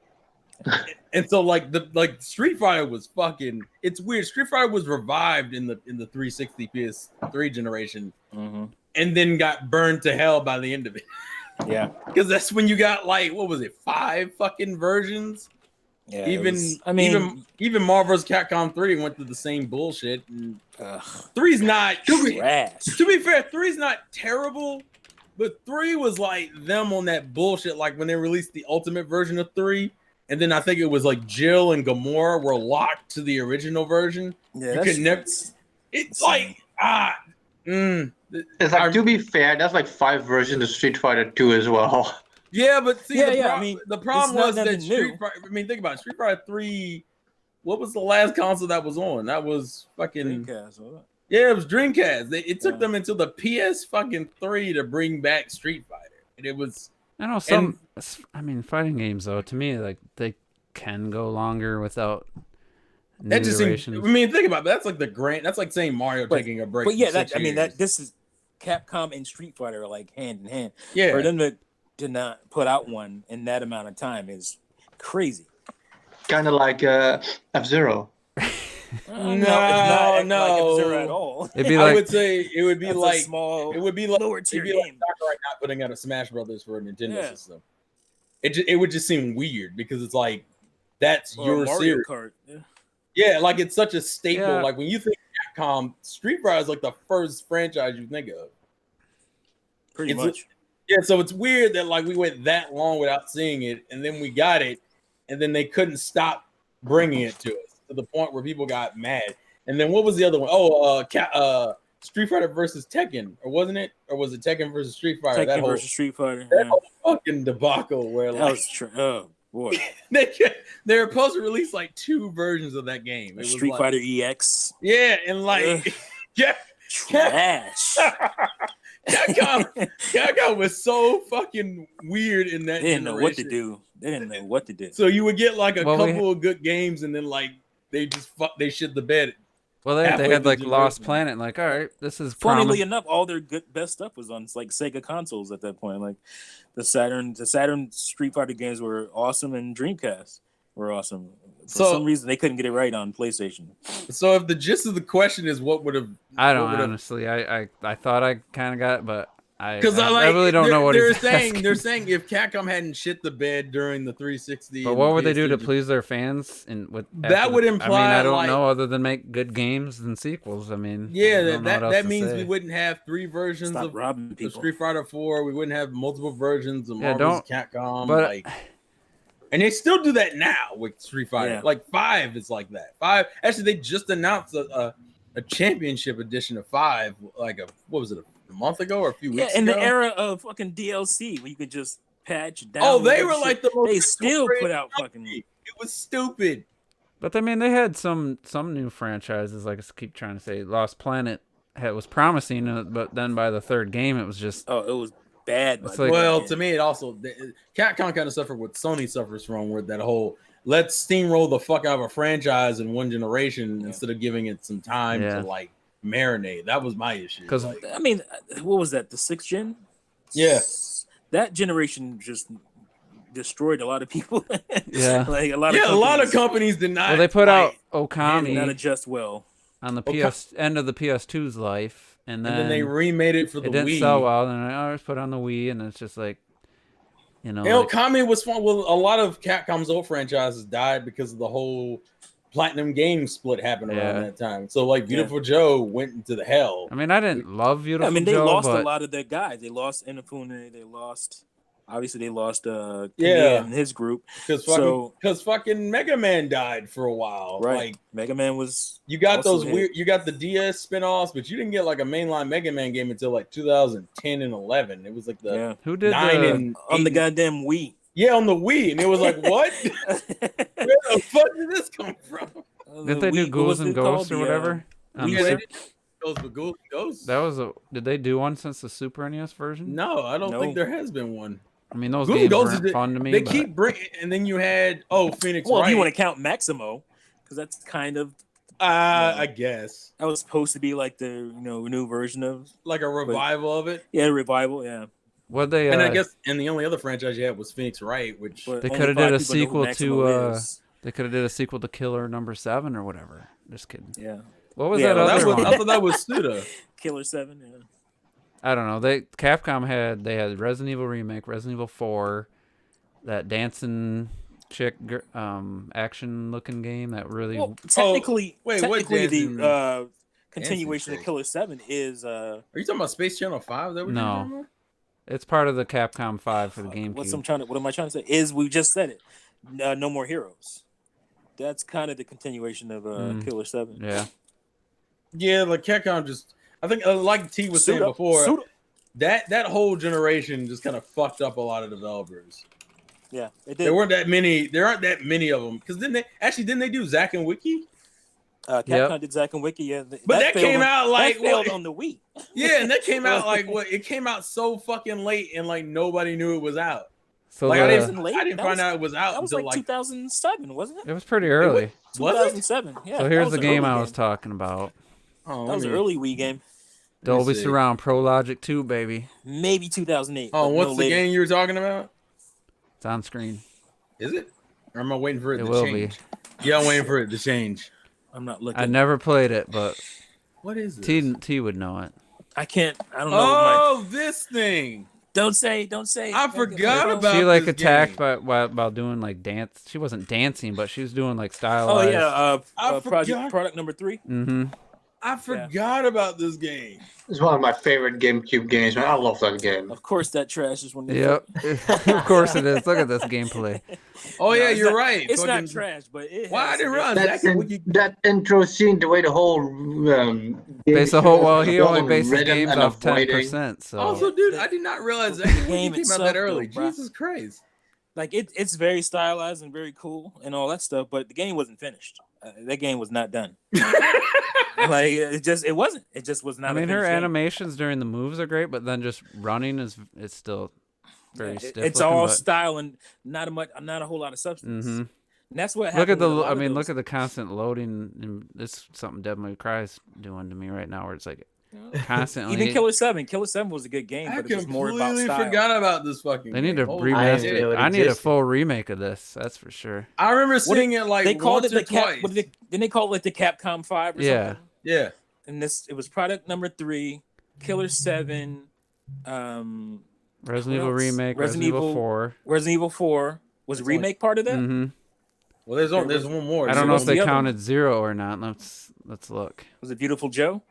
And so like Street Fighter was fucking. It's weird. Street Fighter was revived in the 360 PS3 generation, and then got burned to hell by the end of it. Yeah, because that's when you got like what was it, 5 fucking versions. Yeah, even Marvel vs. Capcom 3 went through the same bullshit. And 3's not trash. To be fair, 3's not terrible, but 3 was like them on that bullshit. Like when they released the ultimate version of 3, and then I think it was like Jill and Gamora were locked to the original version. Yeah, you could never. It's like It's like, to be fair, that's like 5 versions of Street Fighter 2 as well. Yeah, but see, the problem was that think about it. Street Fighter 3. What was the last console that was on? That was fucking Dreamcast. Yeah, it was Dreamcast. It took them until the PS fucking 3 to bring back Street Fighter, and it was. I know fighting games though. To me, like they can go longer without. That just seems. I mean, think about that. That's like saying Mario taking a break. But yeah, this is Capcom and Street Fighter are like hand in hand. Yeah, for them to not put out one in that amount of time is crazy. Kind of like F-Zero. No, it's not like F-Zero at all. It'd be like, I would say it would be like small. It would be like lower tier game. Like Sakurai not putting out a Smash Brothers for a Nintendo system. It would just seem weird because it's like that's your Mario series. Kart. Yeah, like it's such a staple. Yeah. Like when you think Capcom, Street Fighter is like the first franchise you think of. Pretty much. Yeah, so it's weird that like we went that long without seeing it, and then we got it, and then they couldn't stop bringing it to us to the point where people got mad. And then what was the other one? Street Fighter versus Tekken, or wasn't it? Or was it Tekken versus Street Fighter? Tekken versus Street Fighter. That whole fucking debacle where that was oh boy, they were supposed to release like 2 versions of that game. It was Street like, Fighter EX. Yeah, and like trash. Capcom was so fucking weird in that. They didn't know what to do. So you would get like a couple of good games, and then like they shit the bed. Well, they had like Lost Planet, and like, all right, this is funnily enough, all their best stuff was on like Sega consoles at that point. Like the Saturn Street Fighter games were awesome, and Dreamcast were awesome. For some reason, they couldn't get it right on PlayStation. So if the gist of the question is what would have, I don't honestly. I thought I kind of got it, but I like, really don't know what they're saying. They're saying if Capcom hadn't shit the bed during the 360, but what would they do to please their fans? And that would imply. I don't know other than make good games and sequels. I mean, that means we wouldn't have 3 versions of Street Fighter 4. We wouldn't have multiple versions of Marvel's Capcom. But and they still do that now with Street Fighter. Yeah. Like 5 is like that. 5 actually they just announced a championship edition of 5 like a month ago or a few weeks ago. Yeah, in the era of fucking DLC where you could just patch down. Oh, they were like the most. They still put out fucking. It was stupid. But I mean, they had some new franchises. Like I keep trying to say, Lost Planet was promising, but then by the 3rd game, it was just. Oh, it was bad. To me, it also Capcom kind of suffered what Sony suffers from, with that whole let's steamroll the fuck out of a franchise in one generation instead of giving it some time to like marinate. That was my issue. Because I mean, what was that? The 6th gen? Yeah, that generation just destroyed a lot of people. Yeah. Like a lot Yeah, of a lot of companies companies did not. Well, they put out did not Okami adjust well. on the end of the PS2's life, and then they remade it for the it didn't Wii. sell well, and I always put it on the Wii, and it's just like, you know, And Okami was fun. Well, a lot of Capcom's old franchises died because of the whole Platinum Games split happened around that time. So like Beautiful Joe went into the hell. I mean, I didn't love Beautiful Joe. I mean, they lost a lot of their guys. They lost Inafune. They lost. Obviously, they lost Kamiya and his group. Because fucking Mega Man died for a while. Right. Like Mega Man was. You got those weird. You got the DS spinoffs, but you didn't get like a mainline Mega Man game until like 2010 and 11. It was like the who did 9 and on the goddamn Wii. Yeah, on the Wii, and it was like, what? Where the fuck did this come from? Did they do Ghouls and Ghosts or whatever? Ghosts. That was Did they do one since the Super NES version? No, I don't think there has been one. I mean, those games weren't fun to me. They keep bringing, and then you had Phoenix. Well, Wright. if you want to count Maximo, because that's kind of. I guess that was supposed to be like the new version of like a revival of it. Yeah, a revival. Yeah. What they and I guess the only other franchise you had was Phoenix Wright, which they could have did a sequel to. They could have did a sequel to Killer Number 7 or whatever. Just kidding. Yeah. What was that other one? I thought that was Suda. Killer 7. Yeah. I don't know. Capcom had Resident Evil Remake, Resident Evil 4, that dancing chick action looking game that really. Well, technically, the continuation of Killer 7 is. Are you talking about Space Channel 5? Is that what you're talking about? It's part of the Capcom 5 for the GameCube. What am I trying to say? Is we just said it. No More Heroes. That's kind of the continuation of Killer 7. Yeah. Yeah, like Capcom just. I think, like T was saying before, that whole generation just kind of fucked up a lot of developers. Yeah, it did. There aren't that many of them. Because didn't they do Zack and Wiki? Capcom did Zack and Wiki, yeah. But that came out like failed on the Wii. Yeah, and that came out like what? It came out so fucking late, and like nobody knew it was out. So like I didn't find out it was out. That was until like 2007, wasn't it? It was pretty early. 2007. Yeah. So here's the game I was talking about. Oh, that was an early Wii game. Dolby Surround Pro Logic 2, baby. Maybe 2008. Oh, what's the game you were talking about? It's on screen. Is it? Or am I waiting for it to will change? Yeah, I'm waiting for it to change. I'm not looking. I never played it, but what is this? T would know it. I don't know. Oh, this thing. Don't say. I forgot about. She this attacked game. while doing like dance. She wasn't dancing, but she was doing like style. Oh yeah, product number 3. Mm-hmm. I forgot about this game. It's one of my favorite GameCube games, man. I love that game. Of course, that trash is one. Yep, of course it is. Look at this gameplay. Oh yeah, you're right. It's not trash, but it. Why I didn't realize that intro scene, the way the whole he only bases games off 10%. So also, dude, I did not realize that game came out that early. Jesus Christ! Like it's very stylized and very cool and all that stuff, but the game wasn't finished. That game was not done. Like it wasn't. It just was not. I mean, her animations during the moves are great, but then just running it's still very stiff. It's all style and not a whole lot of substance. Mm-hmm. And that's what happened. Look at the constant loading. And it's something Devil May Cry is doing to me right now, where it's like constantly. Even Killer 7 was a good game, but it was more about style. I completely forgot about this fucking. They need to remaster it. I need a full remake of this. That's for sure. I remember seeing it like they called once it or twice. Didn't they call it the Capcom 5 or something? Yeah. And it was product number 3, Killer 7, Resident Evil Remake, Resident Evil 4. Resident Evil 4 was a remake part of that? Mm-hmm. Well, there's one more. I don't know if they counted 0 or not. Let's look. Was it Beautiful Joe?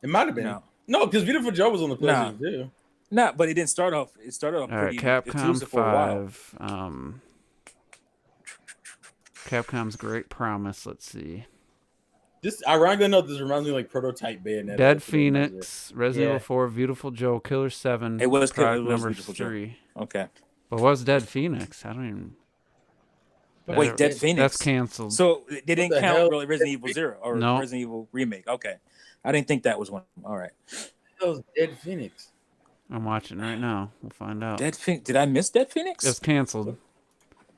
It might have been. No, because Beautiful Joe was on the PlayStation too. No, but it didn't start off. It started off pretty Capcom 5. for a while. Capcom's Great Promise. Let's see. This ironically enough, this reminds me of like Prototype Bayonetta. Dead Phoenix, Resident Evil 4, Beautiful Joe, Killer 7. It was number Beautiful 3. Joe. Okay. But what was Dead Phoenix? I don't even. Wait, Dead Phoenix. That's canceled. So they didn't count really Resident Evil 0 or No. Resident Evil Remake. Okay. I didn't think that was one. All right. That was Dead Phoenix. I'm watching right now. We'll find out. Did I miss Dead Phoenix? It's canceled.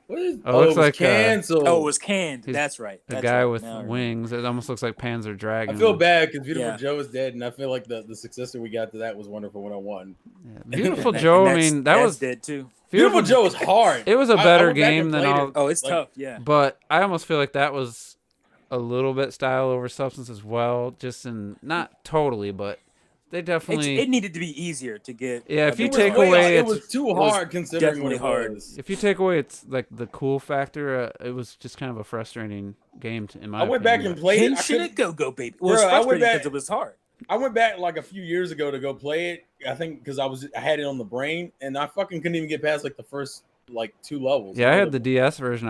What is? Oh, it looks it was like, canceled. Oh, it was canned. He's That's right. the That's guy right. with Now I remember. wings. It almost looks like Panzer Dragon. I feel bad because Beautiful Yeah. Joe is dead, and I feel like the successor we got to that was Wonderful 101. Yeah. Beautiful And Joe. I that's- mean, that that's was dead too. Beautiful Joe is hard. It was a I better went back game and than played all. it. Oh, it's Like, tough. Yeah. But I almost feel like that was a little bit style over substance as well. Just in not totally, but they definitely. It needed to be easier to get. Yeah, if you It was take way- away it its- was too it was hard considering what definitely it hard. was. If you take away its like the cool factor, it was just kind of a frustrating game in my I went back opinion. and played it. I Can shit couldn't- it go baby? Well, it's Bro, I went frustrating back- because it was hard. I went back like a few years ago to go play it. I think because I had it on the brain, and I fucking couldn't even get past like the first like 2 levels. Yeah, I had the DS version.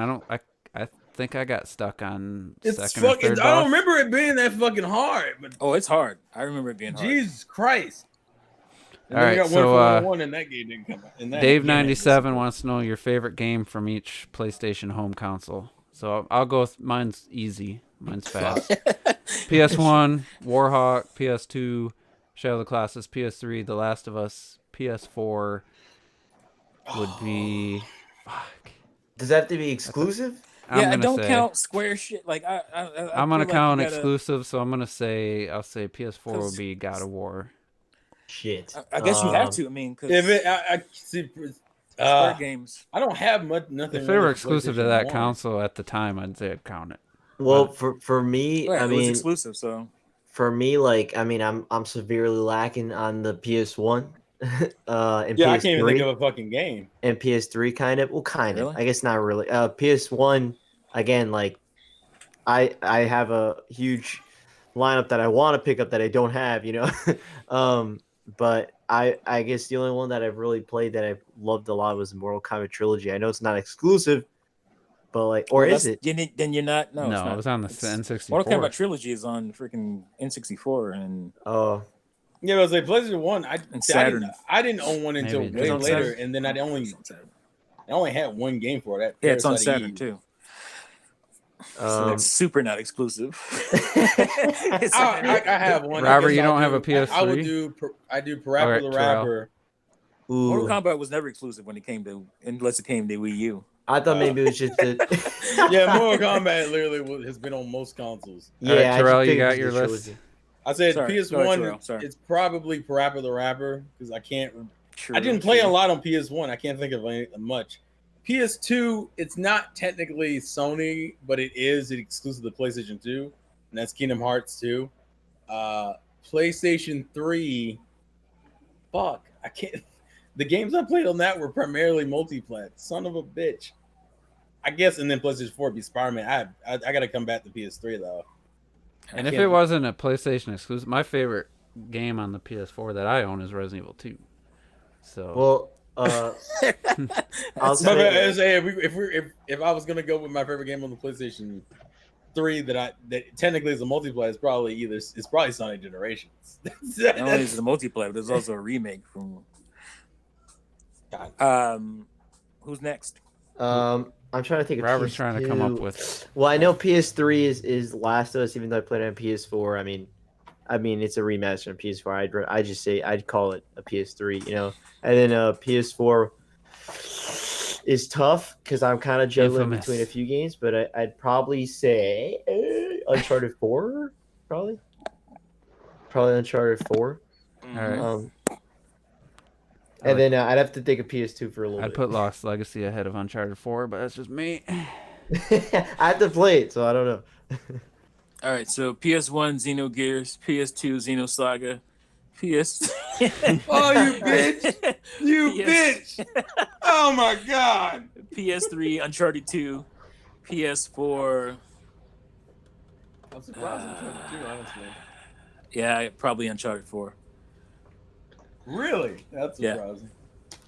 I think I got stuck on It's second or fucking. third I boss. don't remember it being that fucking hard, but Oh, it's hard. I remember it being hard. Jesus Christ. And All then we right, got so, 141 and that game didn't come out. And that game Dave97 wants to know your favorite game from each PlayStation home console. So I'll go with mine's easy. Mine's fast. PS1, Warhawk. PS2, Shadow of the Colossus. PS3, The Last of Us. PS4 would be. Fuck. Does that have to be exclusive? I'm Yeah, I gonna don't say- count Square shit. Like I'm gonna feel like count you gotta- exclusive, so I'm gonna say I'll say PS4 will 'Cause- be God of War. Shit. I guess you have to. I mean, because If it, I see. Square games. I don't have nothing. If they were really exclusive to PlayStation that 1. console at the time, I'd say I'd count it. Well, for me, Right, I it was mean, exclusive, so for me, like, I mean, I'm severely lacking on the PS1, and Yeah, I PS3, can't even think of a fucking game. and PS3 kind of. Well, kind of. Really? I guess not really. PS1 again, like, I have a huge lineup that I want to pick up that I don't have, you know. But I guess the only one that I've really played that I've loved a lot was the Mortal Kombat trilogy. I know it's not exclusive, but like, or Well, is it? Then you're not. No, it's No, not. it was on the It's- N64. Mortal Kombat trilogy is on freaking N64 and Oh, Yeah, but it was like PlayStation 1. Saturn. I didn't own one until Maybe way it's on later, Saturn. and then I only It's on Saturn. had one game for that. Yeah, it's on Parasite Saturn Eve. too. So that's super not exclusive. It's I have one. I Robert, guess you I'll don't have a I would PS3? do. I do Parappa Alright, the Terrell. Rapper. Mortal ooh. Kombat was never exclusive when it came to, unless it came to Wii U. I thought maybe it was just a. Yeah, Mortal Kombat literally has been on most consoles. Yeah, All right, I just Terrell, you figured got it your was a list? trilogy. I said Sorry, PS1. go ahead, Terrell, sorry. It's probably Parappa the Rapper because I can't. True, I didn't play true. a lot on PS1. I can't think of much. PS2, it's not technically Sony, but it is exclusive to PlayStation 2, and that's Kingdom Hearts 2. PlayStation 3, fuck, I can't. The games I played on that were primarily multiplayer. Son of a bitch. I guess, and then PlayStation 4 would be Spider-Man. I got to come back to PS3 though. And if it wasn't a PlayStation exclusive, my favorite game on the PS4 that I own is Resident Evil 2. So Well, I'll But say if I was gonna go with my favorite game on the PlayStation 3 that technically is a multiplayer, it's probably Sonic Generations. Not only is it a multiplayer, but there's also a remake from. Who's next? I'm trying to think of Robert's trying to come up PS2. with. Well, I know PS3 is Last of Us, even though I played it on PS4. I mean it's a remaster on PS4. I just say I'd call it a PS3, you know. And then PS4 is tough because I'm kind of juggling Infamous. between a few games, but I'd probably say Uncharted 4, probably Uncharted 4. All right. And then I'd have to think of PS2 for a little I'd bit. put Lost Legacy ahead of Uncharted 4, but that's just me. I have to play it, so I don't know. All right, so PS1 Xenogears, PS2 Xenosaga, PS. Oh, you bitch! You PS bitch! Oh my god! PS3 Uncharted 2, PS4. I'm surprised Uncharted 2, honestly. Yeah, probably Uncharted 4. Really? That's Yeah. surprising.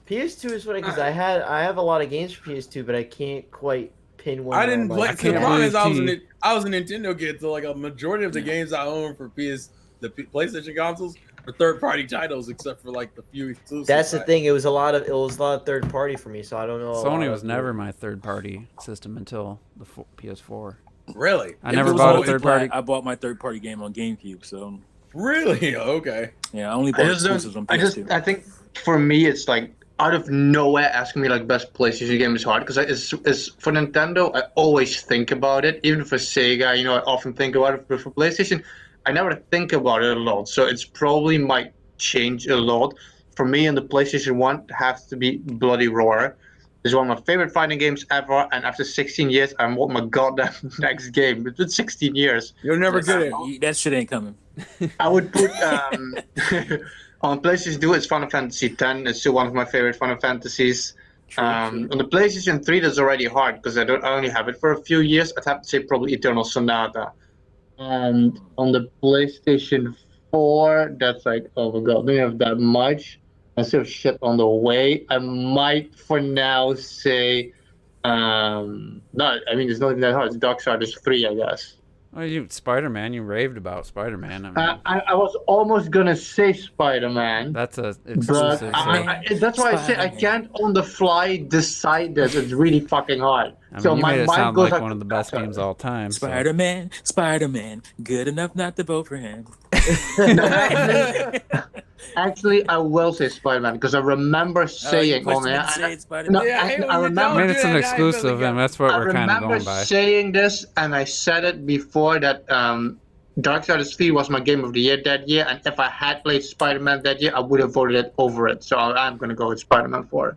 PS2 is funny because I have a lot of games for PS2, but I can't quite pin one. I didn't down, play. like, See, the can't problem is believe I was a Nintendo kid, so like a majority of the games I own for PlayStation consoles are third-party titles, except for like the few exclusives. That's the thing. It was a lot of third party for me, so I don't know. Sony was never my third party system until the PS4. Really? I If never it was bought a always third black, party. I bought my third party game on GameCube, so Really? Okay. yeah, I only I bought just exclusives on don't. PS2. I think for me it's like out of nowhere asking me like best PlayStation game is hard because it's for Nintendo. I always think about it. Even for Sega, you know, I often think about it. But for PlayStation, I never think about it a lot. So it's probably might change a lot. For me, and the PlayStation One has to be Bloody Roar. It's one of my favorite fighting games ever. And after 16 years, I want my goddamn next game. It's been 16 years. You'll never get it. That shit ain't coming. I would put on PlayStation 2, it's Final Fantasy X. It's still one of my favorite Final Fantasies. True. On the PlayStation 3, that's already hard because I only have it for a few years. I'd have to say probably Eternal Sonata. And on the PlayStation 4, that's like, oh my god, don't have that much. I still have shit on the way. I might for now say, no, I mean, it's not even that hard. It's Darksiders 3, I guess. Oh, Spider-Man. You raved about Spider-Man. I mean, I was almost gonna say Spider-Man. that's a But exclusive. that's why I say I can't on the fly decide this. It's really fucking hard. I mean, So you my made it mind sound goes like one of the best games of all time. So. Spider-Man, good enough not to vote for him. Actually, I will say Spider-Man because I remember saying, "Oh man, Spider-Man." no, Yeah, I remember. I mean, it's an exclusive, and that's what we're kind of going by. Saying this, and I said it before that Darksiders 3 was my game of the year that year, and if I had played Spider-Man that year, I would have voted it over it. So I'm gonna go with Spider-Man 4.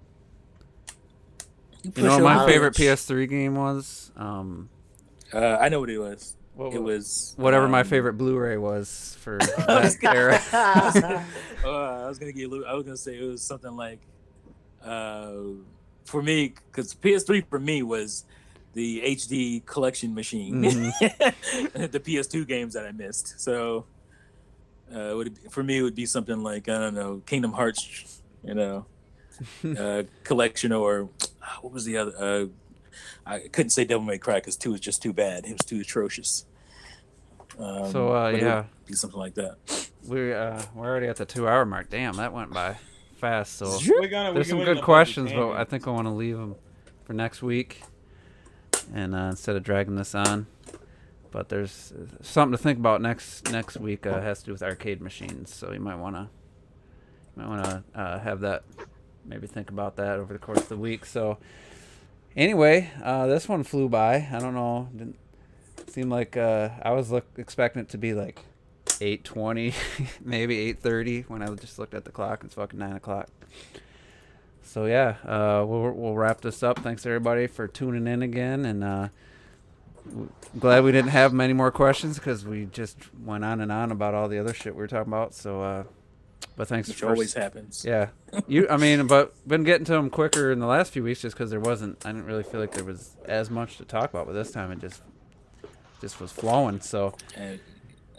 You know what my favorite PS3 game was? I know what it was. It was whatever my favorite Blu-ray was for that era. I was gonna say it was something like, for me, because PS3 for me was the HD collection machine, the PS2 games that I missed. So, for me, it would be something like, I don't know, Kingdom Hearts, collection, or what was the other? I couldn't say Devil May Cry because 2 was just too bad. It was too atrocious. Yeah, be something like that. We're already at the 2-hour mark. Damn, that went by fast. So there's some we good questions, but I think I want to leave them for next week, and instead of dragging this on. But there's something to think about next week. Has to do with arcade machines, so you might want to have that. Maybe think about that over the course of the week. So anyway, this one flew by. I don't know. Didn't seem like I was expecting it to be like 8:20, maybe 8:30 when I just looked at the clock. It's fucking 9:00. So yeah, we'll wrap this up. Thanks everybody for tuning in again, and glad we didn't have many more questions because we just went on and on about all the other shit we were talking about. So, but thanks. Which always happens. Yeah, but been getting to them quicker in the last few weeks just because I didn't really feel like there was as much to talk about. But this time it just was flowing. So.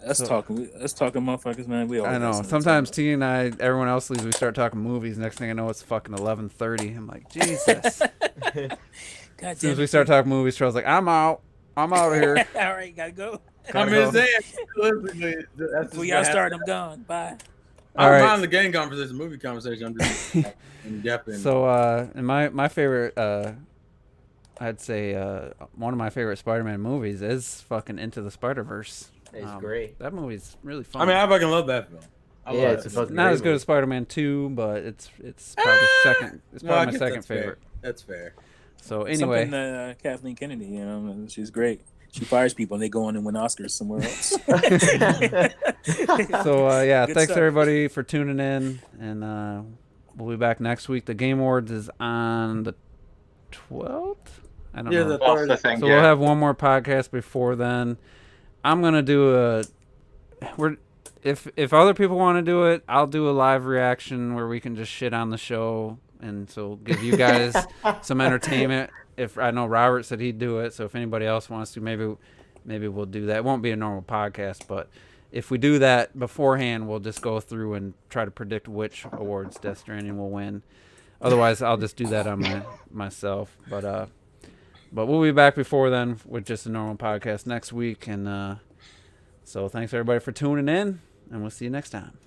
Let's talking motherfuckers, man. We all I know. Sometimes T and I, everyone else leaves, we start talking movies. Next thing I know, it's fucking 11:30. I'm like, Jesus. As soon as we start talking movies, Charles like, I'm out of here. All right, gotta go. We y'all start. I'm gone. Bye. I'm not on the game conversation, movie conversation. I'm just in depth. So, and my favorite, I'd say one of my favorite Spider-Man movies is fucking Into the Spider-Verse. It's great. That movie's really fun. I mean, I fucking love that film. It's not as good as Spider-Man 2, but it's probably second. It's probably my second favorite. That's fair. So anyway, Kathleen Kennedy, she's great. She fires people and they go on and win Oscars somewhere else. So yeah, Good thanks stuff. everybody for tuning in, and we'll be back next week. The Game Awards is on the 12th. I don't know. The third. So we'll have one more podcast before then. I'm gonna do if other people want to do it, I'll do a live reaction where we can just shit on the show, and so give you guys some entertainment. If I know Robert said he'd do it, so if anybody else wants to, maybe we'll do that. It won't be a normal podcast, but if we do that beforehand, we'll just go through and try to predict which awards Death Stranding will win. Otherwise, I'll just do that on myself. But we'll be back before then with just a normal podcast next week. And so thanks everybody for tuning in, and we'll see you next time.